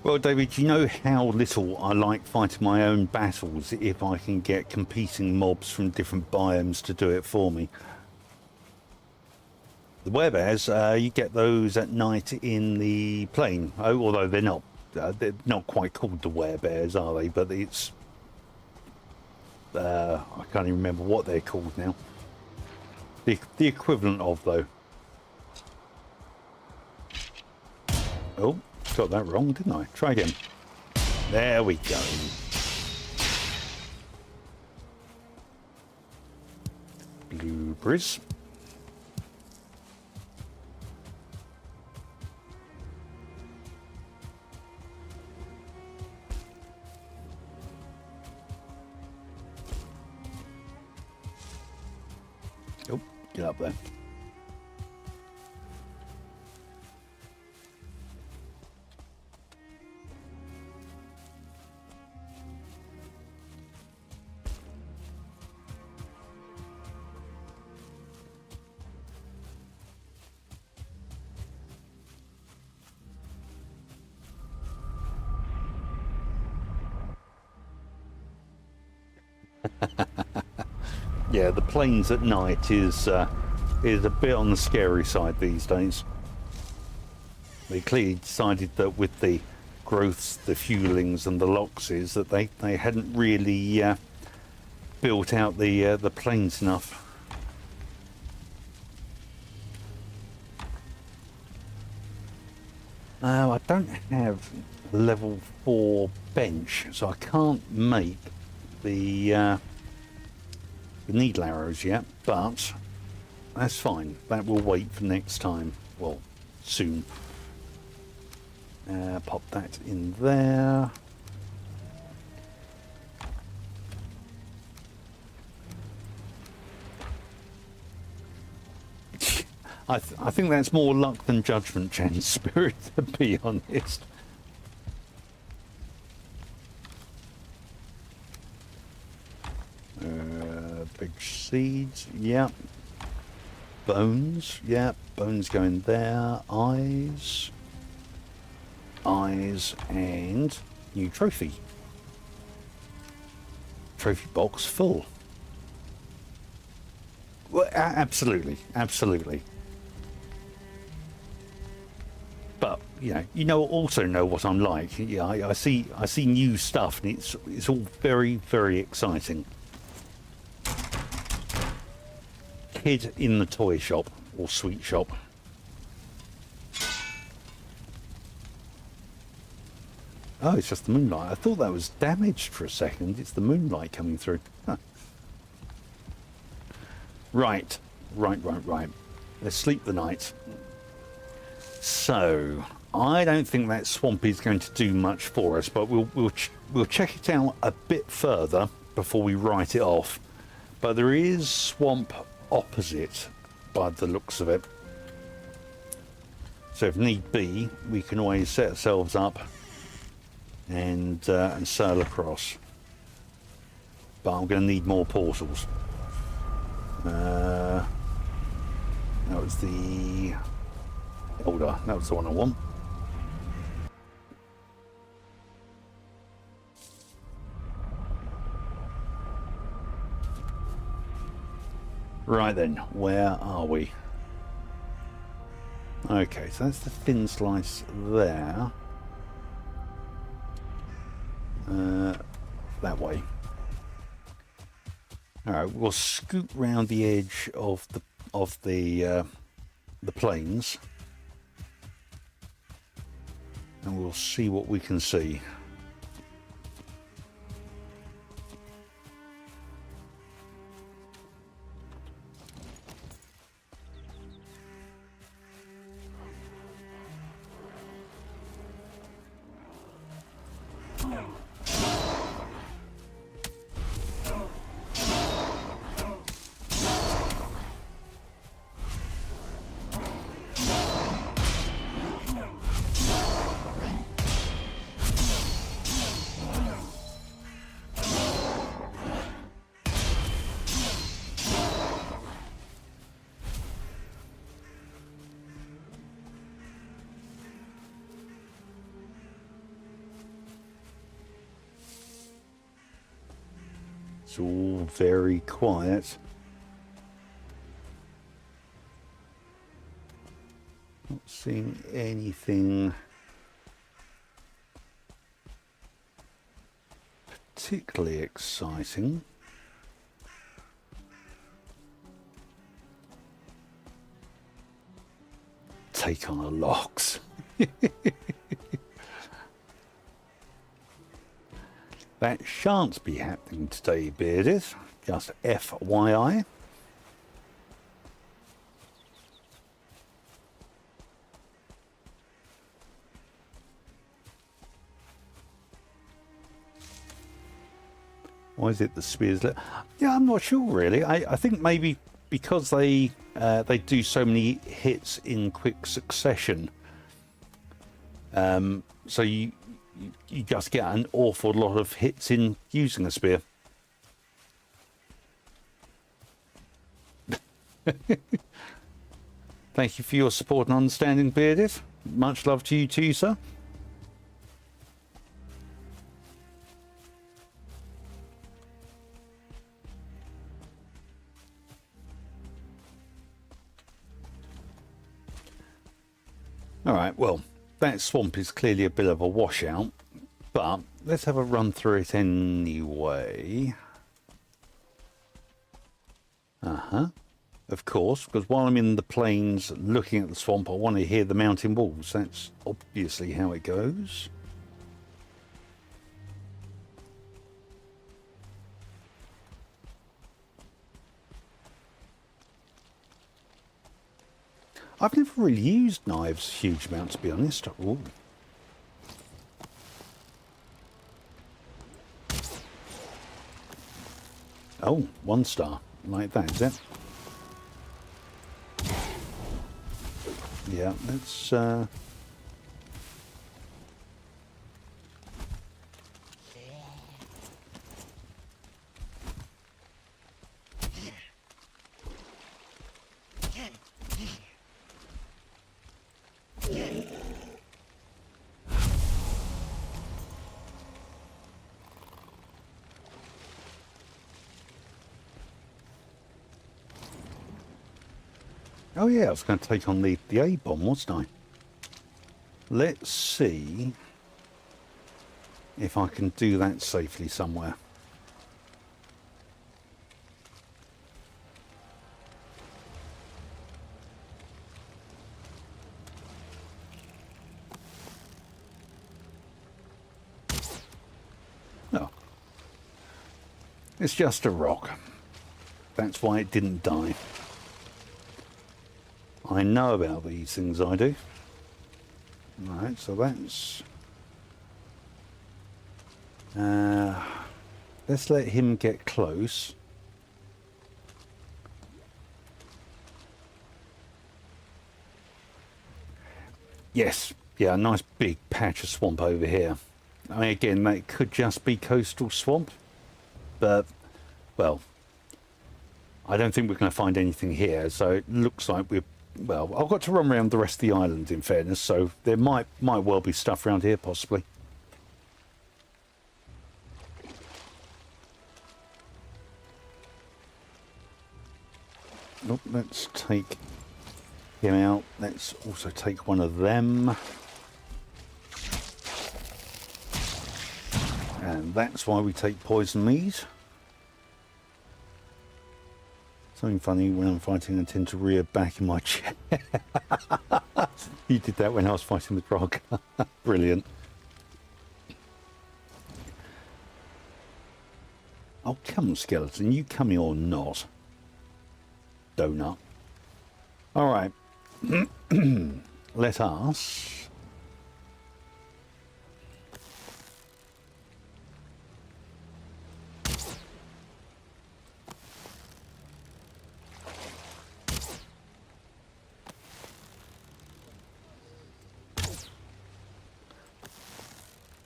Well, David, you know how little I like fighting my own battles if I can get competing mobs from different biomes to do it for me. The werebears, you get those at night in the plain. Oh, although they're not quite called the werebears, are they? But it's... I can't even remember what they're called now. The equivalent of, though. Oh. Got that wrong, didn't I? Try again. There we go. Blueberries. Oh, get up there. Yeah, the plains at night is a bit on the scary side these days. They clearly decided that with the growths, the fuelings, and the loxes, that they hadn't really built out the plains enough. I don't have level 4 bench, so I can't make the needle arrows yet, but that's fine. That will wait for next time. Well, soon. Pop that in there. I think that's more luck than judgment, Chen Spirit, to be honest. Big seeds, yep. Bones, yep. Bones going there. Eyes, and new trophy. Trophy box full. Well, absolutely, absolutely. But also know what I'm like. Yeah, I see new stuff, and it's all very, very exciting. Kid in the toy shop or sweet shop. Oh, it's just the moonlight. I thought that was damaged for a second. It's the moonlight coming through. Huh. Right. Let's sleep the night. So, I don't think that swamp is going to do much for us, but we'll check it out a bit further before we write it off. But there is swamp opposite by the looks of it. So if need be, we can always set ourselves up and sail across. But I'm going to need more portals. That was the Elder. That was the one I want. Right then, where are we? Okay, so that's the thin slice there. That way. All right, we'll scoot round the edge of the plains. and we'll see what we can see. It's all very quiet. Not seeing anything particularly exciting. Take on a lox. That shan't be happening today, Bearded. Just FYI. Why is it the spears? Yeah, I'm not sure really. I think maybe because they do so many hits in quick succession. So you just get an awful lot of hits in using a spear. Thank you for your support and understanding, Bearded. Much love to you too, sir. Alright, well, that swamp is clearly a bit of a washout, but let's have a run through it anyway. Of course, because while I'm in the plains looking at the swamp, I want to hear the mountain wolves. That's obviously how it goes. I've never really used knives huge amount, to be honest. Ooh. Oh, 1 star. Like that, is it? Yeah, let's... Oh yeah, I was going to take on the A-bomb, wasn't I? Let's see if I can do that safely somewhere. No. It's just a rock. That's why it didn't die. I know about these things, I do. Right, so that's... let's let him get close. Yes, yeah, a nice big patch of swamp over here. I mean, again, that could just be coastal swamp, but, well, I don't think we're going to find anything here, so it looks like we're... Well, I've got to run around the rest of the island, in fairness, so there might well be stuff around here, possibly. Oh, let's take him out. Let's also take one of them. And that's why we take poison mead. Something funny, when I'm fighting, I tend to rear back in my chair. You did that when I was fighting the frog. Brilliant. Oh, come on, skeleton. You coming or not? Donut. All right. Let us...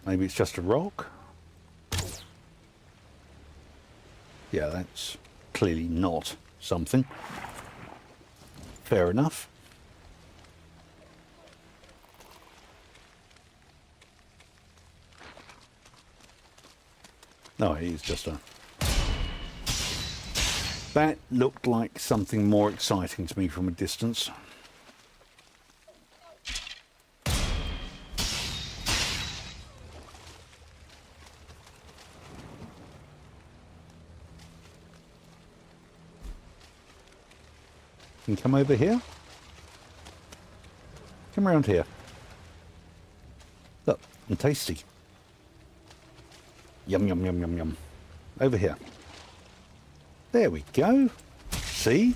Maybe it's just a rock. Yeah, that's clearly not something. Fair enough. No, it is just a... That looked like something more exciting to me from a distance. Come over here. Come around here. Look, and tasty. Yum, yum, yum, yum, yum. Over here. There we go. See?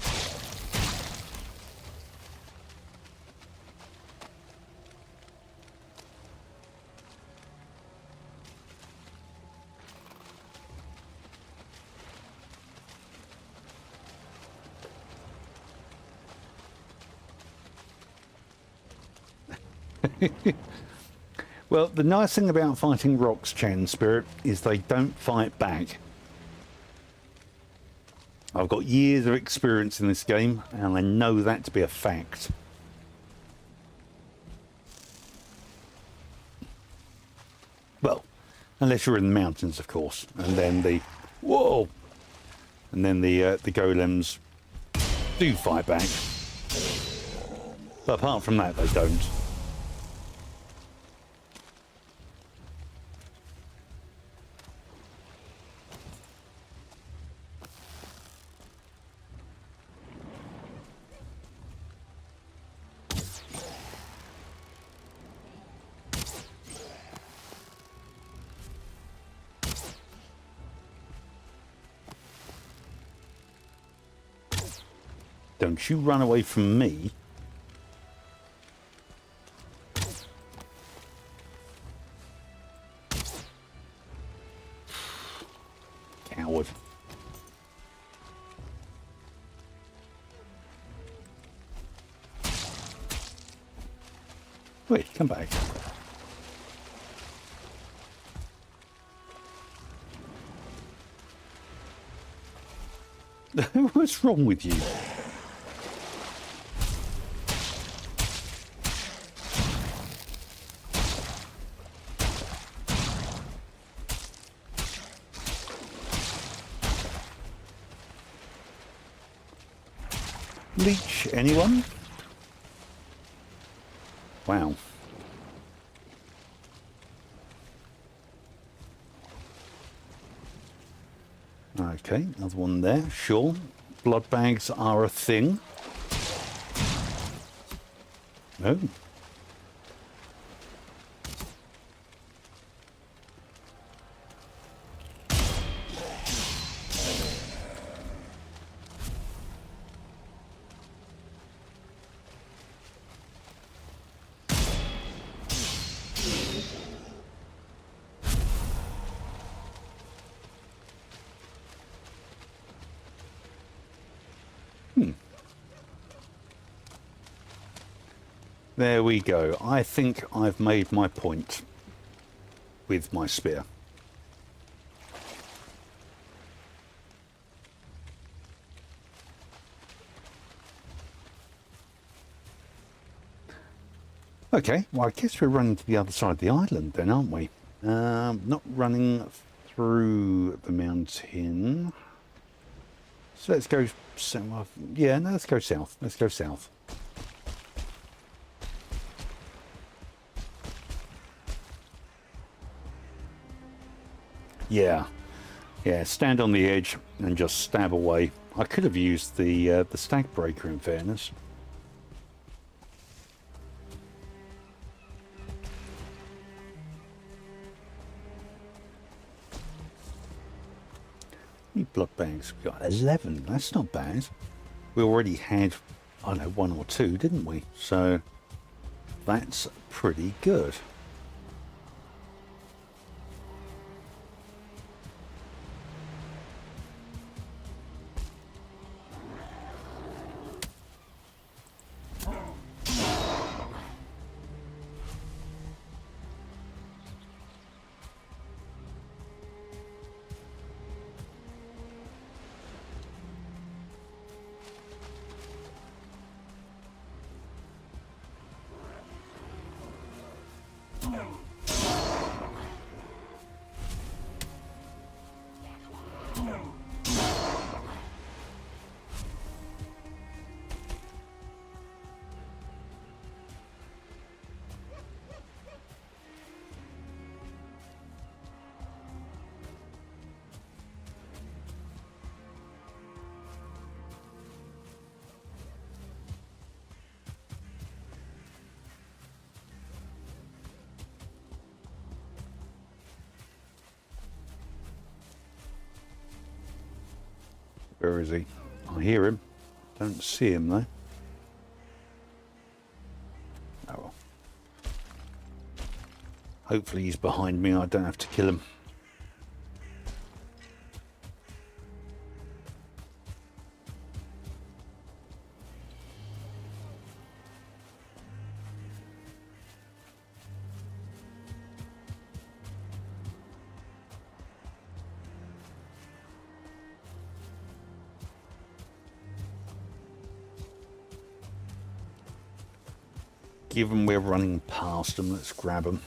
Well, the nice thing about fighting rocks, Chan Spirit, is they don't fight back. I've got years of experience in this game, and I know that to be a fact. Well, unless you're in the mountains, of course, and then the... Whoa! And then the golems do fight back. But apart from that, they don't. Don't you run away from me. Coward. Wait, come back. What's wrong with you? Leech, anyone? Wow. Okay, another one there, sure. Blood bags are a thing. Oh. There we go. I think I've made my point with my spear. Okay, well I guess we're running to the other side of the island then, aren't we? Not running through the mountain. So let's go south. Yeah, no, let's go south. Let's go south. Yeah, stand on the edge and just stab away. I could have used the stag breaker in fairness. How many blood bags? We got 11. That's not bad. We already had, I don't know, 1 or 2, didn't we? So that's pretty good. Where is he? I hear him. Don't see him though. Oh well. Hopefully he's behind me. I don't have to kill him. Given we're running past them, let's grab them.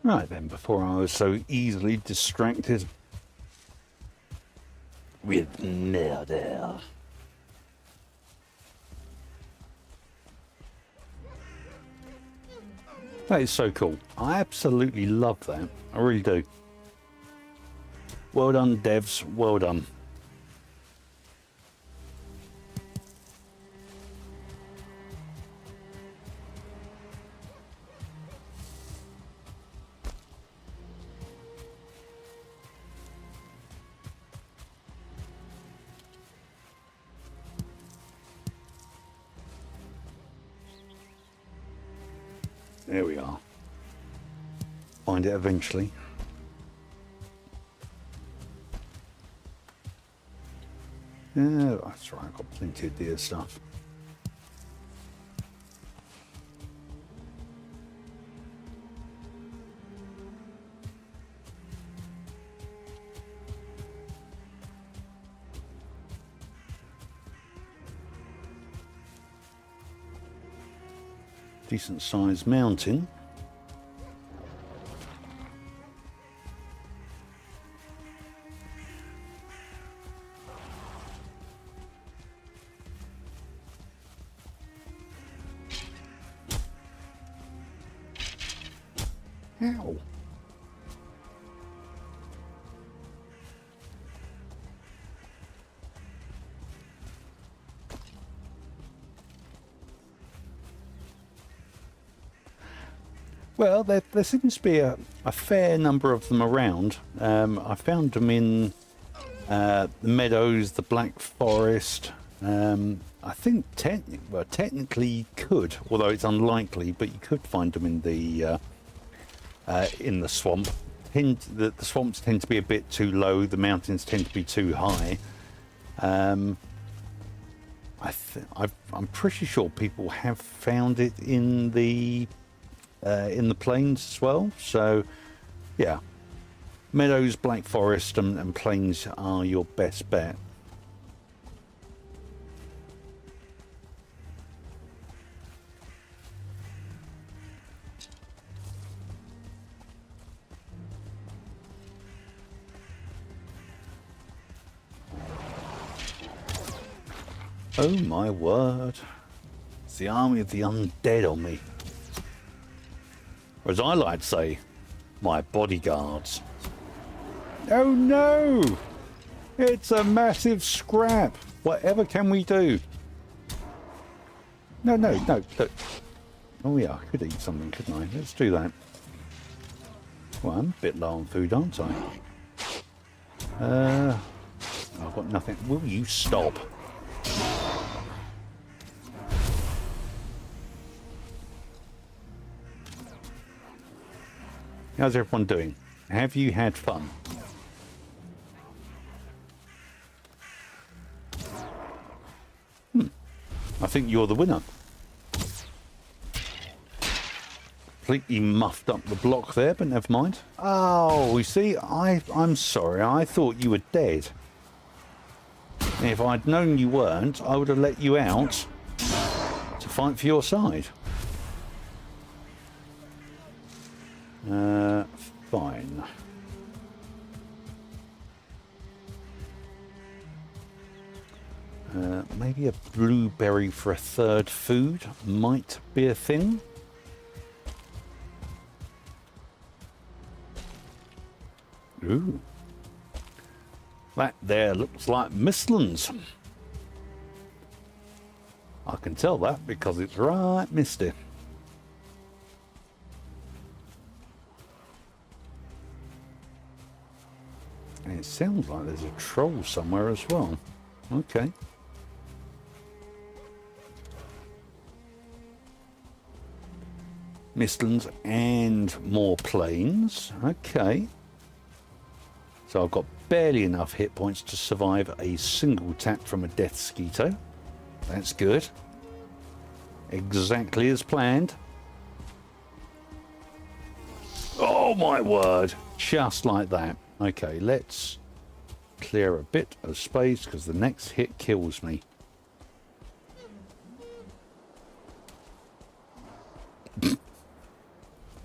Right then, before I was so easily distracted with murder. That is so cool. I absolutely love that. I really do. Well done, devs. Well done. There we are. Find it eventually. Yeah, that's right. I've got plenty of deer stuff. Decent sized mountain. Ow. Well, there seems to be a fair number of them around. I found them in The meadows, the Black Forest. I think technically you could, although it's unlikely, but you could find them in the swamp. The swamps tend to be a bit too low. The mountains tend to be too high. I'm pretty sure people have found it in the plains as well. So, yeah, meadows, Black Forest, and plains are your best bet. Oh my word. It's the army of the undead on me. Or as I like to say, my bodyguards. Oh no! It's a massive scrap. Whatever can we do? No, look. Oh yeah, I could eat something, couldn't I? Let's do that. Well, I'm a bit low on food, aren't I? I've got nothing. Will you stop? How's everyone doing? Have you had fun? I think you're the winner. Completely muffed up the block there, but never mind. Oh, you see, I'm sorry. I thought you were dead. And if I'd known you weren't, I would have let you out to fight for your side. Fine. Maybe a blueberry for a third food might be a thing. Ooh. That there looks like Mistlands. I can tell that because it's right misty. And it sounds like there's a troll somewhere as well. Okay. Mistlands and more plains. Okay. So I've got barely enough hit points to survive a single tap from a death skeeto. That's good. Exactly as planned. Oh my word. Just like that. Okay, let's clear a bit of space because the next hit kills me.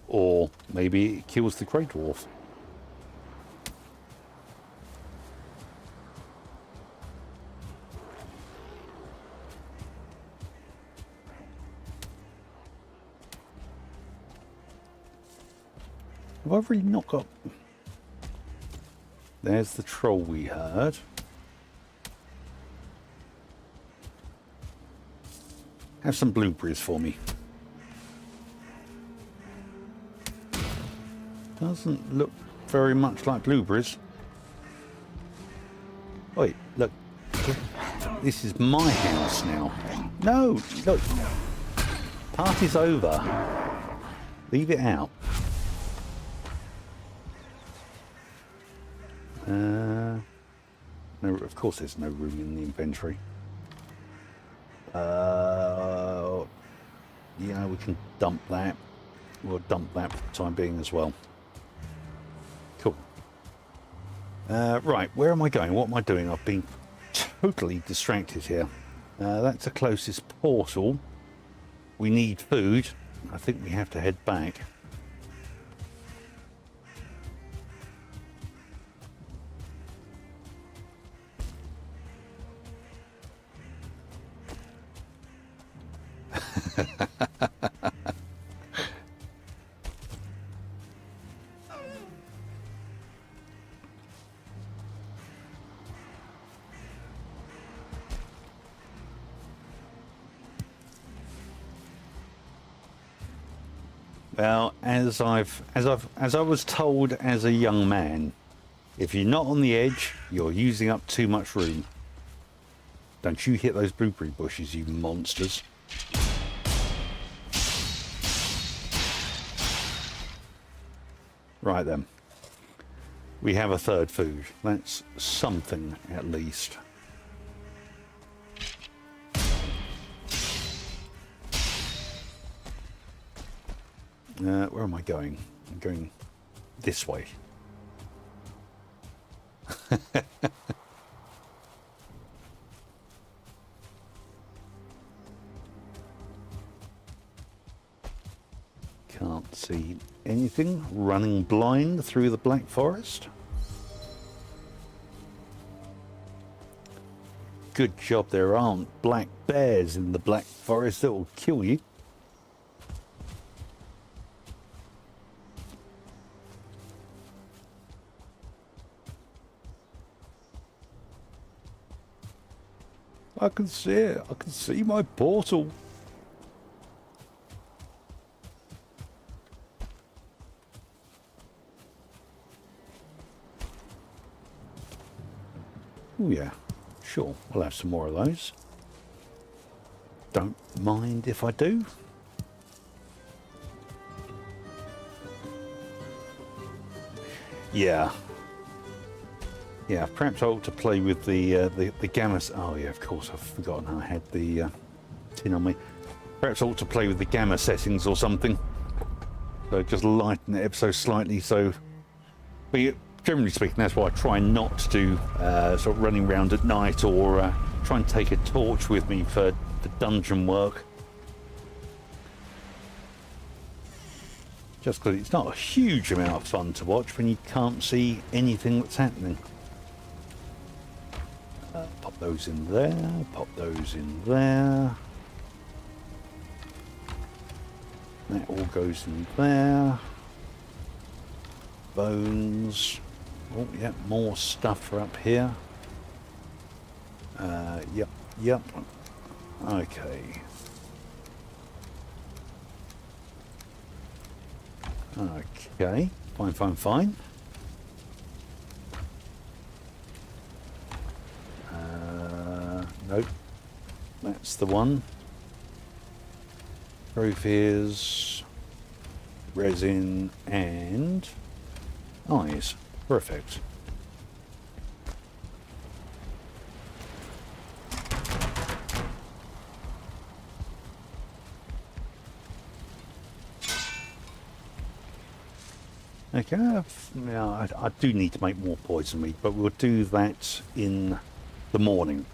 Or maybe it kills the Grey Dwarf. Have I really not got... There's the troll we heard. Have some blueberries for me. Doesn't look very much like blueberries. Wait, look. This is my house now. No, look. Party's over. Leave it out. No, of course there's no room in the inventory. Yeah, we can dump that. We'll dump that for the time being as well. Cool. Right, where am I going? What am I doing? I've been totally distracted here. That's the closest portal. We need food. I think we have to head back. Well, as I was told as a young man, If you're not on the edge, you're using up too much room. Don't you hit those blueberry bushes, you monsters. Right then. We have a third food. That's something at least. Where am I going? I'm going this way. Can't see anything. Running blind through the Black Forest. Good job there aren't black bears in the Black Forest that will kill you. I can see it. I can see my portal. Oh yeah, sure. We'll have some more of those. Don't mind if I do. Yeah. Yeah, perhaps I ought to play with the gamma... Oh yeah, of course, I've forgotten I had the tin on me. Perhaps I ought to play with the gamma settings or something. So just lighten the episode slightly, so... But yeah, generally speaking, that's why I try not to do sort of running around at night or try and take a torch with me for the dungeon work. Just because it's not a huge amount of fun to watch when you can't see anything that's happening. Pop those in there, pop those in there. That all goes in there. Bones. Oh, yeah, more stuff for up here. Yep. Okay. Okay, fine. Nope, that's the one. Trophies, resin, and eyes. Perfect. Okay, yeah, I do need to make more poison meat, but we'll do that in the morning.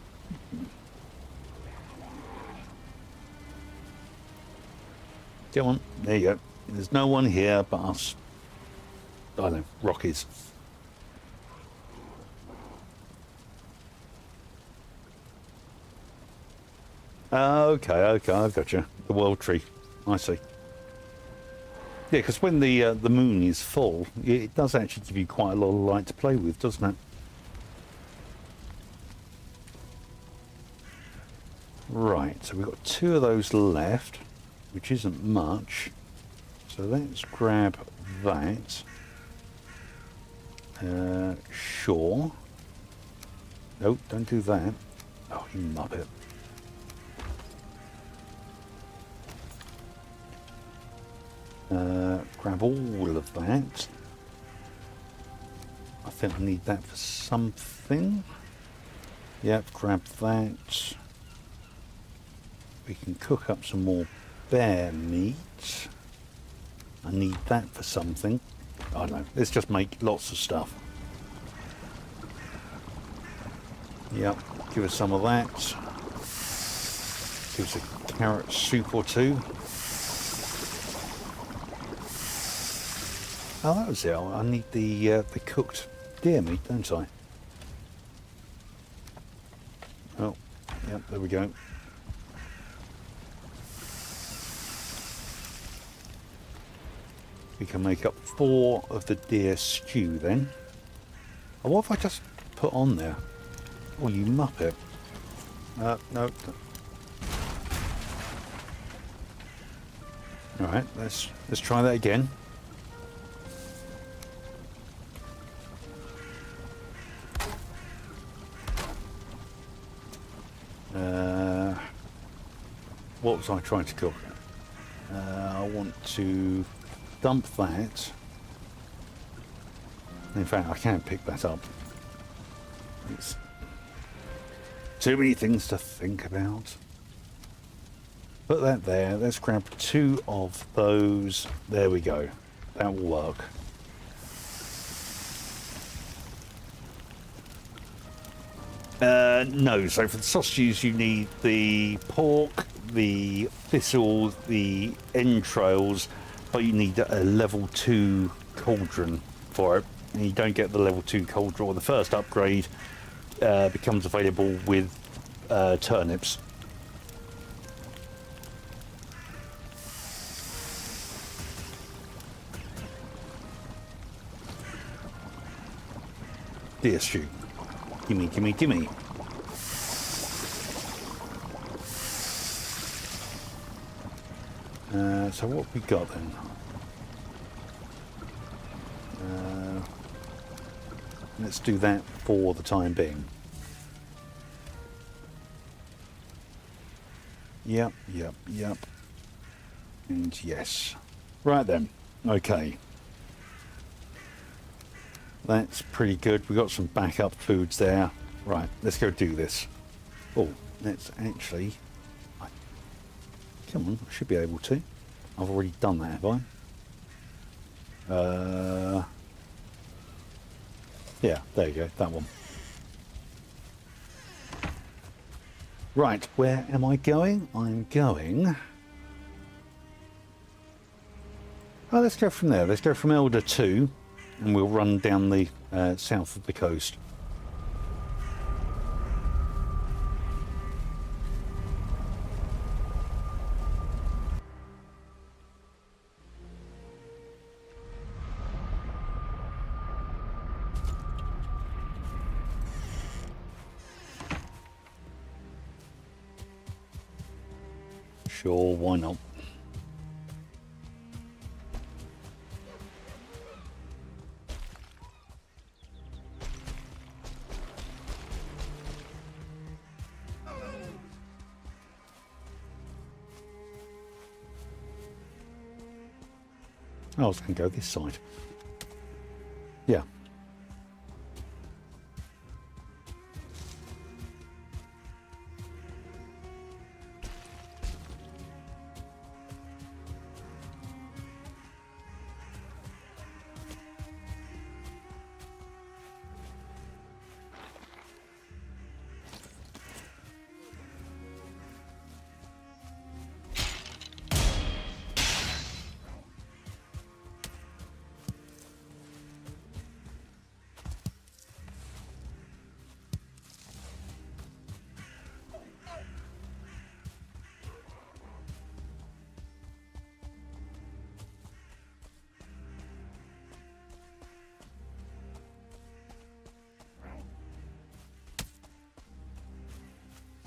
Come on, there you go. There's no one here but us. I don't know, Rockies. Okay, I've got you. The world tree. I see. Yeah, because when the moon is full, it does actually give you quite a lot of light to play with, doesn't it? Right, so we've got 2 of those left, which isn't much. So let's grab that. Sure. Nope, don't do that. Oh, you muppet. Grab all of that. I think I need that for something. Yep, grab that. We can cook up some more bear meat. I need that for something. I don't know. Let's just make lots of stuff. Yep, give us some of that. Give us a carrot soup or 2. Oh, that was it. I need the cooked deer meat, don't I? Oh, yep, there we go. We can make up 4 of the deer stew then. Oh, what if I just put on there? Oh, you muppet. No. Alright, let's try that again. what was I trying to cook? I want to dump that. In fact, I can't pick that up. It's too many things to think about. Put that there. Let's grab 2 of those. There we go. That will work. No, so for the sausages you need the pork, the thistle, the entrails, but you need a level 2 cauldron for it. And you don't get the level 2 cauldron, or the first upgrade becomes available with turnips. Deer stew. Gimme, gimme, gimme. So what we got then? Let's do that for the time being. Yep, yep, yep. And yes. Right then. Okay. That's pretty good. We've got some backup foods there. Right, let's go do this. Oh, let's actually... Come on, I should be able to. I've already done that, have I? Yeah, there you go, that one. Right, where am I going? I'm going... Oh, let's go from there. Let's go from Elder 2, and we'll run down the south of the coast. Sure, why not? I was going to go this side. Yeah.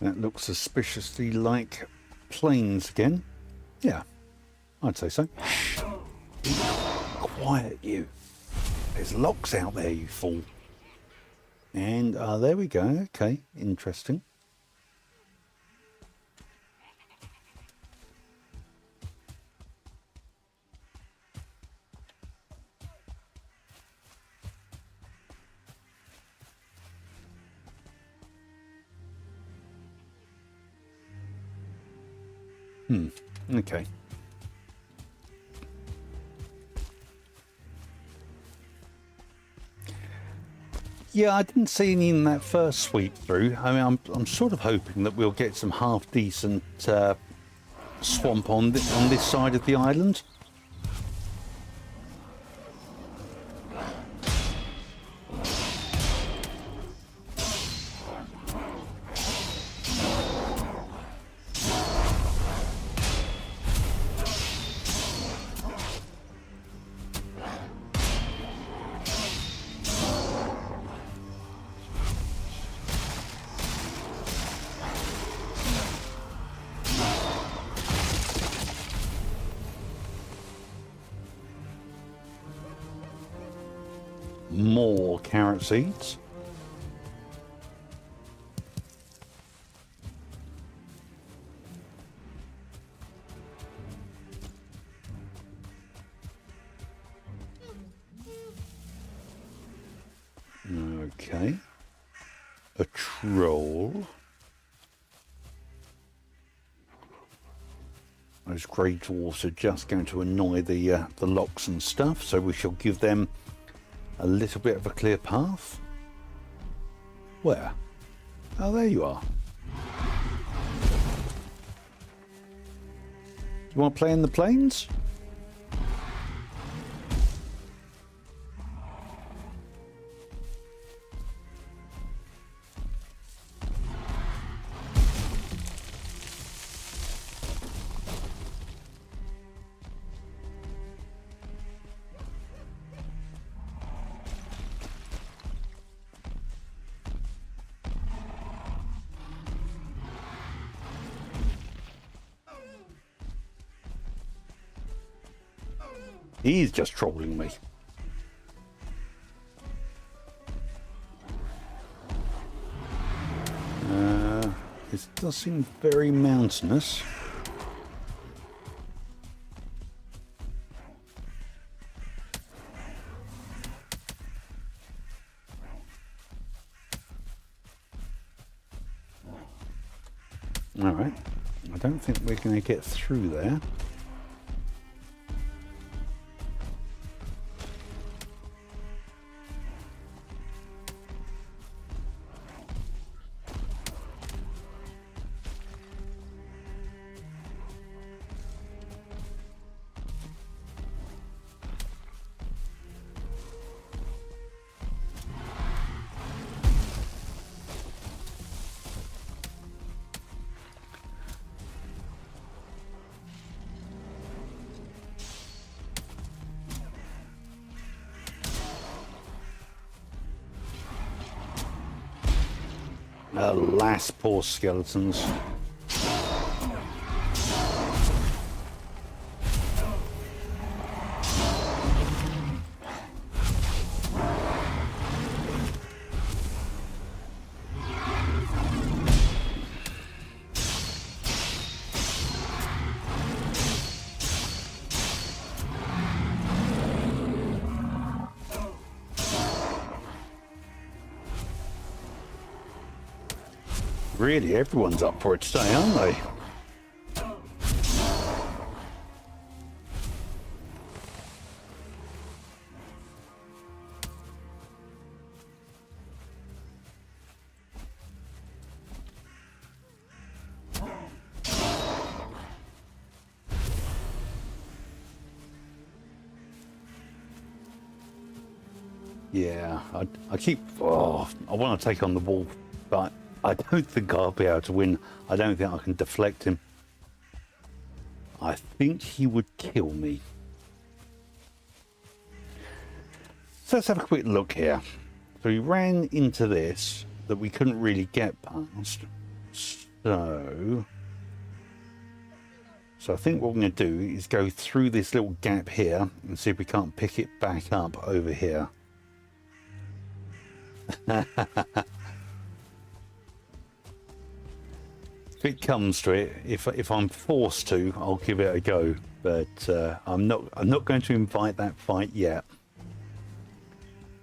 That looks suspiciously like planes again. Yeah, I'd say so. Quiet, you. There's locks out there, you fool. And there we go. Okay, interesting. Okay. Yeah, I didn't see any in that first sweep through. I mean, I'm sort of hoping that we'll get some half decent swamp on this side of the island. More carrot seeds. Okay. A troll. Those grey dwarfs are just going to annoy the locks and stuff, so we shall give them a little bit of a clear path. Where? Oh, there you are. You want to play in the plains? He's just trolling me. It does seem very mountainous. All right. I don't think we're going to get through there. Alas, poor skeletons. Really, everyone's up for it today, aren't they? Yeah, I keep... Oh, I want to take on the wolf, but I don't think I'll be able to win. I don't think I can deflect him. I think he would kill me. So let's have a quick look here. So we ran into this that we couldn't really get past. So I think what we're going to do is go through this little gap here and see if we can't pick it back up over here. If it comes to it, if I'm forced to, I'll give it a go. But I'm not going to invite that fight yet.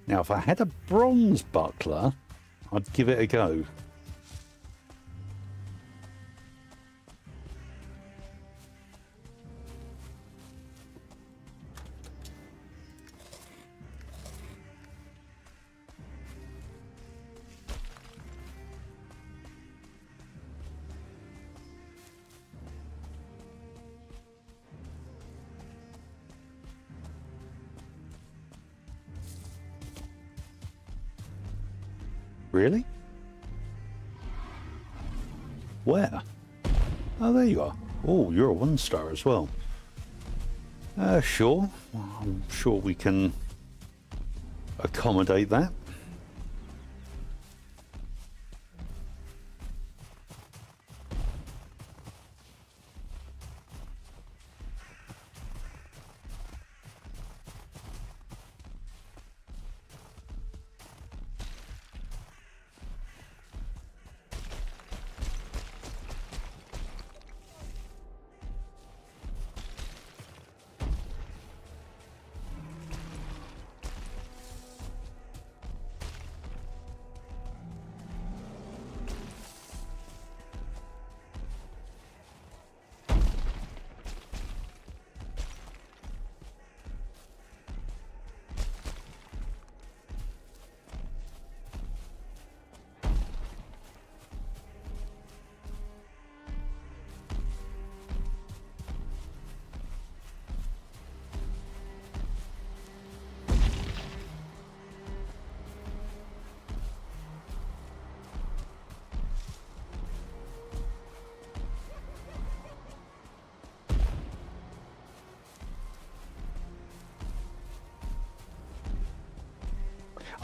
Now, if I had a bronze buckler, I'd give it a go. Really? Where? Oh, there you are. Oh, you're a 1-star as well. Sure. I'm sure we can accommodate that.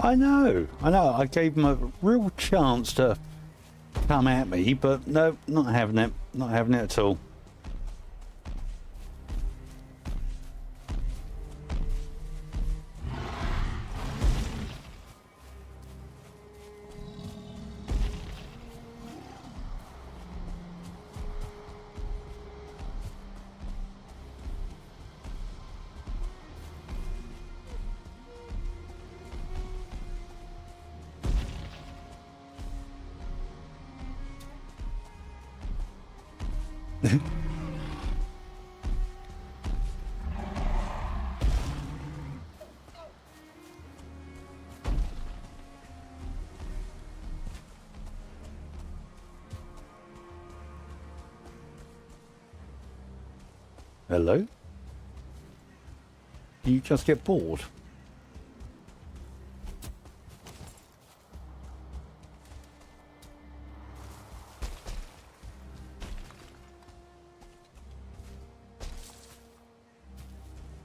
I know. I gave him a real chance to come at me, but no, not having it. Not having it at all. Hello? You just get bored?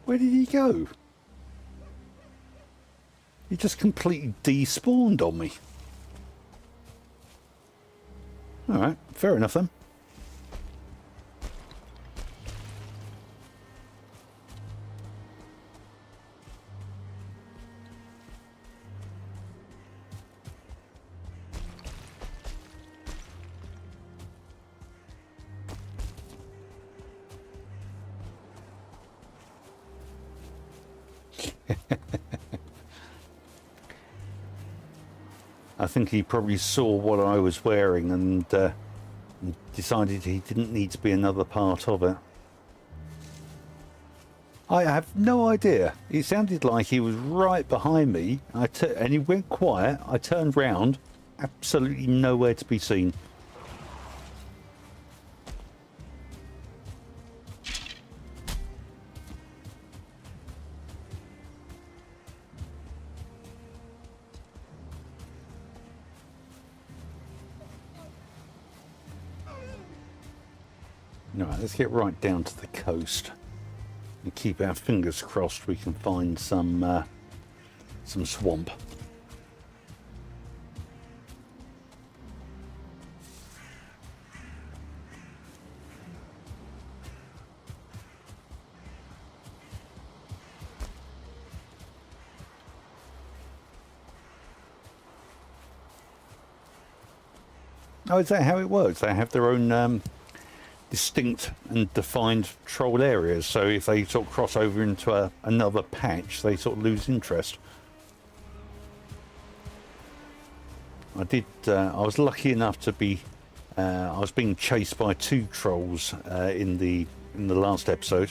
Where did he go? He just completely despawned on me. Alright, fair enough then. I think he probably saw what I was wearing and decided he didn't need to be another part of it. I have no idea. It sounded like he was right behind me and he went quiet. I turned round, absolutely nowhere to be seen. Alright, let's get right down to the coast and keep our fingers crossed we can find some swamp. Oh, is that how it works? They have their own distinct and defined troll areas, so if they sort of cross over into another patch, they sort of lose interest. I was lucky enough to be I was being chased by 2 trolls in the last episode.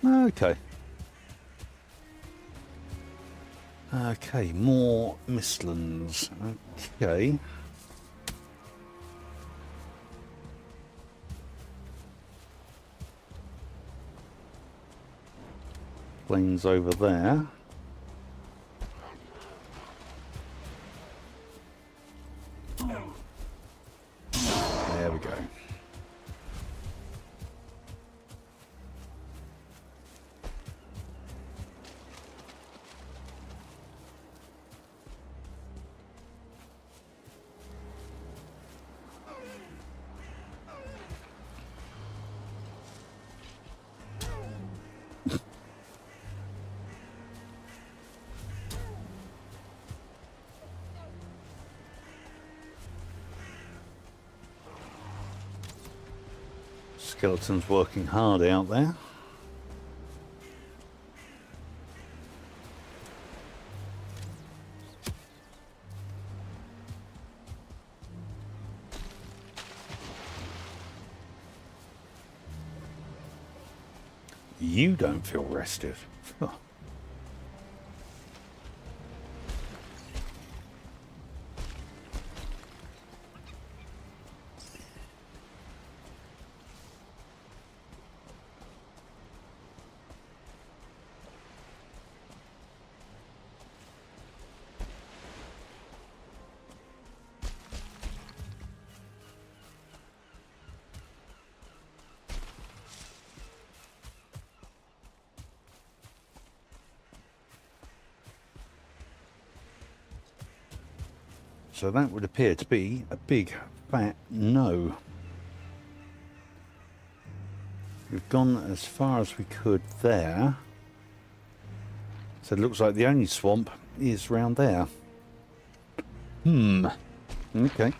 Okay. Okay, more mistlands. Okay. Plains over there. There we go. Skeleton's working hard out there. You don't feel rested. So that would appear to be a big fat no. We've gone as far as we could there. So it looks like the only swamp is round there. Okay.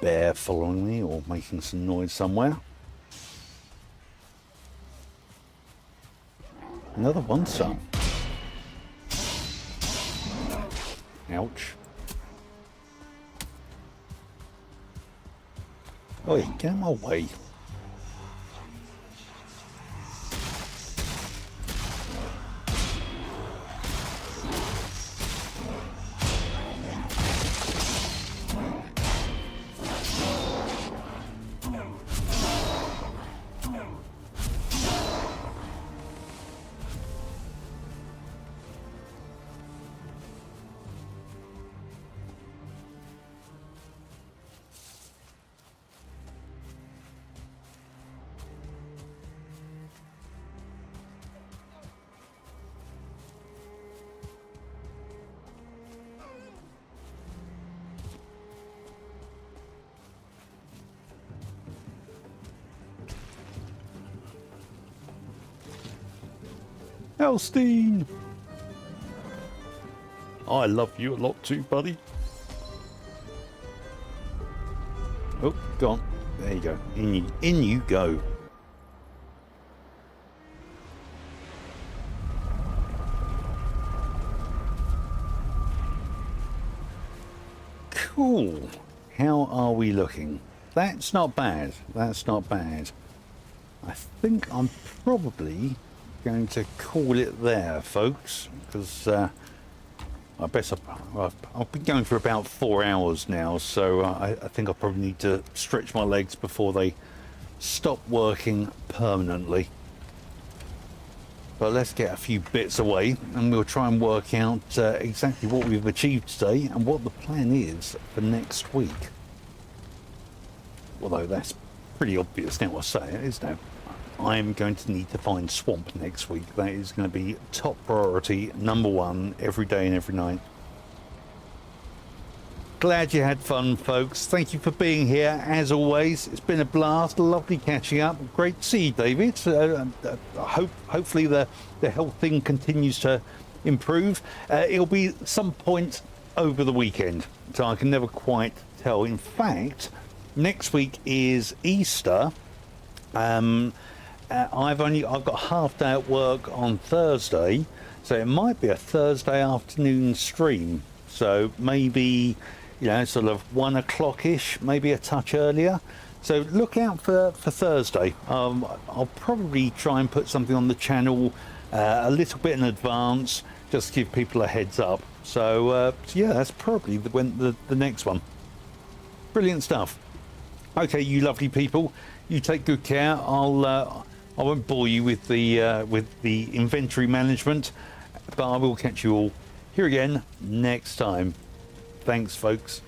Bear following me or making some noise somewhere. Another one, son. Ouch. Oh, get him away. Elstein! I love you a lot too, buddy. Oh, go on. There you go. In you go. Cool. How are we looking? That's not bad. That's not bad. I think I'm probably going to call it there, folks, because I bet I've been going for about 4 hours now, so I think I probably need to stretch my legs before they stop working permanently. But let's get a few bits away and we'll try and work out exactly what we've achieved today and what the plan is for next week. Although that's pretty obvious now I say it, isn't it? I'm going to need to find swamp next week. That is going to be top priority, #1, every day and every night. Glad you had fun, folks. Thank you for being here, as always. It's been a blast, lovely catching up. Great to see you, David. Hopefully the health thing continues to improve. It'll be some point over the weekend, so I can never quite tell. In fact, next week is Easter. I've got a half day at work on Thursday, so it might be a Thursday afternoon stream. So maybe, you know, sort of 1 o'clock-ish, maybe a touch earlier. So look out for Thursday. I'll probably try and put something on the channel a little bit in advance, just to give people a heads up. So yeah, that's probably the next one. Brilliant stuff. Okay, you lovely people, you take good care. I won't bore you with the inventory management, but I will catch you all here again next time. Thanks, folks.